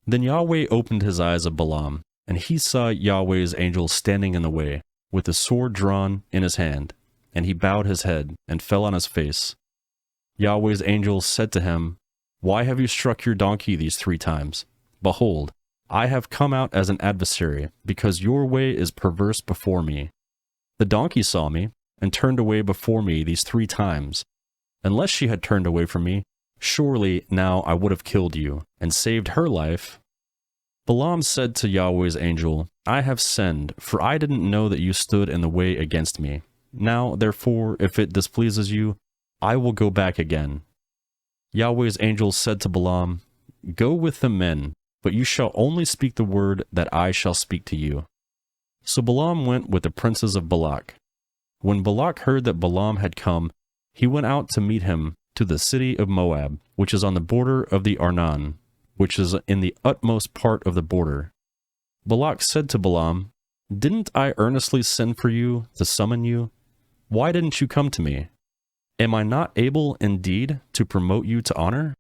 Speaker 1: Then Yahweh opened his eyes of Balaam, and he saw Yahweh's angel standing in the way, with the sword drawn in his hand, and he bowed his head, and fell on his face. Yahweh's angel said to him, Why have you struck your donkey these 3 times? Behold, I have come out as an adversary, because your way is perverse before me. The donkey saw me, and turned away before me these 3 times. Unless she had turned away from me, surely now I would have killed you, and saved her life. Balaam said to Yahweh's angel, I have sinned, for I didn't know that you stood in the way against me. Now, therefore, if it displeases you, I will go back again. Yahweh's angel said to Balaam, Go with the men, but you shall only speak the word that I shall speak to you. So Balaam went with the princes of Balak. When Balak heard that Balaam had come, he went out to meet him to the city of Moab, which is on the border of the Arnon, which is in the utmost part of the border. Balak said to Balaam, Didn't I earnestly send for you to summon you? Why didn't you come to me? Am I not able indeed to promote you to honor?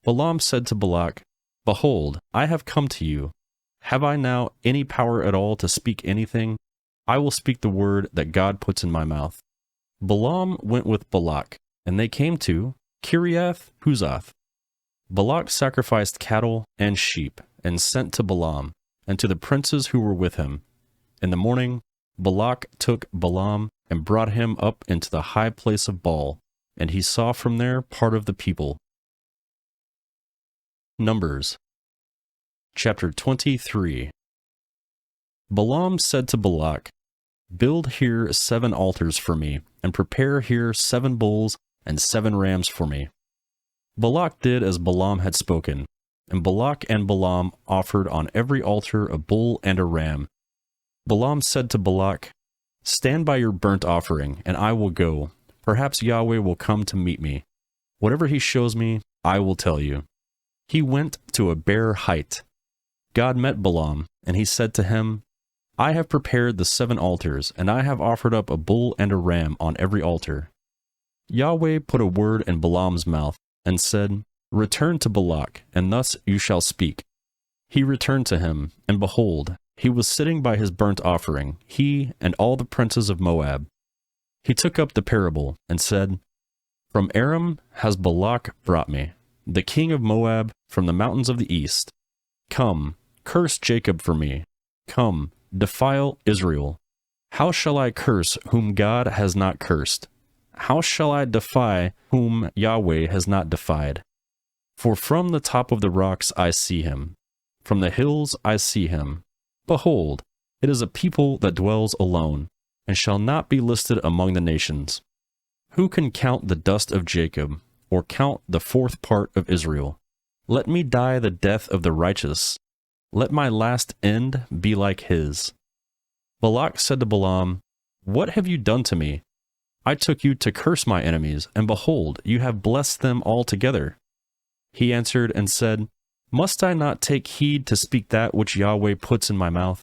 Speaker 1: Balaam said to Balak, Behold, I have come to you. Have I now any power at all to speak anything? I will speak the word that God puts in my mouth. Balaam went with Balak, and they came to Kiriath Huzoth. Balak sacrificed cattle and sheep, and sent to Balaam, and to the princes who were with him. In the morning, Balak took Balaam, and brought him up into the high place of Baal, and he saw from there part of the people. Numbers Chapter 23. Balaam said to Balak, Build here 7 altars for me, and prepare here 7 bulls and 7 rams for me. Balak did as Balaam had spoken, and Balak and Balaam offered on every altar a bull and a ram. Balaam said to Balak, Stand by your burnt offering, and I will go. Perhaps Yahweh will come to meet me. Whatever he shows me, I will tell you. He went to a bare height. God met Balaam, and he said to him, I have prepared the 7 altars, and I have offered up a bull and a ram on every altar. Yahweh put a word in Balaam's mouth, and said, Return to Balak, and thus you shall speak. He returned to him, and behold, he was sitting by his burnt offering, he and all the princes of Moab. He took up the parable, and said, From Aram has Balak brought me, the king of Moab, from the mountains of the east. Come, curse Jacob for me. Come, defile Israel. How shall I curse whom God has not cursed? How shall I defy whom Yahweh has not defied? For from the top of the rocks I see him. From the hills I see him. Behold, it is a people that dwells alone, and shall not be listed among the nations. Who can count the dust of Jacob, or count the fourth part of Israel? Let me die the death of the righteous. Let my last end be like his. Balak said to Balaam, What have you done to me? I took you to curse my enemies, and behold, you have blessed them altogether. He answered and said, Must I not take heed to speak that which Yahweh puts in my mouth?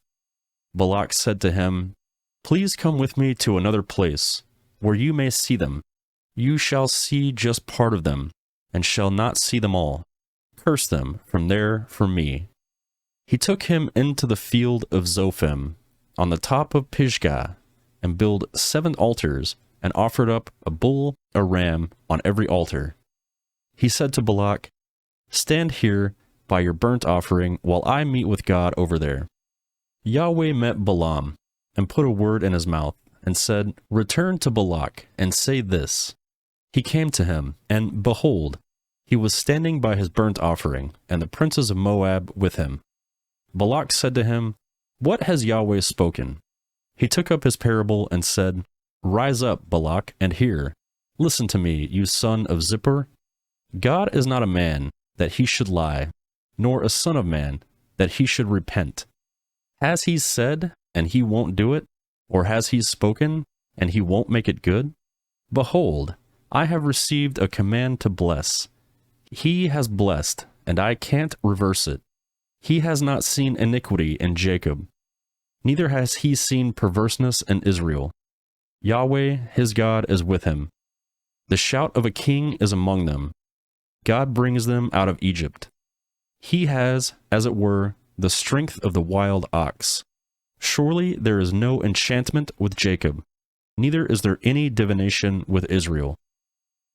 Speaker 1: Balak said to him, Please come with me to another place, where you may see them. You shall see just part of them, and shall not see them all. Curse them from there for me. He took him into the field of Zophim, on the top of Pisgah, and built 7 altars, and offered up a bull, a ram, on every altar. He said to Balak, Stand here by your burnt offering, while I meet with God over there. Yahweh met Balaam, and put a word in his mouth, and said, Return to Balak, and say this. He came to him, and behold, he was standing by his burnt offering, and the princes of Moab with him. Balak said to him, What has Yahweh spoken? He took up his parable and said, Rise up, Balak, and hear. Listen to me, you son of Zippor. God is not a man, that he should lie, nor a son of man, that he should repent. Has he said, and he won't do it? Or has he spoken, and he won't make it good? Behold, I have received a command to bless. He has blessed, and I can't reverse it. He has not seen iniquity in Jacob, neither has he seen perverseness in Israel. Yahweh, his God, is with him. The shout of a king is among them. God brings them out of Egypt. He has, as it were, the strength of the wild ox. Surely there is no enchantment with Jacob, neither is there any divination with Israel.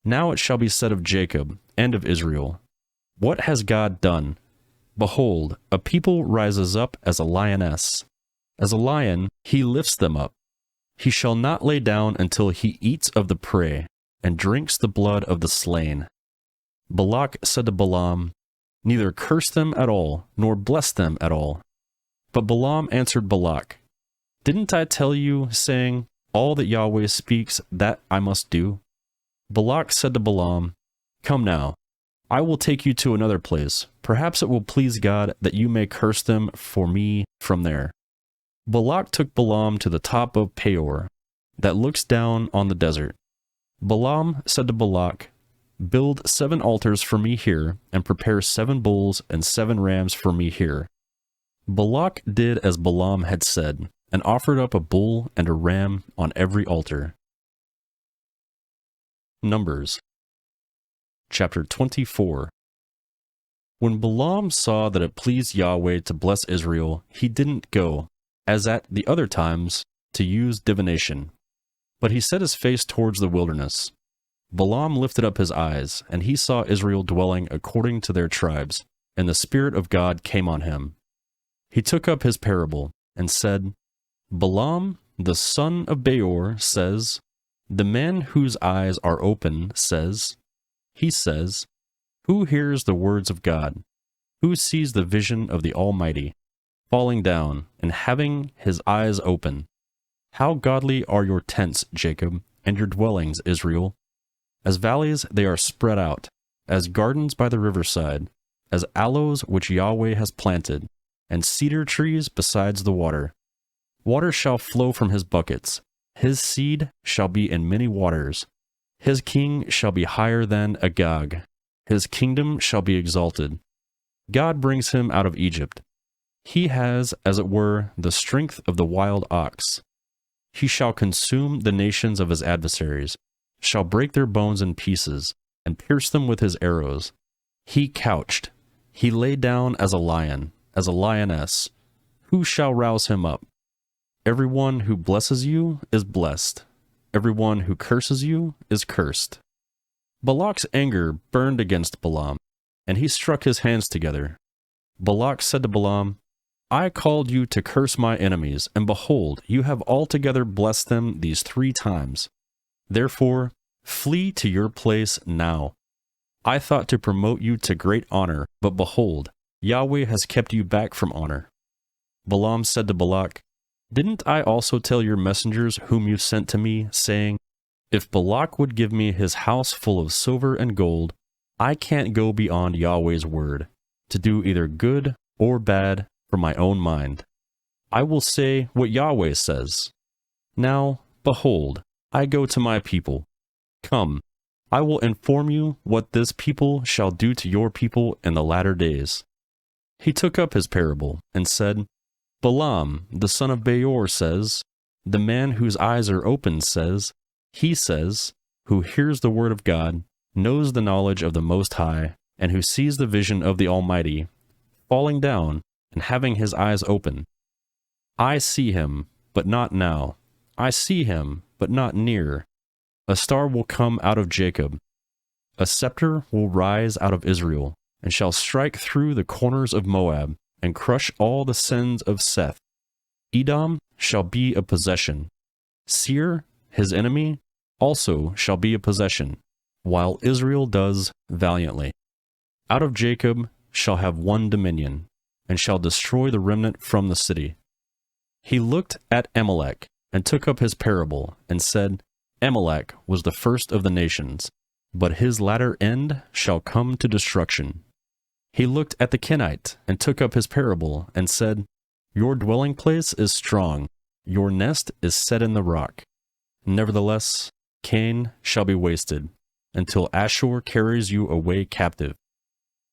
Speaker 1: Now it shall be said of Jacob and of Israel, What has God done? Behold, a people rises up as a lioness. As a lion, he lifts them up. He shall not lay down until he eats of the prey, and drinks the blood of the slain. Balak said to Balaam, Neither curse them at all, nor bless them at all. But Balaam answered Balak, Didn't I tell you, saying, All that Yahweh speaks, that I must do? Balak said to Balaam, Come now, I will take you to another place. Perhaps it will please God that you may curse them for me from there. Balak took Balaam to the top of Peor, that looks down on the desert. Balaam said to Balak, Build 7 altars for me here, and prepare 7 bulls and 7 rams for me here. Balak did as Balaam had said, and offered up a bull and a ram on every altar. Numbers Chapter 24. When Balaam saw that it pleased Yahweh to bless Israel, he didn't go, as at the other times, to use divination. But he set his face towards the wilderness. Balaam lifted up his eyes, and he saw Israel dwelling according to their tribes, and the Spirit of God came on him. He took up his parable, and said, Balaam, the son of Beor, says, The man whose eyes are open says, He says, Who hears the words of God? Who sees the vision of the Almighty, falling down, and having his eyes open? How godly are your tents, Jacob, and your dwellings, Israel! As valleys they are spread out, as gardens by the riverside, as aloes which Yahweh has planted, and cedar trees besides the water. Water shall flow from his buckets, his seed shall be in many waters. His king shall be higher than Agag, his kingdom shall be exalted. God brings him out of Egypt. He has, as it were, the strength of the wild ox. He shall consume the nations of his adversaries, shall break their bones in pieces, and pierce them with his arrows. He couched, he lay down as a lion, as a lioness. Who shall rouse him up? Everyone who blesses you is blessed. Everyone who curses you is cursed. Balak's anger burned against Balaam, and he struck his hands together. Balak said to Balaam, I called you to curse my enemies, and behold, you have altogether blessed them these 3 times. Therefore, flee to your place now. I thought to promote you to great honor, but behold, Yahweh has kept you back from honor. Balaam said to Balak, Didn't I also tell your messengers whom you sent to me, saying, If Balak would give me his house full of silver and gold, I can't go beyond Yahweh's word, to do either good or bad for my own mind. I will say what Yahweh says. Now, behold, I go to my people. Come, I will inform you what this people shall do to your people in the latter days. He took up his parable and said, Balaam, the son of Beor, says, the man whose eyes are open says, he says, who hears the word of God, knows the knowledge of the Most High, and who sees the vision of the Almighty, falling down and having his eyes open. I see him, but not now. I see him, but not near. A star will come out of Jacob. A scepter will rise out of Israel, and shall strike through the corners of Moab, and crush all the sins of Seth. Edom shall be a possession. Seir, his enemy, also shall be a possession, while Israel does valiantly. Out of Jacob shall have one dominion, and shall destroy the remnant from the city. He looked at Amalek, and took up his parable, and said, Amalek was the first of the nations, but his latter end shall come to destruction. He looked at the Kenite, and took up his parable, and said, Your dwelling place is strong, your nest is set in the rock. Nevertheless, Cain shall be wasted, until Ashur carries you away captive.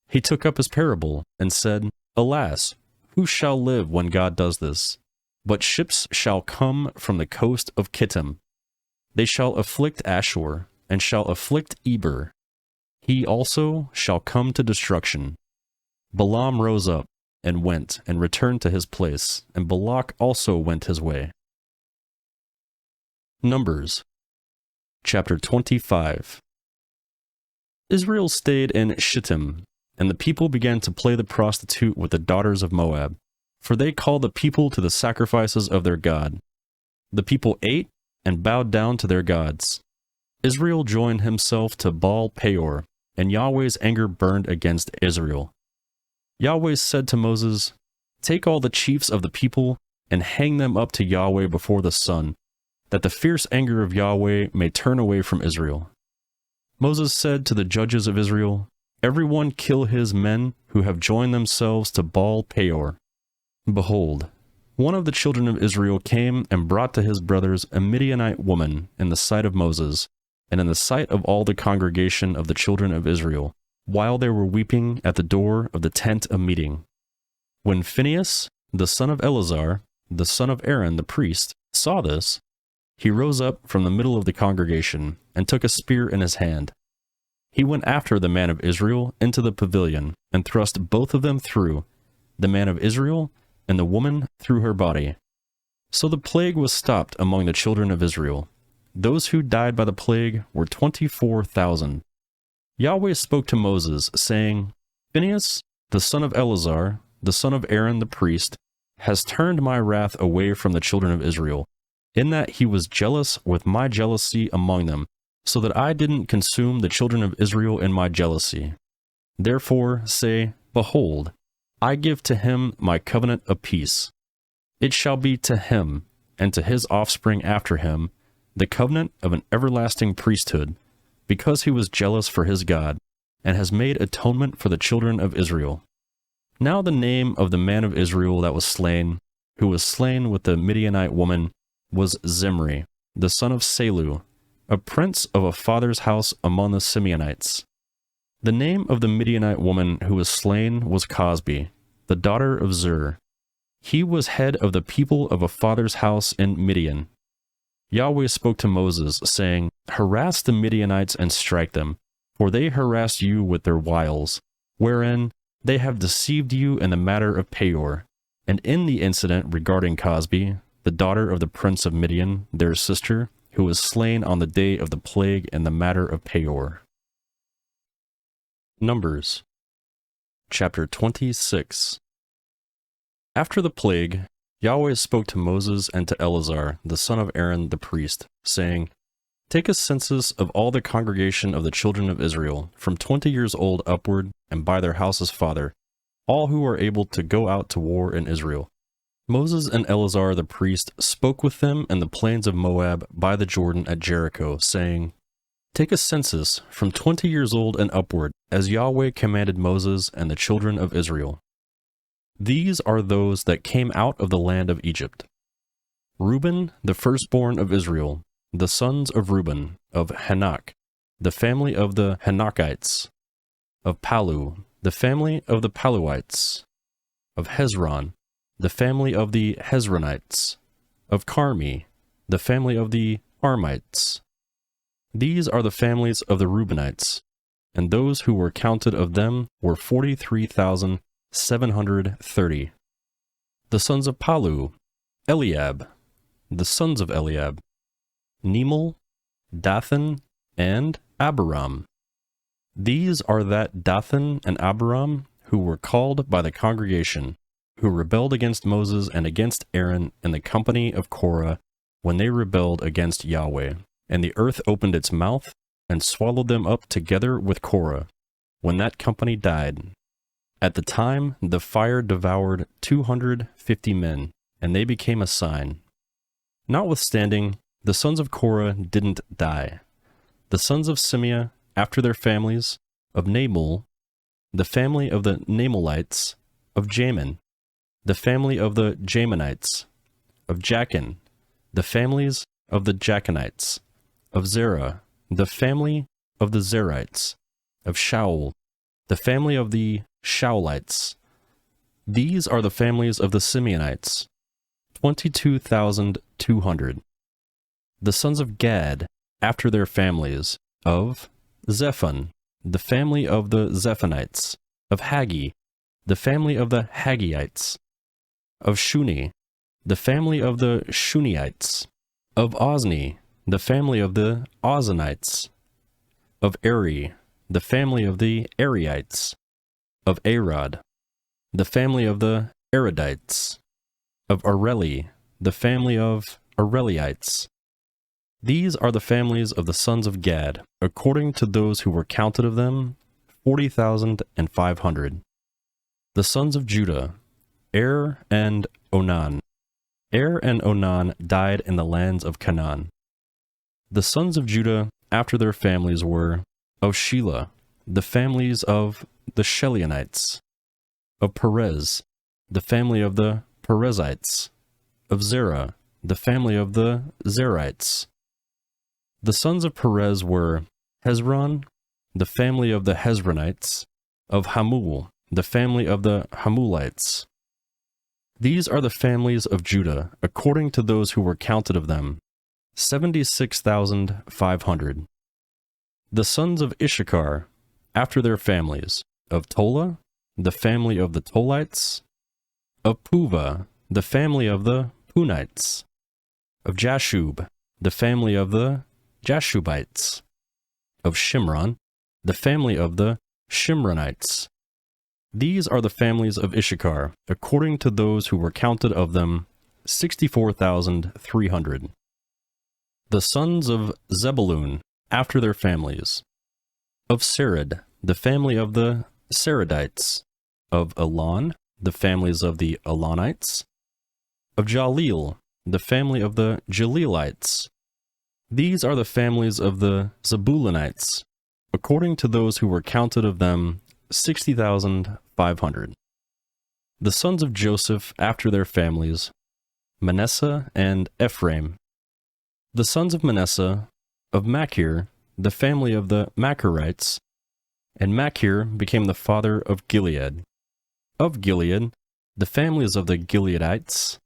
Speaker 1: He took up his parable, and said, Alas, who shall live when God does this? But ships shall come from the coast of Kittim. They shall afflict Ashur, and shall afflict Eber. He also shall come to destruction. Balaam rose up, and went, and returned to his place, and Balak also went his way. Numbers, chapter 25. Israel stayed in Shittim, and the people began to play the prostitute with the daughters of Moab, for they called the people to the sacrifices of their God. The people ate and bowed down to their gods. Israel joined himself to Baal Peor, and Yahweh's anger burned against Israel. Yahweh said to Moses, Take all the chiefs of the people and hang them up to Yahweh before the sun, that the fierce anger of Yahweh may turn away from Israel. Moses said to the judges of Israel, Everyone kill his men who have joined themselves to Baal Peor. Behold, one of the children of Israel came and brought to his brothers a Midianite woman in the sight of Moses, and in the sight of all the congregation of the children of Israel, while they were weeping at the door of the tent of meeting. When Phinehas, the son of Eleazar, the son of Aaron the priest, saw this, he rose up from the middle of the congregation, and took a spear in his hand. He went after the man of Israel into the pavilion, and thrust both of them through, the man of Israel and the woman through her body. So the plague was stopped among the children of Israel. Those who died by the plague were 24,000. Yahweh spoke to Moses, saying, Phinehas, the son of Eleazar, the son of Aaron the priest, has turned my wrath away from the children of Israel, in that he was jealous with my jealousy among them, so that I didn't consume the children of Israel in my jealousy. Therefore say, Behold, I give to him my covenant of peace. It shall be to him, and to his offspring after him, the covenant of an everlasting priesthood, because he was jealous for his God, and has made atonement for the children of Israel. Now the name of the man of Israel that was slain, who was slain with the Midianite woman, was Zimri, the son of Salu, a prince of a father's house among the Simeonites. The name of the Midianite woman who was slain was Cosbi, the daughter of Zur. He was head of the people of a father's house in Midian. Yahweh spoke to Moses, saying, Harass the Midianites and strike them, for they harass you with their wiles, wherein they have deceived you in the matter of Peor, and in the incident regarding Cosbi, the daughter of the prince of Midian, their sister, who was slain on the day of the plague in the matter of Peor. Numbers, chapter 26. After the plague, Yahweh spoke to Moses and to Eleazar, the son of Aaron the priest, saying, Take a census of all the congregation of the children of Israel, from 20 years old upward, and by their house's father, all who are able to go out to war in Israel. Moses and Eleazar the priest spoke with them in the plains of Moab by the Jordan at Jericho, saying, "Take a census from 20 years old and upward, as Yahweh commanded Moses and the children of Israel. These are those that came out of the land of Egypt. Reuben, the firstborn of Israel, the sons of Reuben, of Hanok, the family of the Hanokites, of Palu, the family of the Paluites, of Hezron, the family of the Hezronites, of Carmi, the family of the Armites. These are the families of the Reubenites, and those who were counted of them were 43,730. The sons of Palu, Eliab, the sons of Eliab, Nemel, Dathan, and Abiram. These are that Dathan and Abiram who were called by the congregation, who rebelled against Moses and against Aaron in the company of Korah when they rebelled against Yahweh. And the earth opened its mouth and swallowed them up together with Korah, when that company died. At the time, the fire devoured 250 men, and they became a sign. Notwithstanding, the sons of Korah didn't die. The sons of Simeah, after their families, of Namul, the family of the Namelites, of Jamin, the family of the Jamanites, of Jachin, the families of the Jachinites, of Zerah, the family of the Zerites, of Shaul, the family of the Shaulites. These are the families of the Simeonites, 22,200. The sons of Gad, after their families, of Zephon, the family of the Zephonites, of Haggi, the family of the Haggiites, of Shuni, the family of the Shuniites, of Ozni, the family of the Ozanites, of Eri, the family of the Eriites, of Arod, the family of the Arodites, of Areli, the family of Areliites. These are the families of the sons of Gad, according to those who were counted of them, 40,500. The sons of Judah, Er and Onan. Er and Onan died in the lands of Canaan. The sons of Judah, after their families, were of Shelah, the families of the Shelianites, of Perez, the family of the Perezites, of Zerah, the family of the Zerites. The sons of Perez were Hezron, the family of the Hezronites, of Hamul, the family of the Hamulites. These are the families of Judah, according to those who were counted of them, 76,500. The sons of Issachar, after their families, of Tola, the family of the Tolites, of Puva, the family of the Punites, of Jashub, the family of the Jashubites, of Shimron, the family of the Shimronites. These are the families of Issachar, according to those who were counted of them, 64,300. The sons of Zebulun, after their families, of Sered, the family of the Seredites, of Elon, the families of the Elonites, of Jaleel, the family of the Jaleelites. These are the families of the Zebulunites, according to those who were counted of them, 60,500. The sons of Joseph, after their families, Manasseh and Ephraim. The sons of Manasseh, of Machir, the family of the Machirites, and Machir became the father of Gilead. Of Gilead, the families of the Gileadites.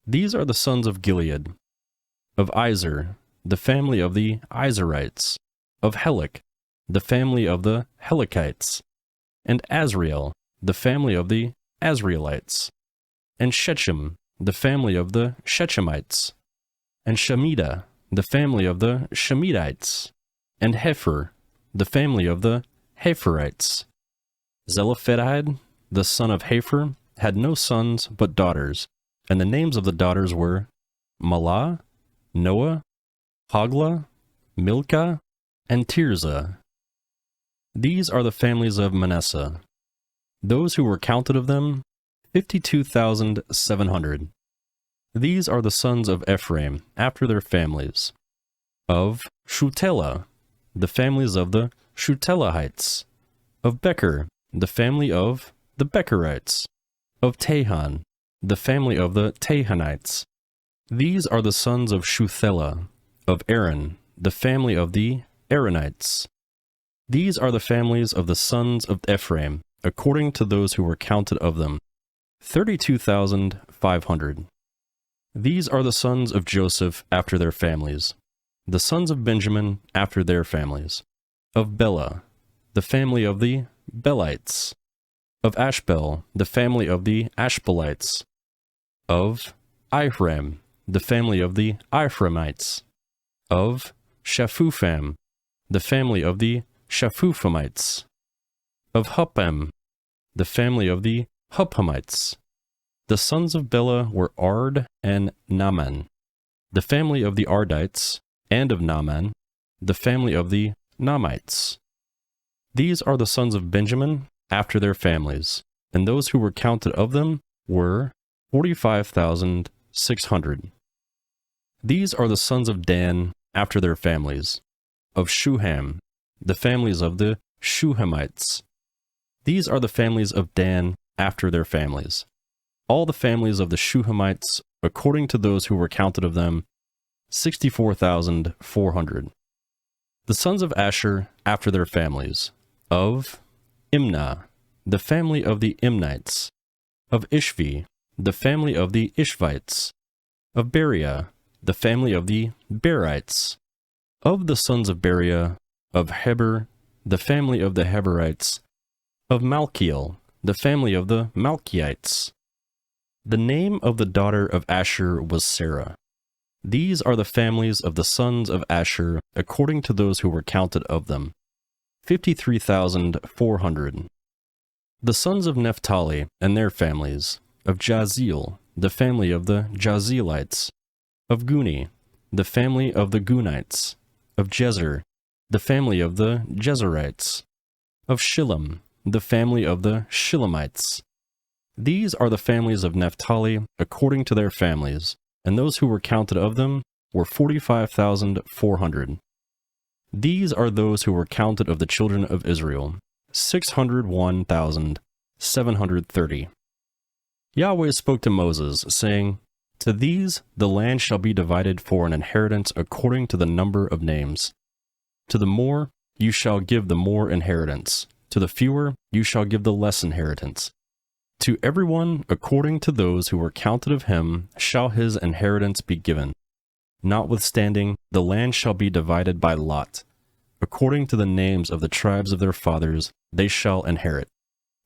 Speaker 1: These are the sons of Gilead. Of Izer, the family of the Izerites. Of Helek, the family of the Helekites. And Azriel, the family of the Azrielites. And Shechem, the family of the Shechemites. And Shemida, the family of the Shemidites. And Hepher, the family of the Hepherites. Zelophehad, the son of Hepher, had no sons but daughters, and the names of the daughters were Malah, Noah, Hoglah, Milcah, and Tirzah. These are the families of Manasseh. Those who were counted of them, 52,700. These are the sons of Ephraim, after their families. Of Shuthelah, the families of the Shuthelahites. Of Becher, the family of the Becherites. Of Tehan, the family of the Tehanites. These are the sons of Shuthelah. Of Aaron, the family of the Aaronites. These are the families of the sons of Ephraim, according to those who were counted of them, 32,500. These are the sons of Joseph after their families. The sons of Benjamin after their families. Of Bela, the family of the Belites. Of Ashbel, the family of the Ashbelites. Of Ephraim, the family of the Ephraimites. Of Shaphupham, the family of the Shaphuphamites. Of Huppam, the family of the Huppamites. The sons of Bela were Ard and Naaman, the family of the Ardites, and of Naaman, the family of the Naamites. These are the sons of Benjamin after their families, and those who were counted of them were 45,600. These are the sons of Dan after their families. Of Shuham, the families of the Shuhamites. These are the families of Dan after their families. All the families of the Shuhamites, according to those who were counted of them, 64,400. The sons of Asher after their families. Of Imnah, the family of the Imnites. Of Ishvi, the family of the Ishvites. Of Beriah, the family of the Berites. Of the sons of Beriah, of Heber, the family of the Heberites. Of Malchiel, the family of the Malchiites. The name of the daughter of Asher was Sarah. These are the families of the sons of Asher, according to those who were counted of them, 53,400. The sons of Naphtali and their families. Of Jazeel, the family of the Jazeelites. Of Guni, the family of the Gunites. Of Jezer, the family of the Jezerites. Of Shillem, the family of the Shillemites. These are the families of Naphtali according to their families, and those who were counted of them were 45,400. These are those who were counted of the children of Israel, 601,730. Yahweh spoke to Moses, saying, "To these the land shall be divided for an inheritance according to the number of names. To the more you shall give the more inheritance, to the fewer you shall give the less inheritance. To everyone according to those who were counted of him shall his inheritance be given. Notwithstanding, the land shall be divided by lot. According to the names of the tribes of their fathers, they shall inherit.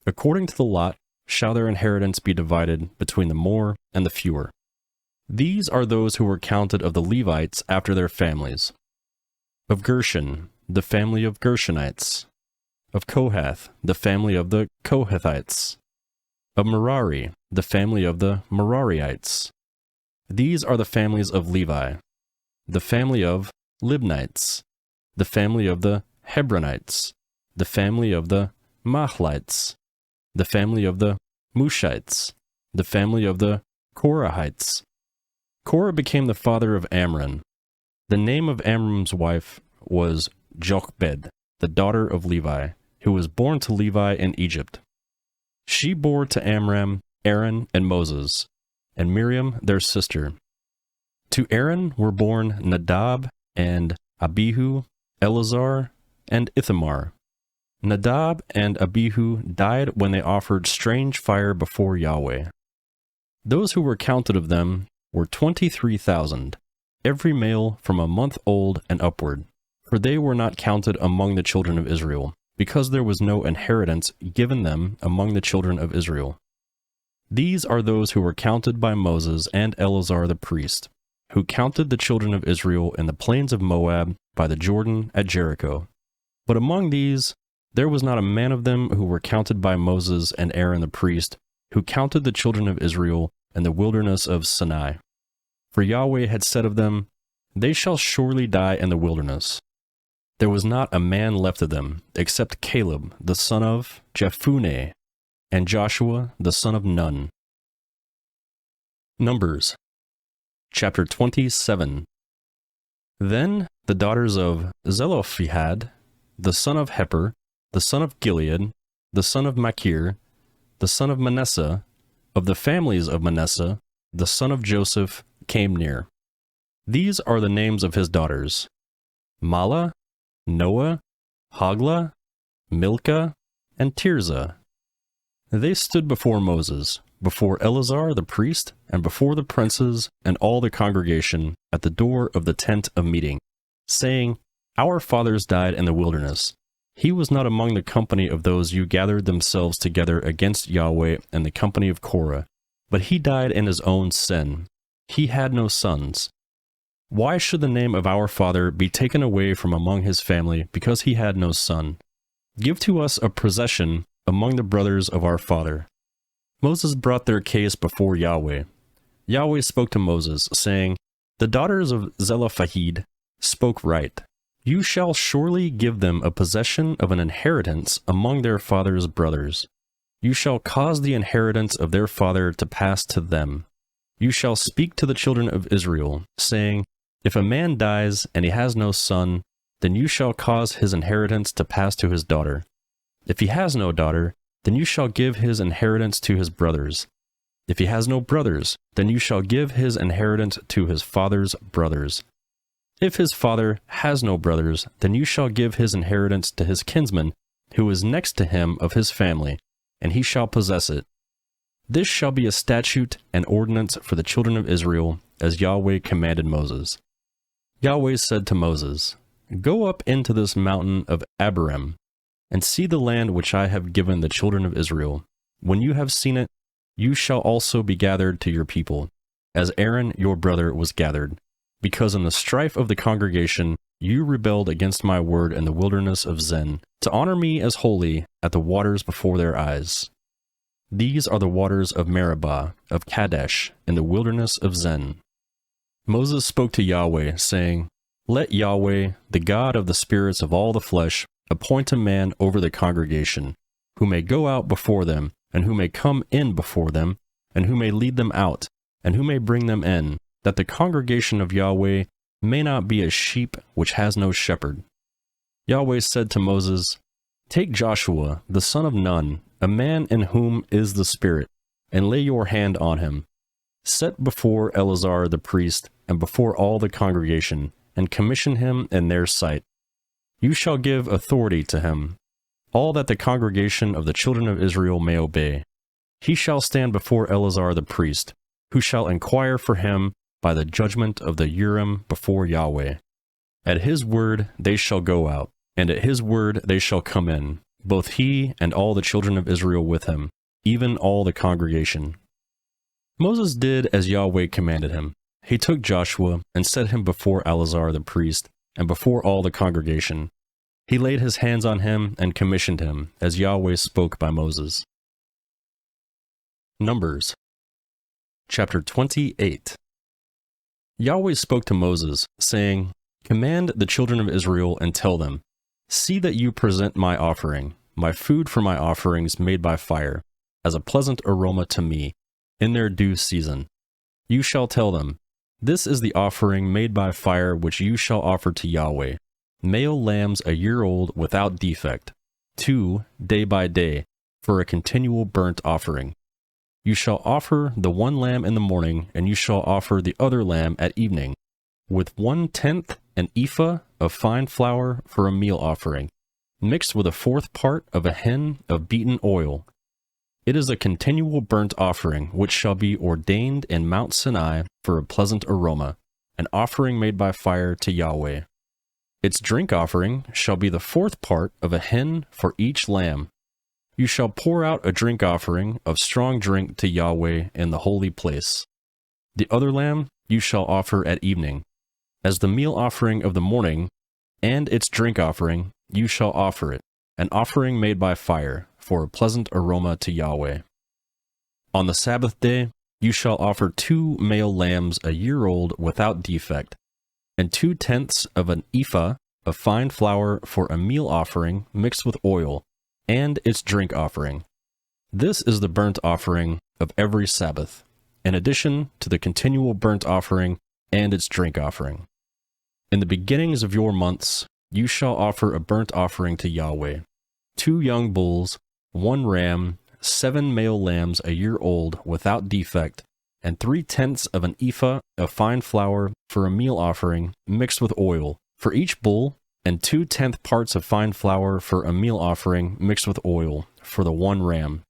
Speaker 1: According to the lot shall their inheritance be divided between the more and the fewer. These are those who were counted of the Levites after their families. Of Gershon, the family of Gershonites. Of Kohath, the family of the Kohathites. Of Merari, the family of the Merariites. These are the families of Levi. The family of Libnites. The family of the Hebronites. The family of the Mahlites. The family of the Mushites. The family of the Korahites. Korah became the father of Amram. The name of Amram's wife was Jochebed, the daughter of Levi, who was born to Levi in Egypt. She bore to Amram, Aaron, and Moses, and Miriam their sister. To Aaron were born Nadab and Abihu, Eleazar, and Ithamar. Nadab and Abihu died when they offered strange fire before Yahweh. Those who were counted of them were 23,000, every male from a month old and upward, for they were not counted among the children of Israel, because there was no inheritance given them among the children of Israel. These are those who were counted by Moses and Eleazar the priest, who counted the children of Israel in the plains of Moab by the Jordan at Jericho. But among these, there was not a man of them who were counted by Moses and Aaron the priest, who counted the children of Israel in the wilderness of Sinai. For Yahweh had said of them, "They shall surely die in the wilderness." There was not a man left of them, except Caleb the son of Jephunneh, and Joshua the son of Nun, Numbers, chapter 27. Then the daughters of Zelophehad, the son of Heper, the son of Gilead, the son of Machir, the son of Manasseh, of the families of Manasseh, the son of Joseph, came near. These are the names of his daughters: Mahlah, Noah, Hoglah, Milcah, and Tirzah. They stood before Moses, before Eleazar the priest, and before the princes and all the congregation at the door of the tent of meeting, saying, Our fathers died in the wilderness. He was not among the company of those who gathered themselves together against Yahweh and the company of Korah, but he died in his own sin. He had no sons. Why should the name of our father be taken away from among his family because he had no son? Give to us a possession among the brothers of our father. Moses brought their case before Yahweh. Yahweh spoke to Moses, saying, The daughters of Zelophehad spoke right. You shall surely give them a possession of an inheritance among their father's brothers. You shall cause the inheritance of their father to pass to them. You shall speak to the children of Israel, saying, If a man dies and he has no son, then you shall cause his inheritance to pass to his daughter. If he has no daughter, then you shall give his inheritance to his brothers. If he has no brothers, then you shall give his inheritance to his father's brothers. If his father has no brothers, then you shall give his inheritance to his kinsman, who is next to him of his family, and he shall possess it. This shall be a statute and ordinance for the children of Israel, as Yahweh commanded Moses. Yahweh said to Moses, Go up into this mountain of Abarim, and see the land which I have given the children of Israel. When you have seen it, you shall also be gathered to your people, as Aaron your brother was gathered, because in the strife of the congregation you rebelled against my word in the wilderness of Zin, to honor me as holy at the waters before their eyes. These are the waters of Meribah, of Kadesh, in the wilderness of Zin. Moses spoke to Yahweh, saying, Let Yahweh, the God of the spirits of all the flesh, appoint a man over the congregation, who may go out before them, and who may come in before them, and who may lead them out, and who may bring them in, that the congregation of Yahweh may not be a sheep which has no shepherd. Yahweh said to Moses, Take Joshua, the son of Nun, a man in whom is the Spirit, and lay your hand on him. Set before Eleazar the priest, and before all the congregation, and commission him in their sight. You shall give authority to him, all that the congregation of the children of Israel may obey. He shall stand before Eleazar the priest, who shall inquire for him by the judgment of the Urim before Yahweh. At his word they shall go out, and at his word they shall come in, both he and all the children of Israel with him, even all the congregation. Moses did as Yahweh commanded him. He took Joshua and set him before Eleazar the priest, and before all the congregation. He laid his hands on him and commissioned him, as Yahweh spoke by Moses. Numbers, chapter 28. Yahweh spoke to Moses, saying, Command the children of Israel and tell them, See that you present my offering, my food for my offerings made by fire, as a pleasant aroma to me, in their due season. You shall tell them, This is the offering made by fire which you shall offer to Yahweh, male lambs a year old without defect, 2 day by day, for a continual burnt offering. You shall offer the one lamb in the morning, and you shall offer the other lamb at evening, with 1/10 an ephah of fine flour for a meal offering, mixed with 1/4 part of a hin of beaten oil. It is a continual burnt offering, which shall be ordained in Mount Sinai for a pleasant aroma, an offering made by fire to Yahweh. Its drink offering shall be the 4th part of a hin for each lamb. You shall pour out a drink offering of strong drink to Yahweh in the holy place. The other lamb you shall offer at evening. As the meal offering of the morning, and its drink offering, you shall offer it, an offering made by fire, for a pleasant aroma to Yahweh. On the Sabbath day, you shall offer 2 male lambs a year old without defect, and 2/10 of an ephah of fine flour for a meal offering mixed with oil, and its drink offering. This is the burnt offering of every Sabbath, in addition to the continual burnt offering and its drink offering. In the beginnings of your months, you shall offer a burnt offering to Yahweh, 2 young bulls, 1 ram, 7 male lambs a year old without defect, and 3/10 of an ephah of fine flour for a meal offering mixed with oil for each bull, and 2/10 parts of fine flour for a meal offering mixed with oil for the 1 ram,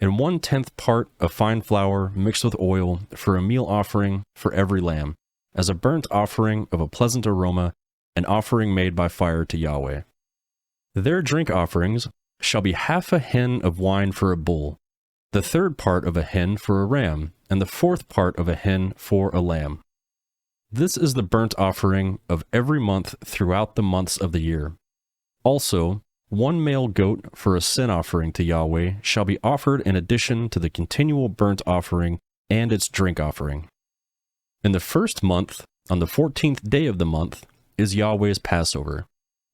Speaker 1: and 1/10 part of fine flour mixed with oil for a meal offering for every lamb, as a burnt offering of a pleasant aroma, an offering made by fire to Yahweh. Their drink offerings shall be half a hin of wine for a bull, the 1/3 part of a hin for a ram, and the 4th part of a hin for a lamb. This is the burnt offering of every month throughout the months of the year. Also, 1 male goat for a sin offering to Yahweh shall be offered in addition to the continual burnt offering and its drink offering. In the 1st month, on the 14th day of the month, is Yahweh's Passover.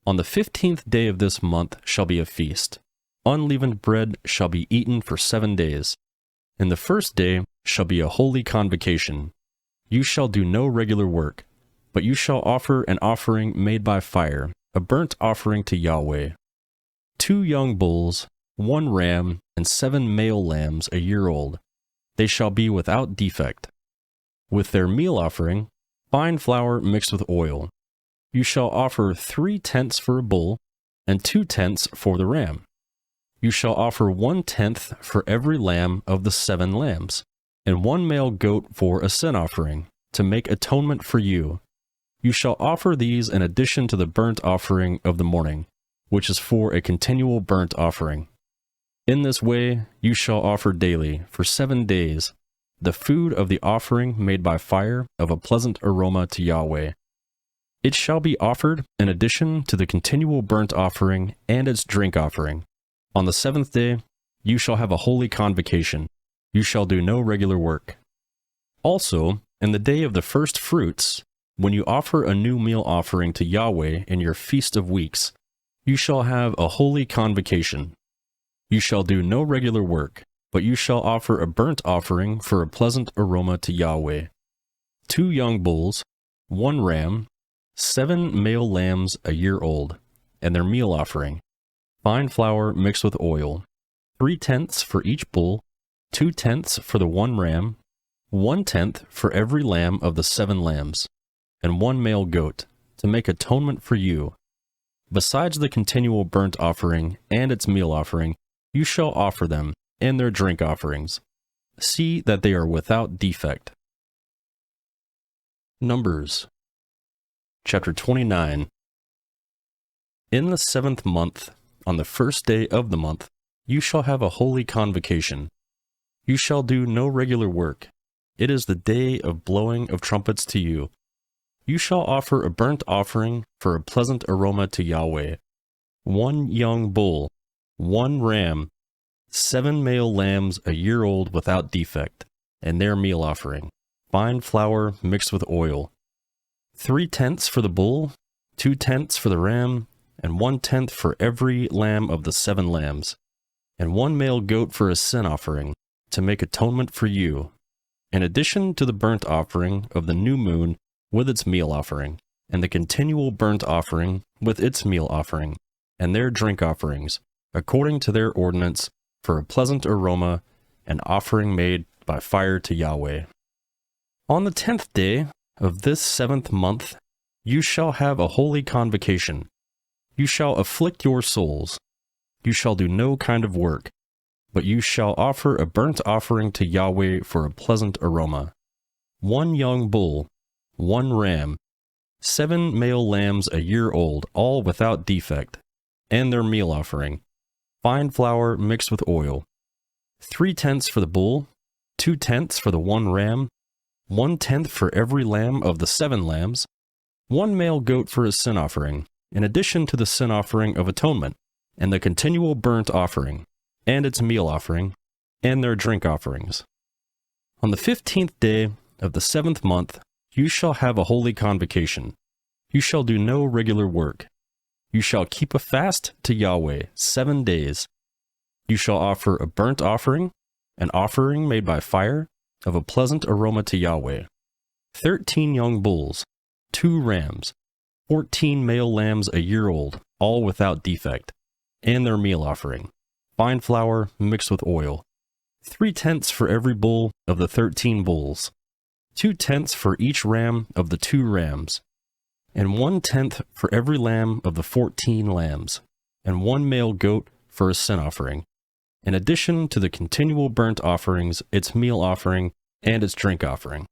Speaker 1: On the 15th day of this month shall be a feast. Unleavened bread shall be eaten for 7 days. In the 1st day shall be a holy convocation. You shall do no regular work, but you shall offer an offering made by fire, a burnt offering to Yahweh. 2 young bulls, 1 ram, and 7 male lambs a year old. They shall be without defect. With their meal offering, fine flour mixed with oil. You shall offer 3/10 for a bull, and 2/10 for the ram. You shall offer 1/10 for every lamb of the 7 lambs, and 1 male goat for a sin offering, to make atonement for you. You shall offer these in addition to the burnt offering of the morning, which is for a continual burnt offering. In this way you shall offer daily, for 7 days, the food of the offering made by fire of a pleasant aroma to Yahweh. It shall be offered in addition to the continual burnt offering and its drink offering. On the 7th day you shall have a holy convocation. You shall do no regular work. Also, in the day of the first fruits, when you offer a new meal offering to Yahweh in your feast of weeks, you shall have a holy convocation. You shall do no regular work, but you shall offer a burnt offering for a pleasant aroma to Yahweh. 2 young bulls, 1 ram, 7 male lambs a year old, and their meal offering, fine flour mixed with oil, 3/10 for each bull, 2/10 for the 1 ram, 1/10 for every lamb of the 7 lambs, and 1 male goat, to make atonement for you. Besides the continual burnt offering and its meal offering, you shall offer them, and their drink offerings. See that they are without defect. Numbers Chapter 29. In the 7th month, on the 1st day of the month, you shall have a holy convocation. You shall do no regular work. It is the day of blowing of trumpets to you. You shall offer a burnt offering for a pleasant aroma to Yahweh. 1 young bull, 1 ram, 7 male lambs a year old without defect, and their meal offering, fine flour mixed with oil. 3/10 for the bull, 2/10 for the ram, and 1/10 for every lamb of the 7 lambs, and 1 male goat for a sin offering, to make atonement for you, in addition to the burnt offering of the new moon with its meal offering, and the continual burnt offering with its meal offering, and their drink offerings, according to their ordinance, for a pleasant aroma, an offering made by fire to Yahweh. On the 10th day of this 7th month, you shall have a holy convocation. You shall afflict your souls. You shall do no kind of work, but you shall offer a burnt offering to Yahweh for a pleasant aroma. 1 young bull, 1 ram, 7 male lambs a year old, all without defect, and their meal offering, fine flour mixed with oil. 3/10 for the bull, 2/10 for the 1 ram, 1/10 for every lamb of the 7 lambs, 1 male goat for a sin offering, in addition to the sin offering of atonement, and the continual burnt offering, and its meal offering, and their drink offerings. On the 15th day of the 7th month, you shall have a holy convocation. You shall do no regular work. You shall keep a fast to Yahweh 7 days. You shall offer a burnt offering, an offering made by fire, of a pleasant aroma to Yahweh, 13 young bulls, 2 rams, 14 male lambs a year old, all without defect, and their meal offering, fine flour mixed with oil, 3/10 for every bull of the 13 bulls, 2/10 for each ram of the 2 rams, and 1/10 for every lamb of the 14 lambs, and 1 male goat for a sin offering, in addition to the continual burnt offerings, its meal offering, and its drink offering.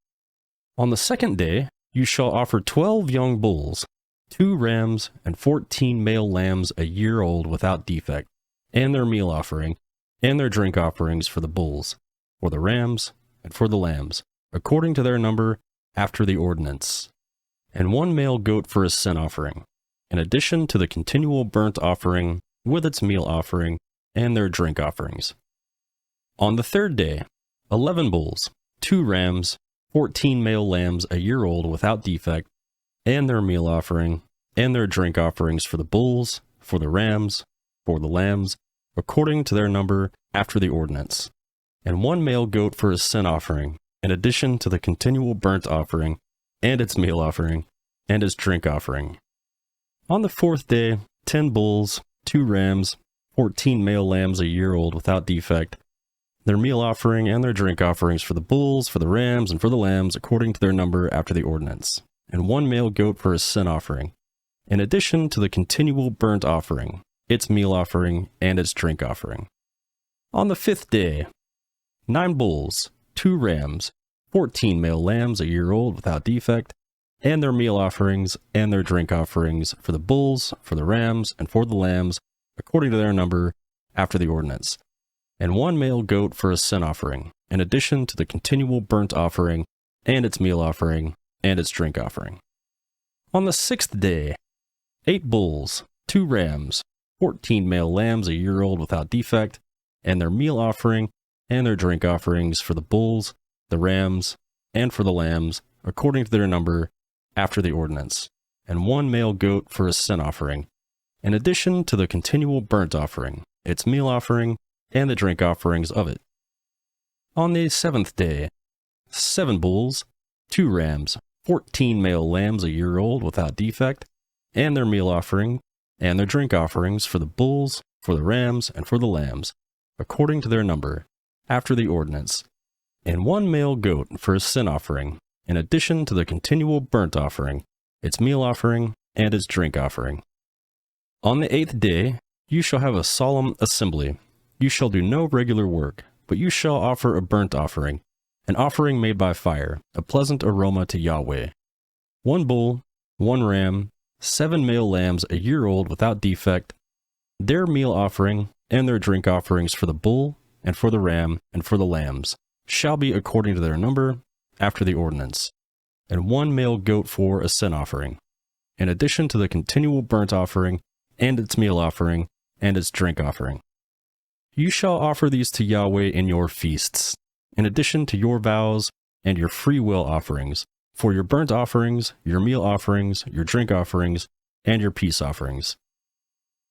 Speaker 1: On the second day, you shall offer 12 young bulls, 2 rams, and 14 male lambs a year old without defect, and their meal offering, and their drink offerings for the bulls, for the rams, and for the lambs, according to their number, after the ordinance, and 1 male goat for a sin offering, in addition to the continual burnt offering, with its meal offering, and their drink offerings. On the third day, 11 bulls, 2 rams, 14 male lambs a year old without defect, and their meal offering, and their drink offerings for the bulls, for the rams, for the lambs, according to their number, after the ordinance, and 1 male goat for a sin offering, in addition to the continual burnt offering, and its meal offering, and its drink offering. On the fourth day, 10 bulls, 2 rams, 14 male lambs a year old without defect, their meal offering and their drink offerings for the bulls, for the rams, and for the lambs, according to their number after the ordinance, and 1 male goat for a sin offering, in addition to the continual burnt offering, its meal offering, and its drink offering. On the fifth day, 9 bulls, 2 rams, 14 male lambs a year old without defect, and their meal offerings and their drink offerings for the bulls, for the rams, and for the lambs, according to their number, after the ordinance, and 1 male goat for a sin offering, in addition to the continual burnt offering, and its meal offering, and its drink offering. On the sixth day, 8 bulls, 2 rams, 14 male lambs a year old without defect, and their meal offering, and their drink offerings for the bulls, the rams, and for the lambs, according to their number, after the ordinance, and 1 male goat for a sin offering, in addition to the continual burnt offering, its meal offering, and the drink offerings of it. On the seventh day, 7 bulls, 2 rams, 14 male lambs a year old without defect, and their meal offering, and their drink offerings for the bulls, for the rams, and for the lambs, according to their number, after the ordinance, and 1 male goat for a sin offering, in addition to the continual burnt offering, its meal offering, and its drink offering. On the 8th day, you shall have a solemn assembly. You shall do no regular work, but you shall offer a burnt offering, an offering made by fire, a pleasant aroma to Yahweh. 1 bull, 1 ram, 7 male lambs a year old without defect, their meal offering, and their drink offerings for the bull, and for the ram, and for the lambs, shall be according to their number, after the ordinance, and 1 male goat for a sin offering, in addition to the continual burnt offering, and its meal offering, and its drink offering. You shall offer these to Yahweh in your feasts, in addition to your vows and your free will offerings, for your burnt offerings, your meal offerings, your drink offerings, and your peace offerings.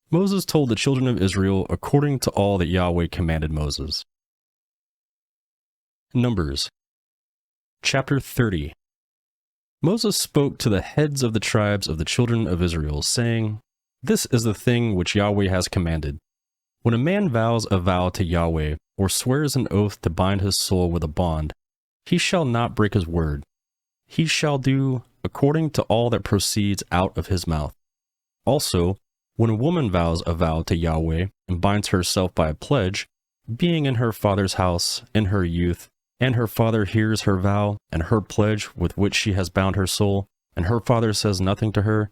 Speaker 1: Moses told the children of Israel according to all that Yahweh commanded Moses. Numbers Chapter 30. Moses spoke to the heads of the tribes of the children of Israel, saying, This is the thing which Yahweh has commanded. When a man vows a vow to Yahweh, or swears an oath to bind his soul with a bond, he shall not break his word. He shall do according to all that proceeds out of his mouth. Also, when a woman vows a vow to Yahweh and binds herself by a pledge, being in her father's house in her youth, and her father hears her vow and her pledge with which she has bound her soul, and her father says nothing to her,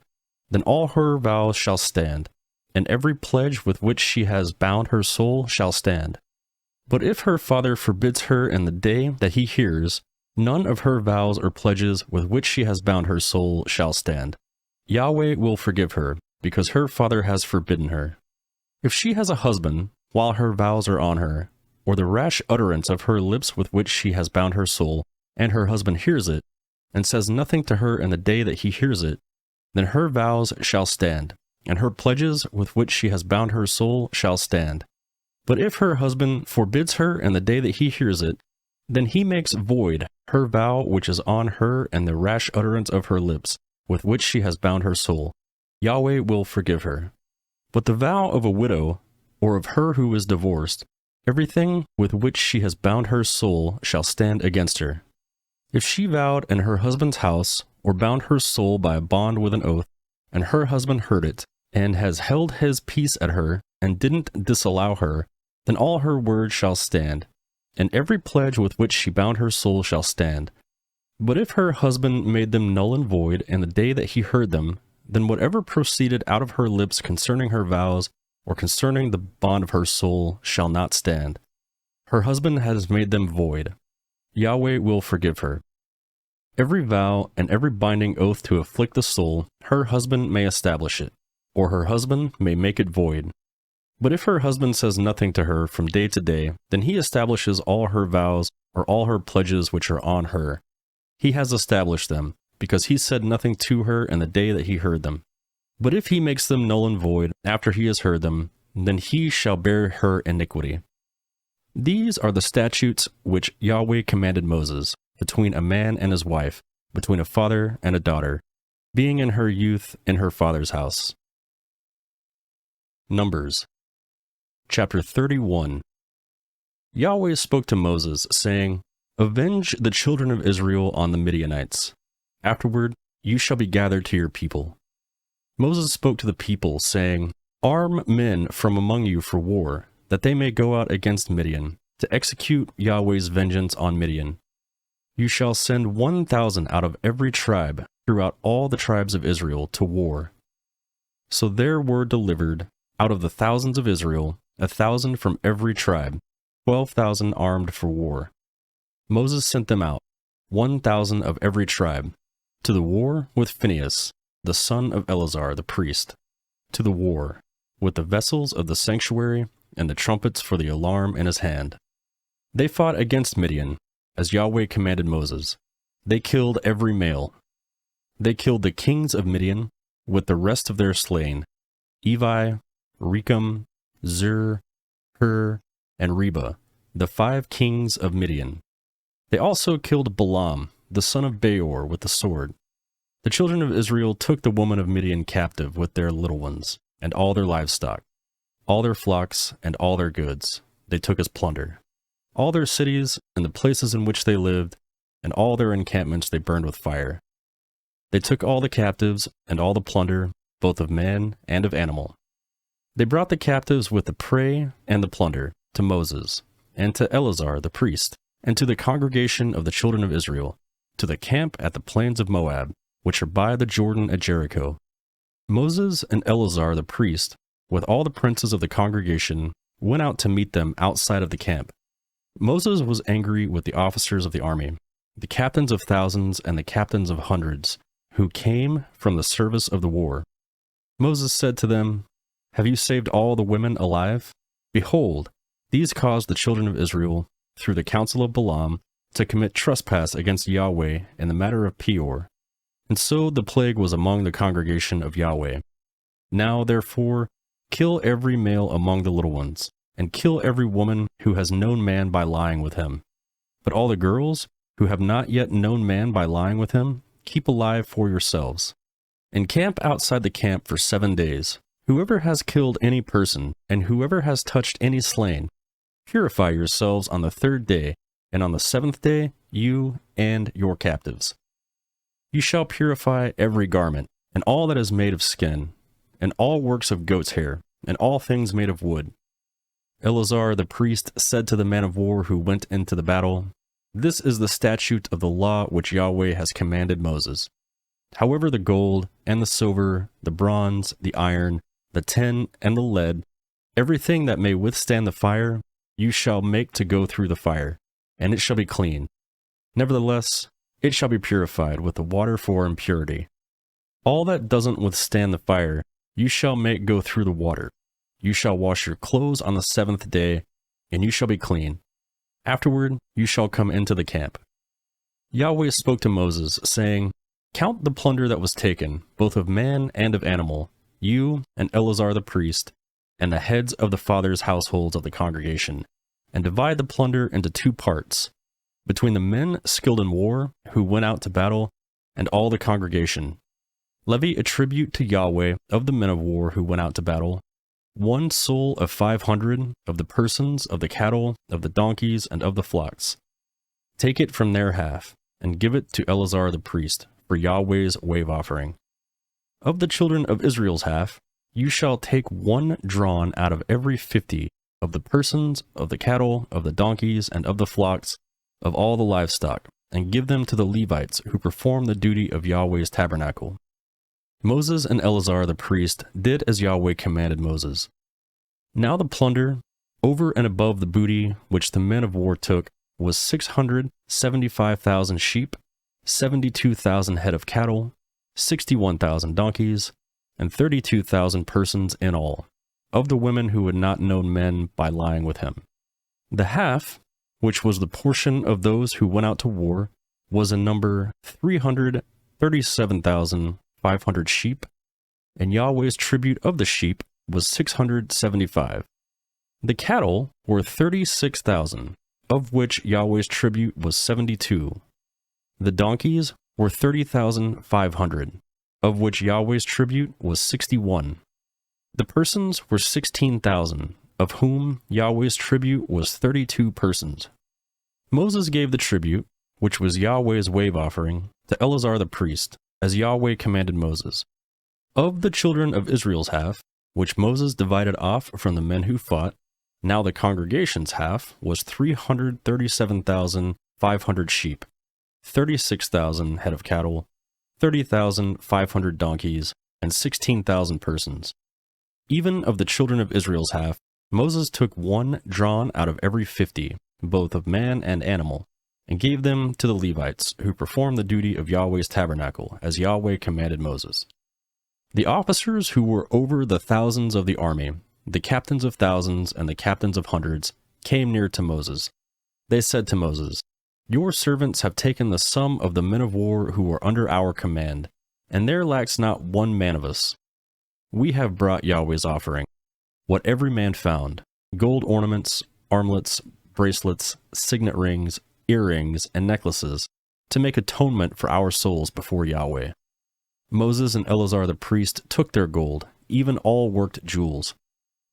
Speaker 1: then all her vows shall stand, and every pledge with which she has bound her soul shall stand. But if her father forbids her in the day that he hears, none of her vows or pledges with which she has bound her soul shall stand. Yahweh will forgive her, because her father has forbidden her. If she has a husband, while her vows are on her, or the rash utterance of her lips with which she has bound her soul, and her husband hears it, and says nothing to her in the day that he hears it, then her vows shall stand, and her pledges with which she has bound her soul shall stand. But if her husband forbids her in the day that he hears it, Then he makes void her vow which is on her and the rash utterance of her lips, with which she has bound her soul. Yahweh will forgive her. But the vow of a widow, or of her who is divorced, everything with which she has bound her soul shall stand against her. If she vowed in her husband's house, or bound her soul by a bond with an oath, and her husband heard it, and has held his peace at her, and didn't disallow her, then all her words shall stand, and every pledge with which she bound her soul shall stand. But if her husband made them null and void in the day that he heard them, then whatever proceeded out of her lips concerning her vows, or concerning the bond of her soul, shall not stand. Her husband has made them void. Yahweh will forgive her. Every vow and every binding oath to afflict the soul, her husband may establish it, or her husband may make it void. But if her husband says nothing to her from day to day, then he establishes all her vows or all her pledges which are on her. He has established them, because he said nothing to her in the day that he heard them. But if he makes them null and void after he has heard them, then he shall bear her iniquity. These are the statutes which Yahweh commanded Moses, between a man and his wife, between a father and a daughter, being in her youth in her father's house. Numbers Chapter 31. Yahweh spoke to Moses, saying, Avenge the children of Israel on the Midianites. Afterward you shall be gathered to your people. Moses spoke to the people, saying, Arm men from among you for war, that they may go out against Midian, to execute Yahweh's vengeance on Midian. You shall send 1,000 out of every tribe throughout all the tribes of Israel to war. So there were delivered, out of the thousands of Israel, 1,000 from every tribe, 12,000 armed for war. Moses sent them out, 1,000 of every tribe, to the war with Phinehas, the son of Eleazar the priest, to the war with the vessels of the sanctuary and the trumpets for the alarm in his hand. They fought against Midian, as Yahweh commanded Moses. They killed every male. They killed the kings of Midian, with the rest of their slain, Evi, Rechem, Zur, Hur, and Reba, the 5 kings of Midian. They also killed Balaam, the son of Beor, with the sword. The children of Israel took the woman of Midian captive with their little ones, and all their livestock, all their flocks, and all their goods, they took as plunder. All their cities, and the places in which they lived, and all their encampments they burned with fire. They took all the captives, and all the plunder, both of man and of animal. They brought the captives with the prey and the plunder to Moses, and to Eleazar the priest, and to the congregation of the children of Israel, to the camp at the plains of Moab, which are by the Jordan at Jericho. Moses and Eleazar the priest, with all the princes of the congregation, went out to meet them outside of the camp. Moses was angry with the officers of the army, the captains of thousands and the captains of hundreds, who came from the service of the war. Moses said to them, Have you saved all the women alive? Behold, these caused the children of Israel, through the counsel of Balaam, to commit trespass against Yahweh in the matter of Peor. And so the plague was among the congregation of Yahweh. Now, therefore, kill every male among the little ones, and kill every woman who has known man by lying with him. But all the girls who have not yet known man by lying with him, keep alive for yourselves. Encamp outside the camp for 7 days. Whoever has killed any person, and whoever has touched any slain, purify yourselves on the 3rd day, and on the 7th day, you and your captives. You shall purify every garment, and all that is made of skin, and all works of goat's hair, and all things made of wood. Eleazar the priest said to the man of war who went into the battle, This is the statute of the law which Yahweh has commanded Moses. However, the gold, and the silver, the bronze, the iron, the tin, and the lead, everything that may withstand the fire, you shall make to go through the fire, and it shall be clean. Nevertheless, it shall be purified with the water for impurity. All that doesn't withstand the fire, you shall make go through the water. You shall wash your clothes on the 7th day, and you shall be clean. Afterward, you shall come into the camp. Yahweh spoke to Moses, saying, Count the plunder that was taken, both of man and of animal, you and Eleazar the priest, and the heads of the fathers' households of the congregation, and divide the plunder into 2 parts. between the men skilled in war who went out to battle and all the congregation. Levy a tribute to Yahweh of the men of war who went out to battle, 1 soul of 500 of the persons, of the cattle, of the donkeys, and of the flocks. Take it from their half, and give it to Eleazar the priest, for Yahweh's wave offering. Of the children of Israel's half, you shall take 1 drawn out of every 50 of the persons, of the cattle, of the donkeys, and of the flocks, of all the livestock, and give them to the Levites who perform the duty of Yahweh's tabernacle. Moses and Eleazar the priest did as Yahweh commanded Moses. Now the plunder, over and above the booty which the men of war took, was 675,000 sheep, 72,000 head of cattle, 61,000 donkeys, and 32,000 persons in all, of the women who had not known men by lying with him. The half, which was the portion of those who went out to war, was in number 337,500 sheep, and Yahweh's tribute of the sheep was 675. The cattle were 36,000, of which Yahweh's tribute was 72. The donkeys were 30,500, of which Yahweh's tribute was 61. The persons were 16,000, of whom Yahweh's tribute was 32 persons. Moses gave the tribute, which was Yahweh's wave offering, to Eleazar the priest, as Yahweh commanded Moses. Of the children of Israel's half, which Moses divided off from the men who fought, now the congregation's half was 337,500 sheep, 36,000 head of cattle, 30,500 donkeys, and 16,000 persons. Even of the children of Israel's half, Moses took 1 drawn out of every 50, both of man and animal, and gave them to the Levites, who performed the duty of Yahweh's tabernacle, as Yahweh commanded Moses. The officers who were over the thousands of the army, the captains of thousands and the captains of hundreds, came near to Moses. They said to Moses, "Your servants have taken the sum of the men of war who were under our command, and there lacks not 1 man of us. We have brought Yahweh's offering, what every man found, gold ornaments, armlets, bracelets, signet rings, earrings, and necklaces, to make atonement for our souls before Yahweh." Moses and Eleazar the priest took their gold, even all worked jewels,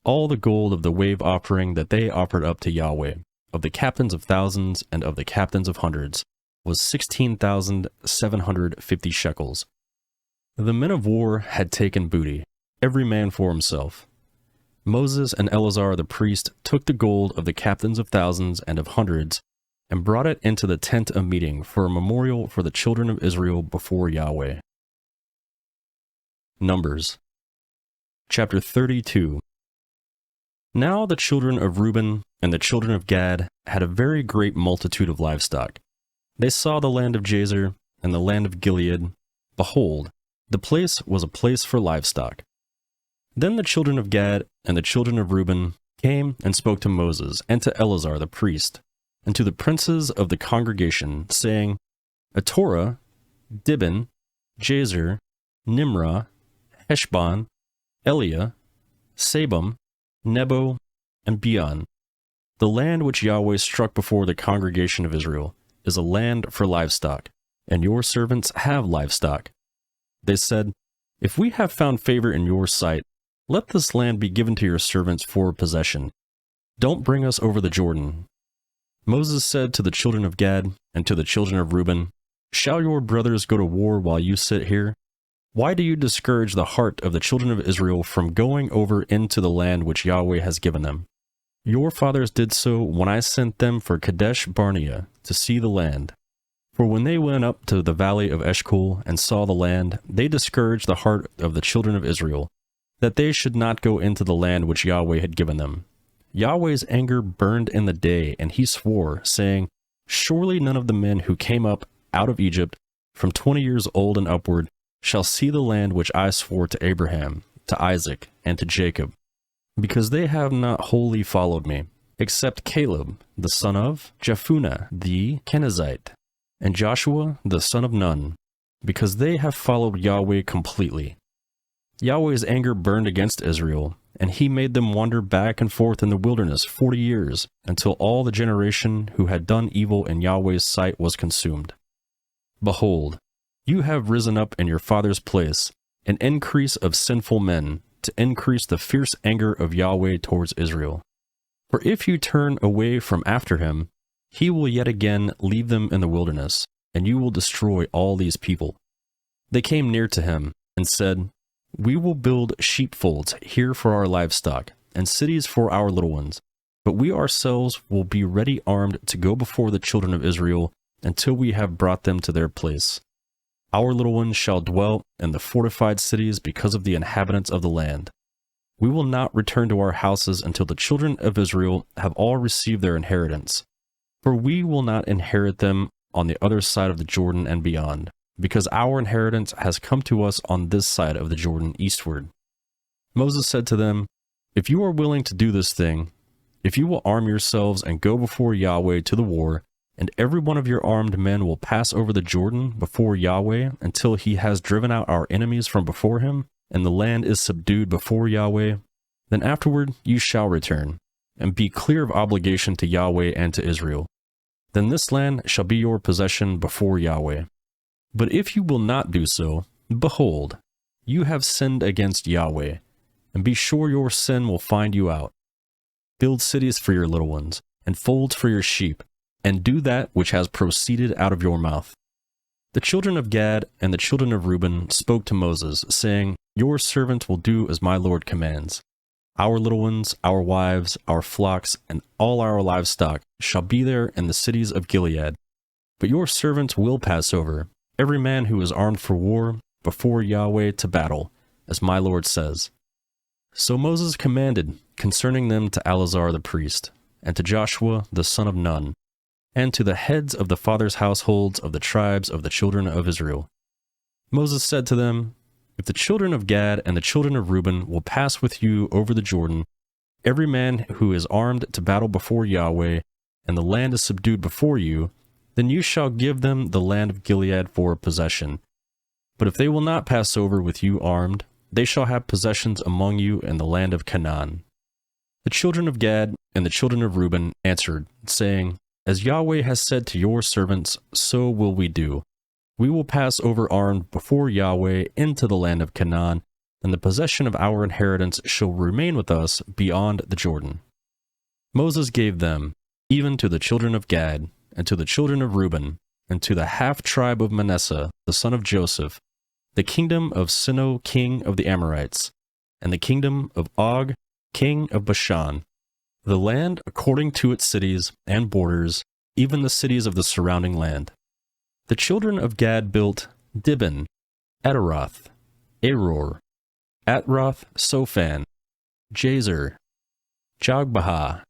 Speaker 1: all the gold of the wave offering that they offered up to Yahweh, of the captains of thousands and of the captains of hundreds, was 16,750 shekels. The men of war had taken booty, every man for himself. Moses and Eleazar the priest took the gold of the captains of thousands and of hundreds, and brought it into the tent of meeting for a memorial for the children of Israel before Yahweh. Numbers Chapter 32. Now the children of Reuben and the children of Gad had a very great multitude of livestock. They saw the land of Jazer and the land of Gilead. Behold, the place was a place for livestock. Then the children of Gad and the children of Reuben came and spoke to Moses and to Eleazar the priest, and to the princes of the congregation, saying, Atorah, Dibon, Jazer, Nimrah, Heshbon, Eliah, Sabam, Nebo, and Beon. The land which Yahweh struck before the congregation of Israel is a land for livestock, and your servants have livestock. They said, If we have found favor in your sight, let this land be given to your servants for possession. Don't bring us over the Jordan. Moses said to the children of Gad and to the children of Reuben, Shall your brothers go to war while you sit here? Why do you discourage the heart of the children of Israel from going over into the land which Yahweh has given them? Your fathers did so when I sent them for Kadesh Barnea to see the land. For when they went up to the valley of Eshcol and saw the land, they discouraged the heart of the children of Israel, that they should not go into the land which Yahweh had given them. Yahweh's anger burned in the day, and he swore, saying, Surely none of the men who came up out of Egypt, from 20 years old and upward, shall see the land which I swore to Abraham, to Isaac, and to Jacob, because they have not wholly followed me, except Caleb, the son of Jephunneh the Kenizzite, and Joshua, the son of Nun, because they have followed Yahweh completely. Yahweh's anger burned against Israel, and he made them wander back and forth in the wilderness 40 years, until all the generation who had done evil in Yahweh's sight was consumed. Behold, you have risen up in your father's place, an increase of sinful men, to increase the fierce anger of Yahweh towards Israel. For if you turn away from after him, he will yet again leave them in the wilderness, and you will destroy all these people. They came near to him, and said, We will build sheepfolds here for our livestock, and cities for our little ones, but we ourselves will be ready armed to go before the children of Israel until we have brought them to their place. Our little ones shall dwell in the fortified cities because of the inhabitants of the land. We will not return to our houses until the children of Israel have all received their inheritance, for we will not inherit them on the other side of the Jordan and beyond, because our inheritance has come to us on this side of the Jordan eastward. Moses said to them, If you are willing to do this thing, if you will arm yourselves and go before Yahweh to the war, and every one of your armed men will pass over the Jordan before Yahweh until he has driven out our enemies from before him, and the land is subdued before Yahweh, then afterward you shall return, and be clear of obligation to Yahweh and to Israel. Then this land shall be your possession before Yahweh. But if you will not do so, behold, you have sinned against Yahweh, and be sure your sin will find you out. Build cities for your little ones, and folds for your sheep, and do that which has proceeded out of your mouth. The children of Gad and the children of Reuben spoke to Moses, saying, Your servant will do as my Lord commands. Our little ones, our wives, our flocks, and all our livestock shall be there in the cities of Gilead. But your servant will pass over, every man who is armed for war, before Yahweh to battle, as my Lord says. So Moses commanded concerning them to Eleazar the priest, and to Joshua the son of Nun, and to the heads of the fathers' households of the tribes of the children of Israel. Moses said to them, If the children of Gad and the children of Reuben will pass with you over the Jordan, every man who is armed to battle before Yahweh, and the land is subdued before you, then you shall give them the land of Gilead for a possession. But if they will not pass over with you armed, they shall have possessions among you in the land of Canaan. The children of Gad and the children of Reuben answered, saying, As Yahweh has said to your servants, so will we do. We will pass over armed before Yahweh into the land of Canaan, and the possession of our inheritance shall remain with us beyond the Jordan. Moses gave them, even to the children of Gad, and to the children of Reuben, and to the half-tribe of Manasseh, the son of Joseph, the kingdom of Sino, king of the Amorites, and the kingdom of Og, king of Bashan, the land according to its cities and borders, even the cities of the surrounding land. The children of Gad built Dibon, Ataroth, Aror, Atroth Sophan, Jazer, Jogbehah,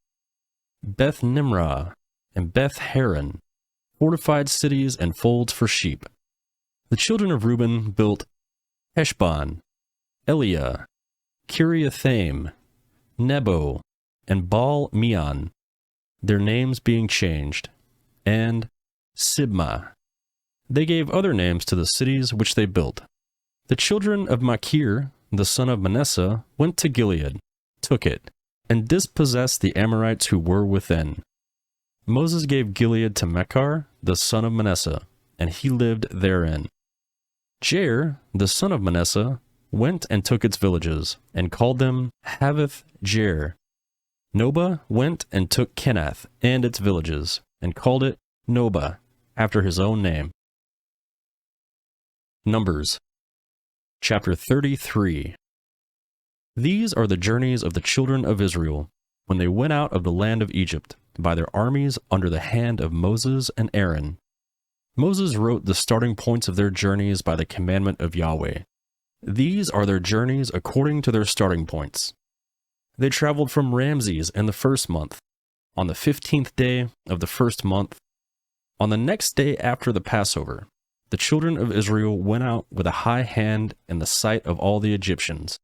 Speaker 1: Beth Nimrah, and Beth Haran, fortified cities and folds for sheep. The children of Reuben built Heshbon, Eliah, Kiriathaim, Nebo, and Baal Meon, their names being changed, and Sibmah. They gave other names to the cities which they built. The children of Machir, the son of Manasseh, went to Gilead, took it, and dispossessed the Amorites who were within. Moses gave Gilead to Machir, the son of Manasseh, and he lived therein. Jair, the son of Manasseh, went and took its villages, and called them Haveth Jair. Noba went and took Kenath and its villages, and called it Noba, after his own name. Numbers, chapter 33. These are the journeys of the children of Israel, when they went out of the land of Egypt, by their armies under the hand of Moses and Aaron. Moses wrote the starting points of their journeys by the commandment of Yahweh. These are their journeys according to their starting points. They traveled from Ramses in the first month, on the 15th day of the first month. On the next day after the Passover, the children of Israel went out with a high hand in the sight of all the Egyptians,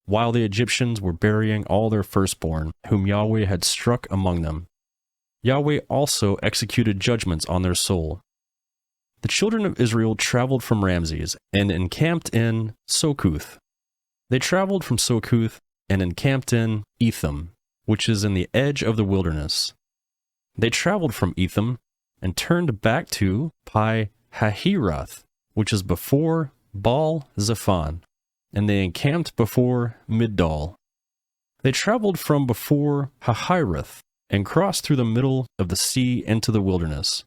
Speaker 1: while the Egyptians were burying all their firstborn, whom Yahweh had struck among them. Yahweh also executed judgments on their soul. The children of Israel traveled from Ramses and encamped in Sokoth. They traveled from Sokoth and encamped in Etham, which is in the edge of the wilderness. They traveled from Etham and turned back to Pi Hahiroth, which is before Baal Zephon, and they encamped before Migdol. They traveled from before Hahiroth and crossed through the middle of the sea into the wilderness.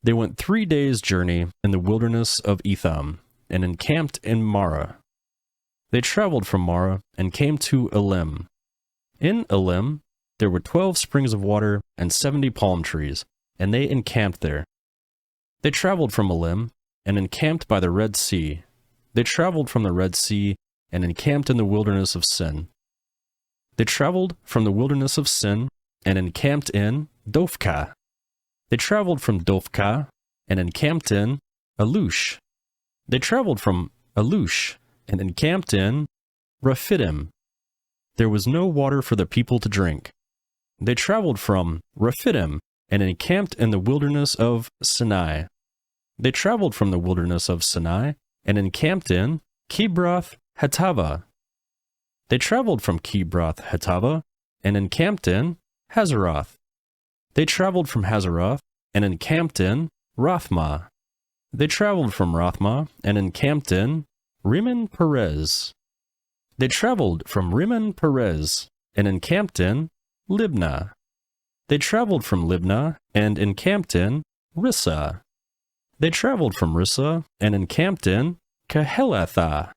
Speaker 1: They went 3 days' journey in the wilderness of Etham and encamped in Marah. They traveled from Marah and came to Elim. In Elim there were 12 springs of water and 70 palm trees, and they encamped there. They traveled from Elim and encamped by the Red Sea. They traveled from the Red Sea and encamped in the wilderness of Sin. They traveled from the wilderness of Sin and encamped in Dophkah. They traveled from Dophkah and encamped in Alush. They traveled from Alush and encamped in Rephidim. There was no water for the people to drink. They traveled from Rephidim and encamped in the wilderness of Sinai. They traveled from the wilderness of Sinai and encamped in Kibroth Hattava. They traveled from Kibroth Hattava and encamped in Hazeroth. They traveled from Hazeroth and encamped in Rathmah. They traveled from Rathmah and encamped in Rimmon Perez. They traveled from Rimmon Perez and encamped in Libnah. They traveled from Libnah and encamped in Rissah. They traveled from Rissah and encamped in Kehelathah.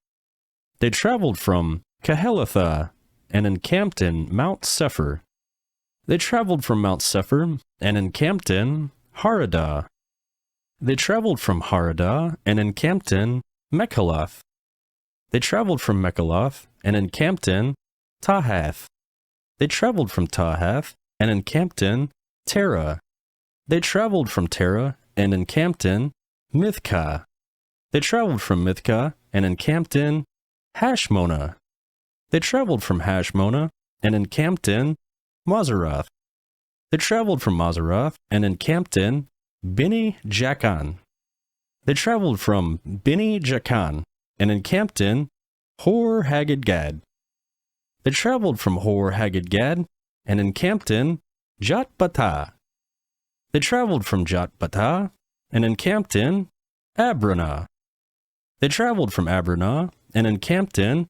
Speaker 1: They traveled from Kehelathah and encamped in Mount Sephir. They traveled from Mount Sephir and encamped in Haradah. They traveled from Haradah and encamped in Mechaloth. They traveled from Mechaloth and encamped in Tahath. They traveled from Tahath and encamped in Terah. They traveled from Terah and encamped in Mithkah. They traveled from Mithkah and encamped in Hashmonah. They traveled from Hashmonah and encamped in Moseroth. They traveled from Moseroth and encamped in Beni Jaakan. They traveled from Beni Jaakan and encamped in Hor Haggidgad. They traveled from Hor Haggidgad and encamped in Jotbatah. They traveled from Jotbatah and encamped in Abranah. They traveled from Abranah and encamped in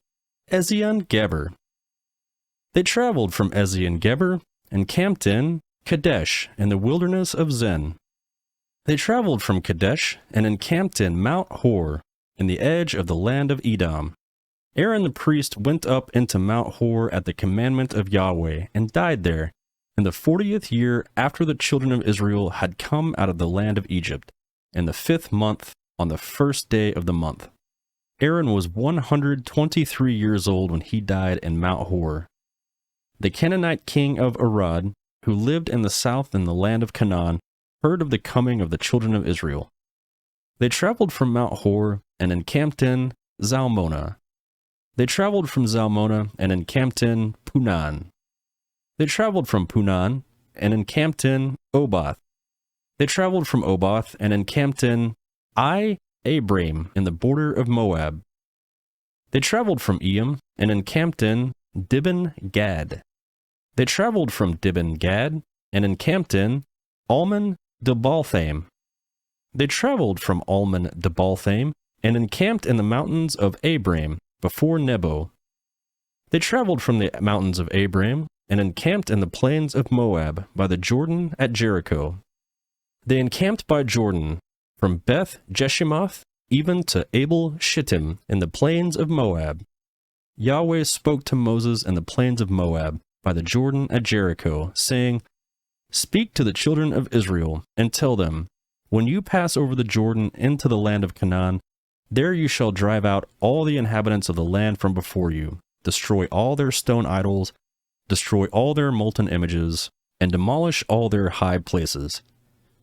Speaker 1: Ezion Geber. They traveled from Ezion Geber and camped in Kadesh in the wilderness of Zin. They traveled from Kadesh and encamped in Mount Hor in the edge of the land of Edom. Aaron the priest went up into Mount Hor at the commandment of Yahweh and died there in the 40th year after the children of Israel had come out of the land of Egypt, in the 5th month on the 1st day of the month. Aaron was 123 years old when he died in Mount Hor. The Canaanite king of Arad, who lived in the south in the land of Canaan, heard of the coming of the children of Israel. They traveled from Mount Hor and encamped in Zalmonah. They traveled from Zalmonah and encamped in Punan. They traveled from Punan and encamped in Oboth. They traveled from Oboth and encamped in Abram in the border of Moab. They traveled from Eam and encamped in Dibon Gad. They traveled from Dibon Gad and encamped in Almon Debalthaim. They traveled from Almon Debalthaim and encamped in the mountains of Abram before Nebo. They traveled from the mountains of Abram and encamped in the plains of Moab by the Jordan at Jericho. They encamped by Jordan from Beth Jeshimoth even to Abel Shittim in the plains of Moab. Yahweh spoke to Moses in the plains of Moab by the Jordan at Jericho, saying, "Speak to the children of Israel and tell them, when you pass over the Jordan into the land of Canaan, there you shall drive out all the inhabitants of the land from before you, destroy all their stone idols, destroy all their molten images, and demolish all their high places.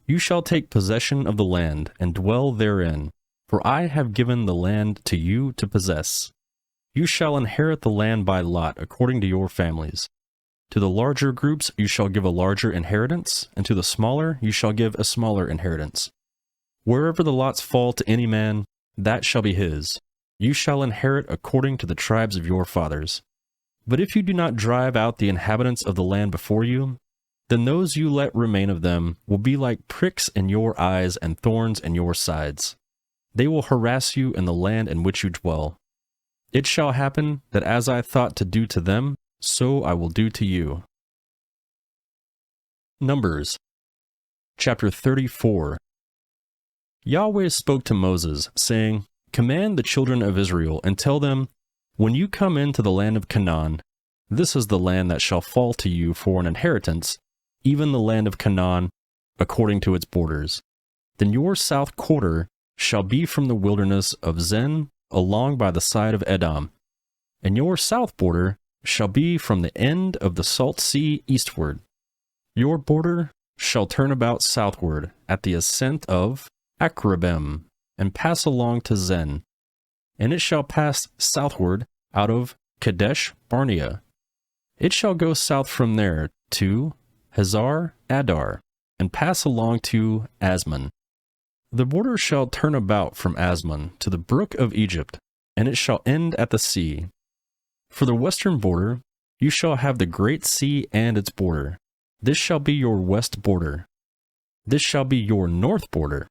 Speaker 1: You shall take possession of the land and dwell therein, for I have given the land to you to possess. You shall inherit the land by lot according to your families. To the larger groups you shall give a larger inheritance, and to the smaller you shall give a smaller inheritance. Wherever the lots fall to any man, that shall be his. You shall inherit according to the tribes of your fathers. But if you do not drive out the inhabitants of the land before you, then those you let remain of them will be like pricks in your eyes and thorns in your sides. They will harass you in the land in which you dwell. It shall happen that as I thought to do to them, so I will do to you. Numbers chapter 34. Yahweh spoke to Moses, saying, Command the children of Israel and tell them, when you come into the land of Canaan, this is the land that shall fall to you for an inheritance, even the land of Canaan, according to its borders. Then your south quarter shall be from the wilderness of Zin along by the side of Edom, and your south border shall be from the end of the salt sea eastward. Your border shall turn about southward at the ascent of Akrabim, and pass along to Zin, and it shall pass southward out of Kadesh Barnea. It shall go south from there to Hazar Adar, and pass along to Asmon. The border shall turn about from Asmon to the brook of Egypt, and it shall end at the sea. For the western border, you shall have the great sea and its border. This shall be your west border. This shall be your north border.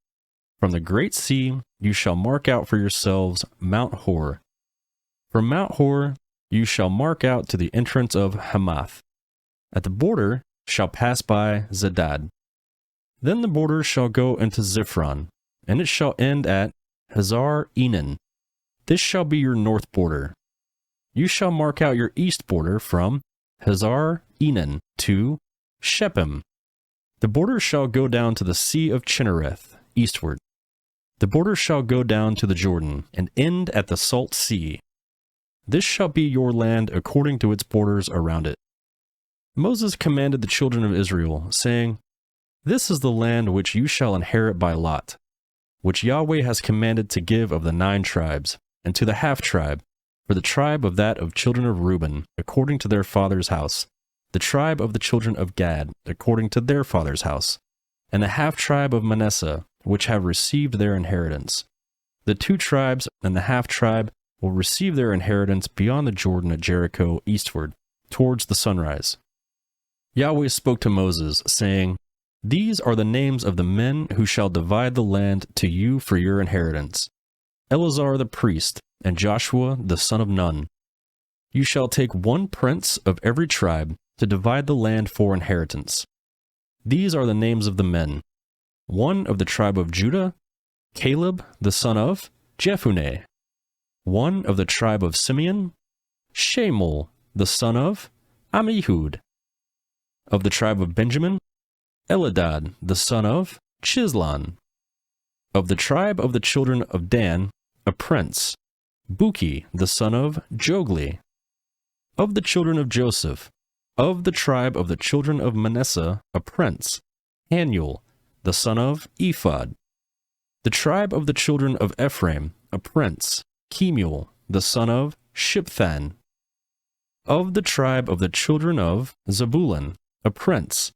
Speaker 1: From the great sea you shall mark out for yourselves Mount Hor. From Mount Hor you shall mark out to the entrance of Hamath. At the border shall pass by Zedad. Then the border shall go into Ziphron, and it shall end at Hazar Enan. This shall be your north border. You shall mark out your east border from Hazar Enan to Shephem. The border shall go down to the sea of Chinnereth, eastward. The border shall go down to the Jordan, and end at the salt sea. This shall be your land according to its borders around it. Moses commanded the children of Israel, saying, This is the land which you shall inherit by lot, which Yahweh has commanded to give of the 9 tribes, and to the half-tribe, for the tribe of that of children of Reuben, according to their father's house, the tribe of the children of Gad, according to their father's house, and the half-tribe of Manasseh, which have received their inheritance. The 2 tribes and the half-tribe will receive their inheritance beyond the Jordan at Jericho eastward, towards the sunrise. Yahweh spoke to Moses, saying, These are the names of the men who shall divide the land to you for your inheritance: Eleazar the priest, and Joshua the son of Nun. You shall take 1 prince of every tribe to divide the land for inheritance. These are the names of the men: 1 of the tribe of Judah, Caleb the son of Jephunneh; 1 of the tribe of Simeon, Shemuel the son of Ammihud; of the tribe of Benjamin, Elidad the son of Chislon; of the tribe of the children of Dan, a prince, Buki the son of Jogli; of the children of Joseph, of the tribe of the children of Manasseh, a prince, Hanuel the son of Ephod; the tribe of the children of Ephraim, a prince, Kemuel the son of Shipthan; of the tribe of the children of Zebulun, a prince,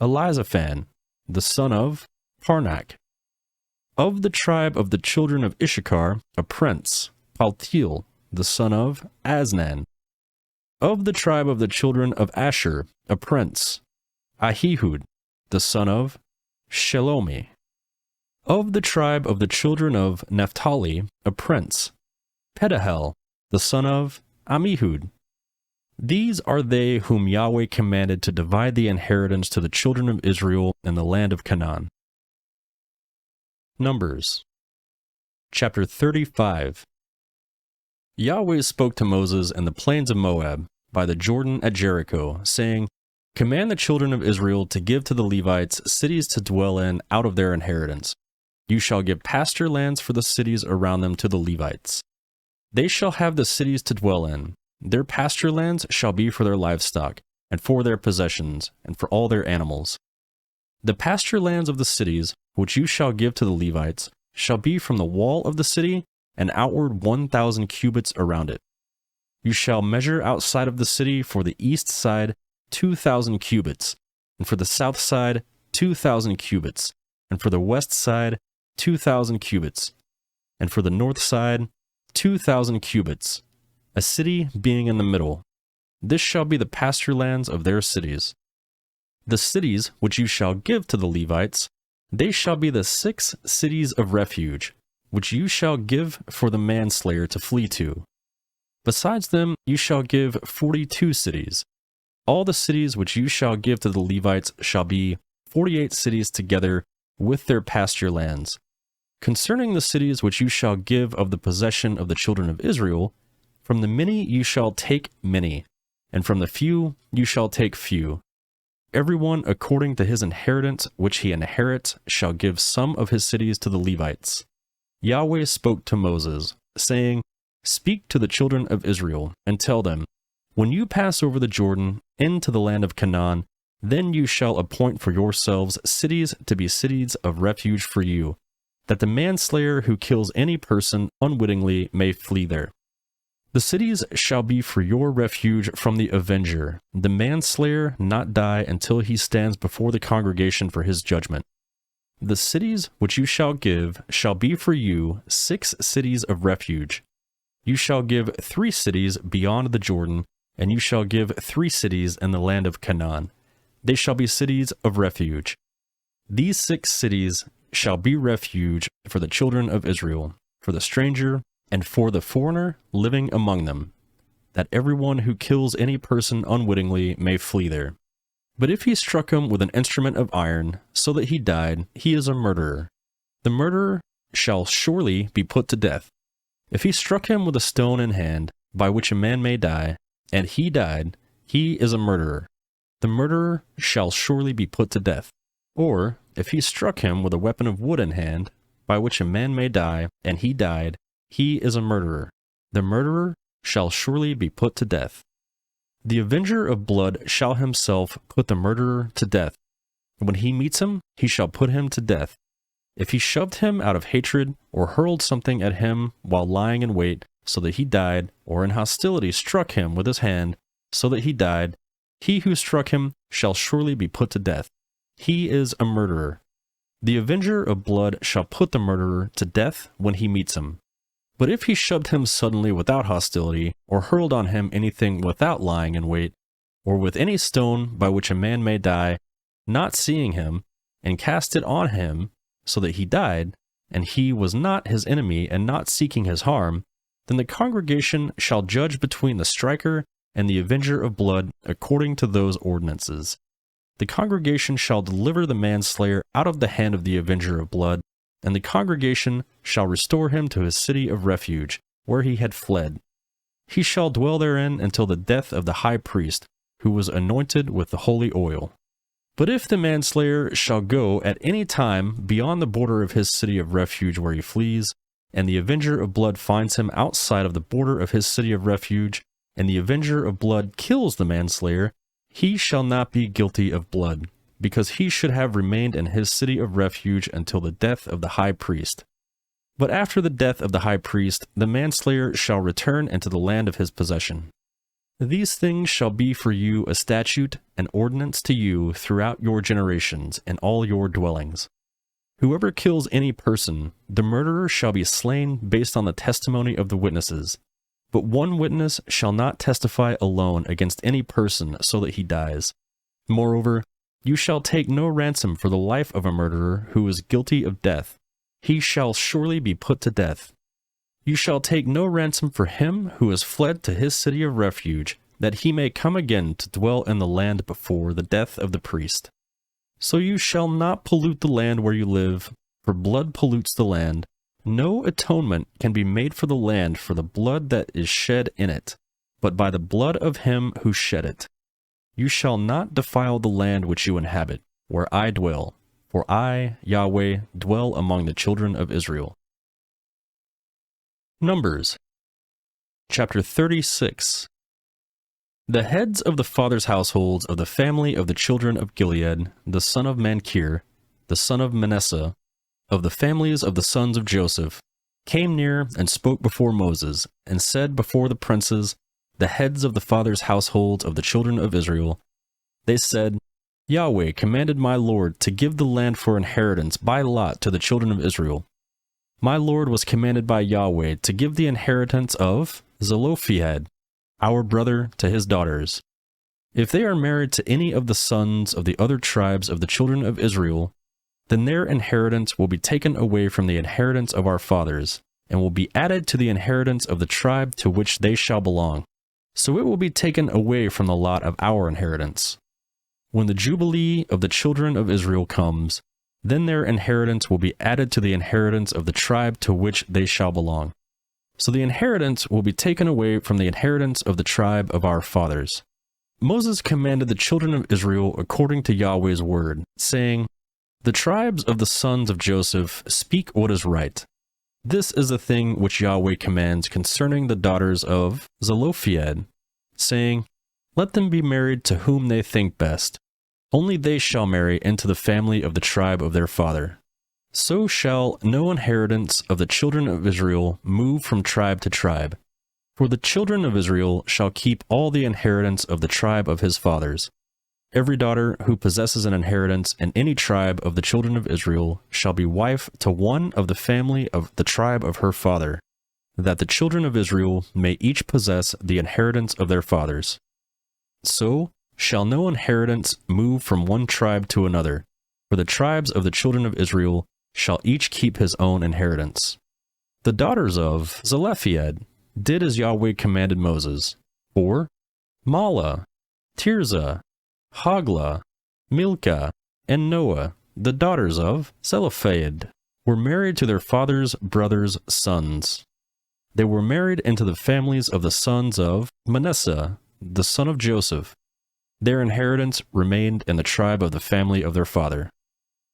Speaker 1: Elizaphan the son of Parnak; of the tribe of the children of Issachar, a prince, Paltiel the son of Asnan; of the tribe of the children of Asher, a prince, Ahihud the son of Shelomi; of the tribe of the children of Naphtali, a prince, Pedahel the son of Ammihud. These are they whom Yahweh commanded to divide the inheritance to the children of Israel in the land of Canaan. Numbers chapter 35. Yahweh spoke to Moses in the plains of Moab, by the Jordan at Jericho, saying, Command the children of Israel to give to the Levites cities to dwell in out of their inheritance. You shall give pasture lands for the cities around them to the Levites. They shall have the cities to dwell in. Their pasture lands shall be for their livestock, and for their possessions, and for all their animals. The pasture lands of the cities, which you shall give to the Levites, shall be from the wall of the city and outward 1,000 cubits around it. You shall measure outside of the city for the east side 2,000 cubits, and for the south side 2,000 cubits, and for the west side 2,000 cubits, and for the north side 2,000 cubits, a city being in the middle. This shall be the pasture lands of their cities. The cities which you shall give to the Levites, they shall be the 6 cities of refuge, which you shall give for the manslayer to flee to. Besides them you shall give 42 cities. All the cities which you shall give to the Levites shall be 48 cities together with their pasture lands. Concerning the cities which you shall give of the possession of the children of Israel, from the many you shall take many, and from the few you shall take few. Everyone according to his inheritance which he inherits shall give some of his cities to the Levites. Yahweh spoke to Moses, saying, Speak to the children of Israel, and tell them, When you pass over the Jordan into the land of Canaan, then you shall appoint for yourselves cities to be cities of refuge for you, that the manslayer who kills any person unwittingly may flee there. The cities shall be for your refuge from the avenger, the manslayer not die until he stands before the congregation for his judgment. The cities which you shall give shall be for you 6 cities of refuge. You shall give 3 cities beyond the Jordan, and you shall give 3 cities in the land of Canaan. They shall be cities of refuge. These 6 cities shall be refuge for the children of Israel, for the stranger, and for the foreigner living among them, that everyone who kills any person unwittingly may flee there. But if he struck him with an instrument of iron, so that he died, he is a murderer. The murderer shall surely be put to death. If he struck him with a stone in hand, by which a man may die, and he died, he is a murderer. The murderer shall surely be put to death. Or, if he struck him with a weapon of wood in hand, by which a man may die, and he died, he is a murderer. The murderer shall surely be put to death. The avenger of blood shall himself put the murderer to death. When he meets him, he shall put him to death. If he shoved him out of hatred, or hurled something at him while lying in wait, so that he died, or in hostility struck him with his hand, so that he died, he who struck him shall surely be put to death. He is a murderer. The avenger of blood shall put the murderer to death when he meets him. But if he shoved him suddenly without hostility, or hurled on him anything without lying in wait, or with any stone by which a man may die, not seeing him, and cast it on him, so that he died, and he was not his enemy and not seeking his harm, then the congregation shall judge between the striker and the avenger of blood according to those ordinances. The congregation shall deliver the manslayer out of the hand of the avenger of blood, and the congregation shall restore him to his city of refuge, where he had fled. He shall dwell therein until the death of the high priest, who was anointed with the holy oil. But if the manslayer shall go at any time beyond the border of his city of refuge where he flees, and the avenger of blood finds him outside of the border of his city of refuge, and the avenger of blood kills the manslayer, he shall not be guilty of blood, because he should have remained in his city of refuge until the death of the high priest. But after the death of the high priest, the manslayer shall return into the land of his possession. These things shall be for you a statute, an ordinance to you throughout your generations in all your dwellings. Whoever kills any person, the murderer shall be slain based on the testimony of the witnesses. But one witness shall not testify alone against any person so that he dies. Moreover, you shall take no ransom for the life of a murderer who is guilty of death. He shall surely be put to death. You shall take no ransom for him who has fled to his city of refuge, that he may come again to dwell in the land before the death of the priest. So you shall not pollute the land where you live, for blood pollutes the land. No atonement can be made for the land for the blood that is shed in it, but by the blood of him who shed it. You shall not defile the land which you inhabit, where I dwell, for I, Yahweh, dwell among the children of Israel. Numbers Chapter 36. The heads of the fathers' households of the family of the children of Gilead, the son of Machir, the son of Manasseh, of the families of the sons of Joseph, came near and spoke before Moses, and said before the princes, the heads of the fathers' households of the children of Israel, they said, Yahweh commanded my Lord to give the land for inheritance by lot to the children of Israel. My Lord was commanded by Yahweh to give the inheritance of Zelophehad, our brother to his daughters. If they are married to any of the sons of the other tribes of the children of Israel, then their inheritance will be taken away from the inheritance of our fathers, and will be added to the inheritance of the tribe to which they shall belong. So it will be taken away from the lot of our inheritance. When the Jubilee of the children of Israel comes, then their inheritance will be added to the inheritance of the tribe to which they shall belong. So the inheritance will be taken away from the inheritance of the tribe of our fathers. Moses commanded the children of Israel according to Yahweh's word, saying, "The tribes of the sons of Joseph speak what is right. This is the thing which Yahweh commands concerning the daughters of Zelophehad, saying, Let them be married to whom they think best. Only they shall marry into the family of the tribe of their father. So shall no inheritance of the children of Israel move from tribe to tribe. For the children of Israel shall keep all the inheritance of the tribe of his fathers. Every daughter who possesses an inheritance in any tribe of the children of Israel shall be wife to one of the family of the tribe of her father, that the children of Israel may each possess the inheritance of their fathers. So shall no inheritance move from one tribe to another, for the tribes of the children of Israel shall each keep his own inheritance." The daughters of Zelophehad did as Yahweh commanded Moses, for Mahlah, Tirzah, Hoglah, Milcah, and Noah, the daughters of Zelophehad, were married to their father's brothers' sons. They were married into the families of the sons of Manasseh, the son of Joseph. Their inheritance remained in the tribe of the family of their father.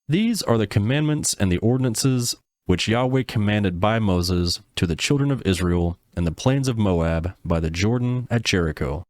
Speaker 1: These are the commandments and the ordinances which Yahweh commanded by Moses to the children of Israel in the plains of Moab by the Jordan at Jericho.